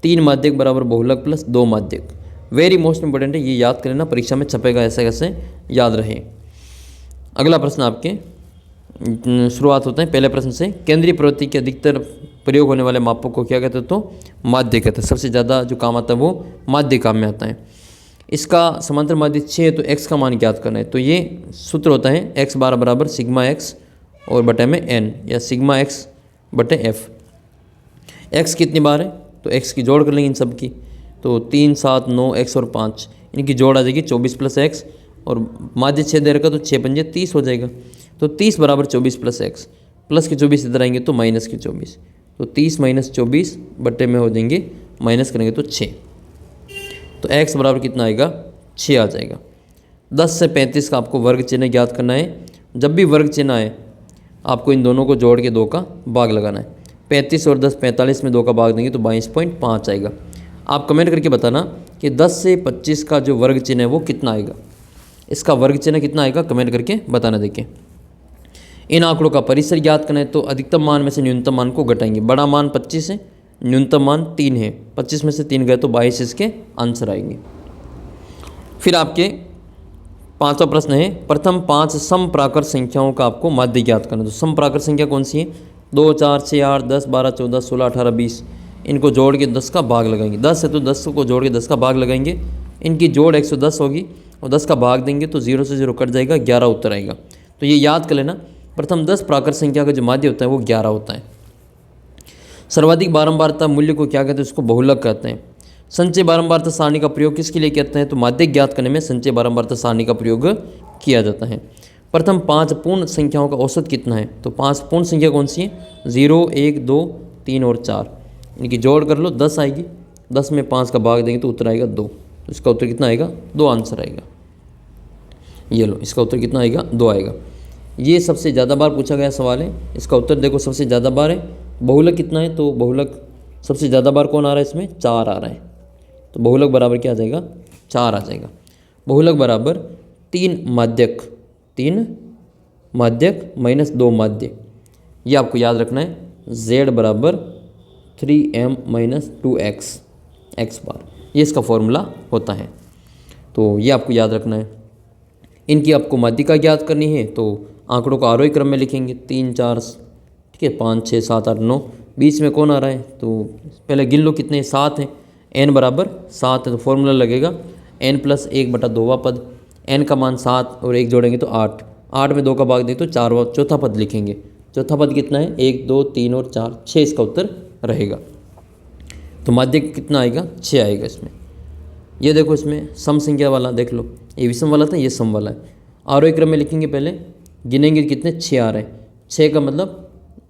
3 माध्यक बराबर बहुलक प्लस 2 माध्यक, वेरी मोस्ट इंपॉर्टेंट है, ये याद कर लेना, परीक्षा में छपेगा, ऐसे कैसे याद रहे। अगला प्रश्न आपके शुरुआत होता है पहले प्रश्न से। केंद्रीय प्रवृत्ति के अधिकतर प्रयोग होने वाले मापों को क्या कहते हैं, तो माध्य कहते हैं। सबसे ज़्यादा जो काम आता है वो माध्य काम में आता है। इसका समांतर माध्य 6 है, तो x का मान ज्ञात करना है, तो ये सूत्र होता है x बार बराबर सिग्मा x और बटे में n या सिग्मा x बटे f। x कितनी बार है, तो x की जोड़ कर लेंगे इन सब की, तो 3, 7, 9, x और 5, इनकी जोड़ आ जाएगी 24 + x, और माध्य 6 दे रखा तो 6 पंजे 30 हो जाएगा, तो 30 बराबर 24 + x, प्लस के 24 इधर आएंगे तो माइनस के 24, तो 30 - 24 बटे में हो जाएंगे, माइनस करेंगे तो 6, तो x बराबर कितना आएगा, 6 आ जाएगा। 10 से 35 का आपको वर्ग चिन्ह ज्ञात करना है। जब भी वर्ग चिन्ह आए आपको इन दोनों को जोड़ के 2 का भाग लगाना है। 35 और 10 45 में 2 का भाग देंगे तो 22.5 आएगा। आप कमेंट करके बताना कि 10 से 25 का जो वर्ग चिन्ह है वो कितना आएगा, इसका वर्ग चिन्ह कितना आएगा, कमेंट करके बताना। देखें, इन आंकड़ों का परिसर ज्ञात करना है, तो अधिकतम मान में से न्यूनतम मान को घटाएंगे। बड़ा मान 25 है, न्यूनतम मान 3 है, 25 में से 3 गए तो 22 इसके आंसर आएंगे। फिर आपके 5वां प्रश्न है, प्रथम 5 समप्राकृत संख्याओं का आपको माध्य ज्ञात करना। तो समप्राकृत संख्या कौन सी है, 2, 4, 6, 8, 10, 12, 14, 16, 18, 20, इनको जोड़ के 10 का भाग लगाएंगे। 10 है तो 10 को जोड़ के 10 का भाग लगाएंगे, इनकी जोड़ 110 होगी और 10 का भाग देंगे तो 0 से 0 कट जाएगा, 11 उत्तर आएगा। तो ये याद कर लेना, प्रथम 10 प्राकृत संख्या का जो माध्य होता है वो 11 होता है। सर्वाधिक बारंबारता मूल्य को क्या कहते हैं, उसको बहुलक कहते हैं। संचय बारंबारता सारणी का प्रयोग किसके लिए कहते हैं, तो माध्य ज्ञात करने में संचय बारंबारता सारणी का प्रयोग किया जाता है। प्रथम 5 पूर्ण संख्याओं का औसत कितना है, तो 5 पूर्ण संख्या कौन सी है, 0, 1, 2, 3 और 4, इनकी जोड़ कर लो 10 आएगी, 10 में 5 का भाग देंगे तो उत्तर आएगा 2, तो इसका उत्तर कितना आएगा, 2 आंसर आएगा। ये लो, इसका उत्तर कितना आएगा, 2 आएगा। ये सबसे ज़्यादा बार पूछा गया सवाल है, इसका उत्तर देखो सबसे ज़्यादा बार है। बहुलक कितना है, तो बहुलक सबसे ज़्यादा बार कौन आ रहा है, इसमें 4 आ रहा है, तो बहुलक बराबर क्या आ जाएगा, 4 आ जाएगा। बहुलक बराबर 3 माध्यक, 3 माध्यक माइनस 2 माध्य, ये आपको याद रखना है। z बराबर 3m माइनस 2x x बार, ये इसका फॉर्मूला होता है, तो ये आपको याद रखना है। इनकी आपको माध्यिका ज्ञात करनी है, तो आंकड़ों को आरोही क्रम में लिखेंगे, 3, 4, ठीक है, 5, 6, 7, 8, 9, बीच में कौन आ रहा है, तो पहले गिन लो कितने 7 हैं। n बराबर 7 है तो फॉर्मूला लगेगा n प्लस 1/2वां पद। n का मान 7 और 1 जोड़ेंगे तो 8, 8 में 2 का भाग दें तो 4वां चौथा पद लिखेंगे। चौथा पद कितना है, 1 2 3 और 4, 6 इसका उत्तर रहेगा। तो माध्य कितना आएगा, 6 आएगा इसमें। ये देखो इसमें सम संख्या वाला देख लो, ये विषम वाला था, ये सम वाला है। आरोही क्रम में लिखेंगे, पहले गिनेंगे कितने 6 आ रहे हैं। 6 का मतलब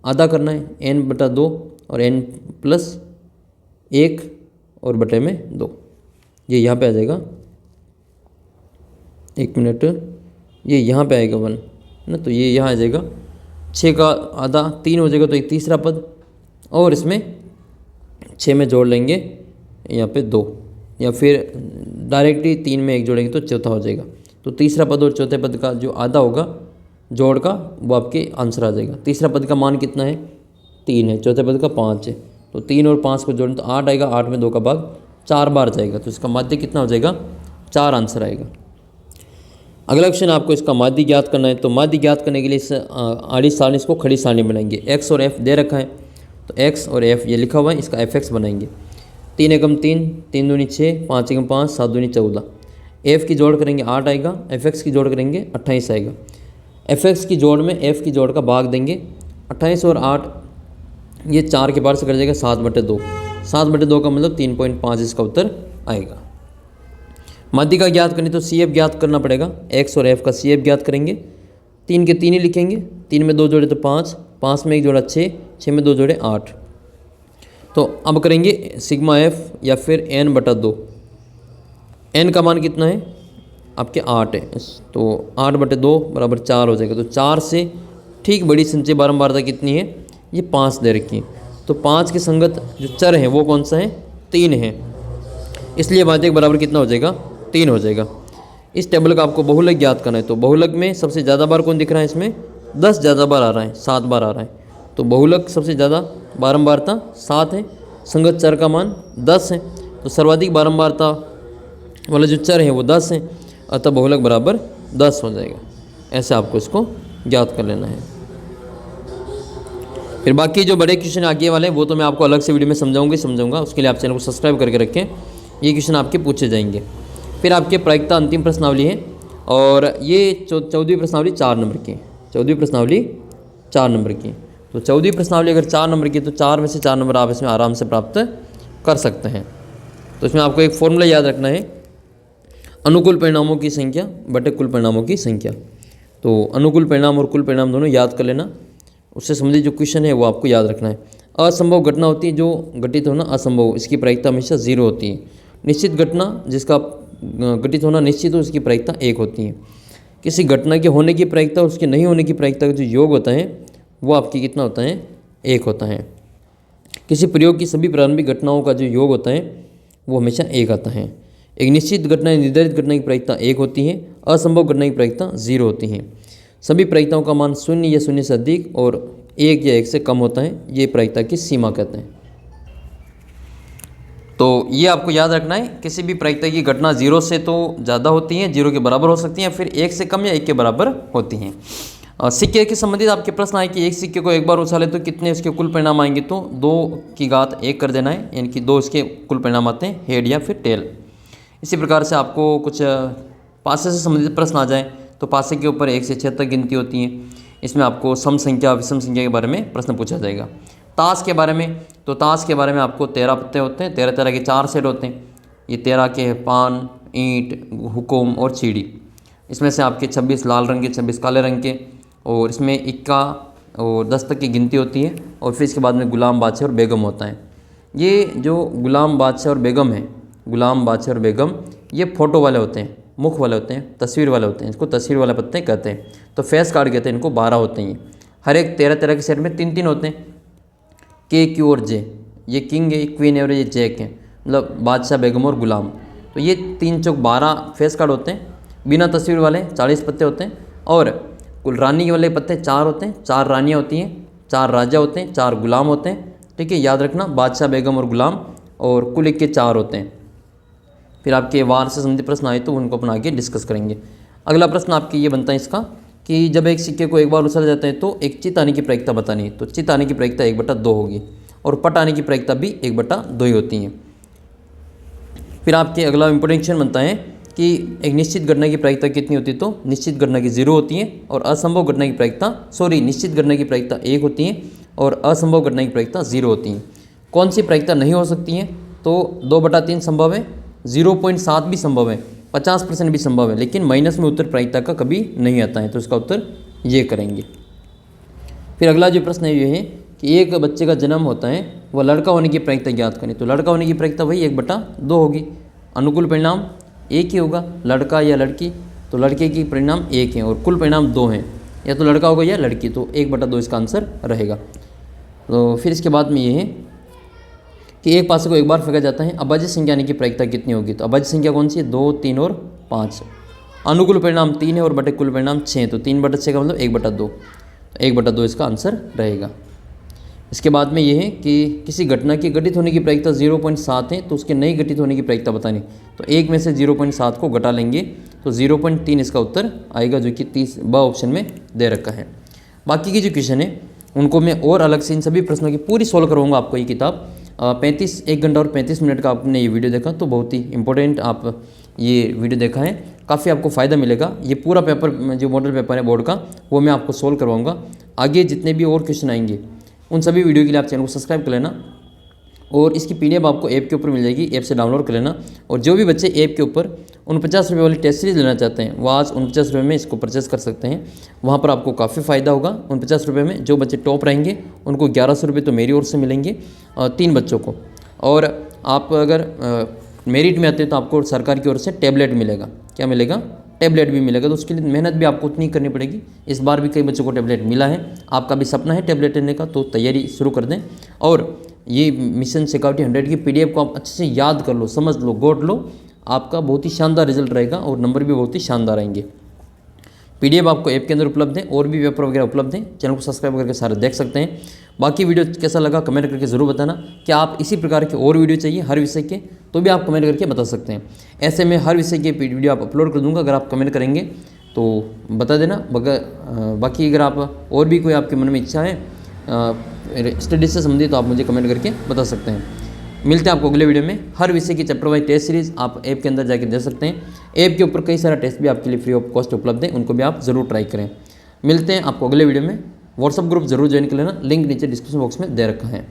आधा करना है, n/2 और n प्लस 1 और बटे में 2, ये यहाँ पे आ जाएगा। 1 मिनट, ये यहाँ पे आएगा 1 ना, तो ये यहाँ आ जाएगा। 6 का आधा 3 हो जाएगा तो एक तीसरा पद, और इसमें 6 में जोड़ लेंगे यहाँ पे 2, या फिर डायरेक्टली 3 में 1 जोड़ेंगे तो चौथा हो जाएगा। तो तीसरा पद और चौथे पद का जो आधा होगा जोड़ का, वो आपके आंसर आ जाएगा। तीसरा पद का मान कितना है, 3 है, चौथे पद का 5 है, तो 3 और 5 को जोड़ें तो 8 आएगा। 8 में 2 का भाग 4 बार जाएगा, तो इसका माध्य कितना हो जाएगा, 4 आंसर आएगा। अगला क्वेश्चन आपको इसका माध्य ज्ञात करना है। तो माध्य ज्ञात करने के लिए इस आड़ी सारणी, इसको खड़ी सारणी बनाएंगे। x और f दे रखा है, तो x और f ये लिखा हुआ है, इसका fx बनाएंगे। 3 एकम 3, 3 दूनी 6, 5 एकम 5, 7 दूनी 14। f की जोड़ करेंगे 8 आएगा, fx की जोड़ करेंगे 28 आएगा। fx की जोड़ में f की जोड़ का भाग देंगे, 28 और 8 ये 4 के बाहर से कर जाएगा 7/2। 7/2 का मतलब 3.5 इसका उत्तर आएगा। माध्य का ज्ञात करनी तो CF ज्ञात करना पड़ेगा। x और f का CF ज्ञात करेंगे। 3 के 3 ही लिखेंगे, 3 में 2 जोड़े तो 5, 5 में 1 जोड़ा 6, 6 में 2 जोड़े 8। तो अब करेंगे सिग्मा f या फिर n/2। n का मान कितना है आपके 8 है, तो 8/2 बराबर 4 हो जाएगा। तो 4 से ठीक बड़ी संचय बारंबारता कितनी है, ये 5 दे रखी है। तो 5 के संगत जो चर है वो कौन सा है, 3 है, इसलिए माध्य बराबर कितना हो जाएगा, 3 हो जाएगा। इस टेबल का आपको बहुलक ज्ञात करना है। तो बहुलक में सबसे ज़्यादा बार कौन दिख रहा है, इसमें 10 ज़्यादा बार आ रहा है, 7 बार आ रहा है। तो बहुलक सबसे ज़्यादा बारंबारता 7 है, संगत चर का मान 10 है, तो सर्वाधिक बारंबारता वाला जो चर है वो 10 है, अतः बहुलक बराबर 10 हो जाएगा। ऐसे आपको इसको ज्ञात कर लेना है। फिर बाकी जो बड़े क्वेश्चन आगे वाले हैं वो तो मैं आपको अलग से वीडियो में समझाऊंगा। उसके लिए आप चैनल को सब्सक्राइब करके रखें, ये क्वेश्चन आपके पूछे जाएंगे। फिर आपके प्रायिकता अंतिम प्रश्नावली है, और ये 14वीं प्रश्नावली 4 नंबर की है। 14वीं प्रश्नावली 4 नंबर की। तो 14वीं प्रश्नावली अगर 4 नंबर की तो 4 में से 4 नंबर आप इसमें आराम से प्राप्त कर सकते हैं। तो इसमें आपको एक फॉर्मूला याद रखना है, अनुकूल परिणामों की संख्या बटे कुल परिणामों की संख्या। तो अनुकूल परिणाम और कुल परिणाम दोनों याद कर लेना, उससे संबंधित जो क्वेश्चन है वो आपको याद रखना है। असंभव घटना होती है जो घटित होना असंभव, इसकी प्रायिकता हमेशा 0 होती है। निश्चित घटना जिसका घटित होना निश्चित हो, उसकी प्रायिकता 1 होती है। किसी घटना के होने की प्रायिकता और उसके नहीं होने की प्रायिकता का जो योग होता है वो आपकी कितना होता है, 1 होता है। किसी प्रयोग की सभी प्रारंभिक घटनाओं का जो योग होता है वो हमेशा 1 आता है। एक निश्चित घटना निर्धारित घटना की प्रायिकता 1 होती है, असंभव घटना की प्रायिकता 0 होती है। सभी प्रायिकताओं का मान 0 या 0 से अधिक और 1 या 1 से कम होता है, ये प्रायिकता की सीमा कहते हैं। तो ये आपको याद रखना है, किसी भी प्रायिकता की घटना 0 से तो ज़्यादा होती है, 0 के बराबर हो सकती हैं, फिर 1 से कम या 1 के बराबर होती हैं। सिक्के के संबंधित आपके प्रश्न आए कि एक सिक्के को एक बार उछाले तो कितने उसके कुल परिणाम आएंगे, तो 2 की घात 1 कर देना है, यानी कि 2 इसके कुल परिणाम आते हैं, हेड या फिर टेल। इसी प्रकार से आपको कुछ पासे से संबंधित प्रश्न आ जाए तो पासे के ऊपर 1 से 6 तक गिनती होती है। इसमें आपको सम संख्या विषम संख्या के बारे में प्रश्न पूछा जाएगा। ताश के बारे में, तो ताश के बारे में आपको 13 पत्ते होते हैं, 13 के 4 सेट होते हैं। ये 13 के पान, ईंट, हुकुम और चीड़ी। इसमें से आपके 26 लाल रंग के, 26 काले रंग के, और इसमें इक्का और 10 तक की गिनती होती है। और फिर इसके बाद में गुलाम, बादशाह और बेगम होता है। ये जो गुलाम, बादशाह और बेगम है, गुलाम, बादशाह और बेगम, ये फ़ोटो वाले होते हैं, मुख वाले होते हैं, तस्वीर वाले होते हैं, इसको तस्वीर वाले पत्ते कहते हैं। तो फेस कार्ड कहते हैं इनको, 12 होते हैं। हर एक 13 के सेट में 3 होते हैं, के, क्यू और जे। ये किंग है, क्वीन है और ये जैक है, मतलब बादशाह, बेगम और गुलाम। तो ये 3 चौक 12 फेस कार्ड होते हैं। बिना तस्वीर वाले 40 पत्ते होते हैं, और कुल रानी वाले पत्ते 4 होते हैं। 4 रानियाँ होती हैं, 4 राजा होते हैं, 4 गुलाम होते हैं। ठीक है, याद रखना, बादशाह, बेगम और गुलाम, और कुल के 4 होते हैं। फिर आपके वार से संबंधित प्रश्न आए तो उनको अपन आगे डिस्कस करेंगे। अगला प्रश्न आपके ये बनता है इसका कि जब एक सिक्के को एक बार उछाला जाता है तो एक चित आने की प्रायिकता बतानी है। तो चित आने की प्रायिकता 1/2 होगी। और पट आने की प्रायिकता भी 1/2 ही होती है। फिर आपके अगला इंपॉर्टेंट क्वेश्चन बनता है कि एक निश्चित घटना की प्रायिकता कितनी होती है, तो निश्चित घटना की 0 होती है और असंभव घटना की प्रायिकता निश्चित घटना की प्रायिकता 1 होती है और असंभव घटना की प्रायिकता 0 होती है। कौन सी प्रायिकता नहीं हो सकती है, तो 2/3 संभव है, 0.7 भी संभव है, 50% भी संभव है, लेकिन माइनस में उत्तर प्रायिकता का कभी नहीं आता है, तो इसका उत्तर ये करेंगे। फिर अगला जो प्रश्न है ये है कि एक बच्चे का जन्म होता है, वह लड़का होने की प्रायिकता ज्ञात करें। तो लड़का होने की प्रायिकता वही 1/2 होगी। अनुकूल परिणाम 1 ही होगा, लड़का या लड़की, तो लड़के की परिणाम 1 है और कुल परिणाम 2 हैं, या तो लड़का होगा या लड़की, तो 1/2 इसका आंसर रहेगा। तो फिर इसके बाद में ये है कि एक पासे को एक बार फेंका जाता है, अभाज्य संख्या आने की प्रायिकता कितनी होगी। तो अभाज्य संख्या कौन सी है, 2, 3 और 5। अनुकूल परिणाम 3 है और बटे कुल परिणाम 6, तो 3/6 का मतलब 1/2, 1/2 इसका आंसर रहेगा। इसके बाद में ये है कि किसी घटना की घटित होने की प्रायिकता 0.7 है, तो उसके नहीं घटित होने की प्रायिकता बतानी। तो 1 में से 0.7 को घटा लेंगे तो 0.3 इसका उत्तर आएगा, जो कि 30 ब ऑप्शन में दे रखा है। बाकी की जो क्वेश्चन है उनको मैं और अलग से इन सभी प्रश्नों की पूरी सोल्व करवाऊंगा आपको। ये किताब 1 घंटा और 35 मिनट का आपने ये वीडियो देखा, तो बहुत ही इंपॉर्टेंट आप ये वीडियो देखा है, काफ़ी आपको फ़ायदा मिलेगा। ये पूरा पेपर जो मॉडल पेपर है बोर्ड का, वो मैं आपको सोल्व करवाऊंगा। आगे जितने भी और क्वेश्चन आएंगे उन सभी वीडियो के लिए आप चैनल को सब्सक्राइब कर लेना और इसकी PDF आपको ऐप के ऊपर मिल जाएगी, ऐप से डाउनलोड कर लेना। और जो भी बच्चे ऐप के ऊपर 49 रुपये वाली टेस्ट सीरीज लेना चाहते हैं, वो आज 49 रुपये में इसको परचेस कर सकते हैं। वहाँ पर आपको काफ़ी फ़ायदा होगा। 49 रुपये में जो बच्चे टॉप रहेंगे उनको 1100 रुपये तो मेरी ओर से मिलेंगे 3 बच्चों को, और आप अगर मेरिट में आते हैं तो आपको सरकार की ओर से टैबलेट मिलेगा। क्या मिलेगा, टैबलेट भी मिलेगा। तो उसके लिए मेहनत भी आपको उतनी करनी पड़ेगी। इस बार भी कई बच्चों को टैबलेट मिला है, आपका भी सपना है टैबलेट लेने का, तो तैयारी शुरू कर दें। और ये मिशन सिक्योरिटी 100 की PDF को आप अच्छे से याद कर लो, समझ लो, गोट लो, आपका बहुत ही शानदार रिजल्ट रहेगा और नंबर भी बहुत ही शानदार आएंगे। PDF आपको ऐप के अंदर उपलब्ध है, और भी पेपर वगैरह उपलब्ध हैं। चैनल को सब्सक्राइब करके सारे देख सकते हैं। बाकी वीडियो कैसा लगा कमेंट करके ज़रूर बताना। क्या आप इसी प्रकार के और वीडियो चाहिए हर विषय के, तो भी आप कमेंट करके बता सकते हैं। ऐसे में हर विषय के वीडियो आप अपलोड कर दूंगा, अगर आप कमेंट करेंगे तो बता देना। बाकी अगर आप और भी कोई आपके मन में इच्छा है स्टडी से संबंधित, तो आप मुझे कमेंट करके बता सकते हैं। मिलते हैं आपको अगले वीडियो में। हर विषय की चैप्टर वाइज टेस्ट सीरीज आप ऐप के अंदर जाके दे सकते हैं। ऐप के ऊपर कई सारा टेस्ट भी आपके लिए फ्री ऑफ कॉस्ट उपलब्ध है, उनको भी आप ज़रूर ट्राई करें। मिलते हैं आपको अगले वीडियो में। व्हाट्सअप ग्रुप जरूर ज्वाइन कर लेना, लिंक नीचे डिस्क्रिप्शन बॉक्स में दे रखा है।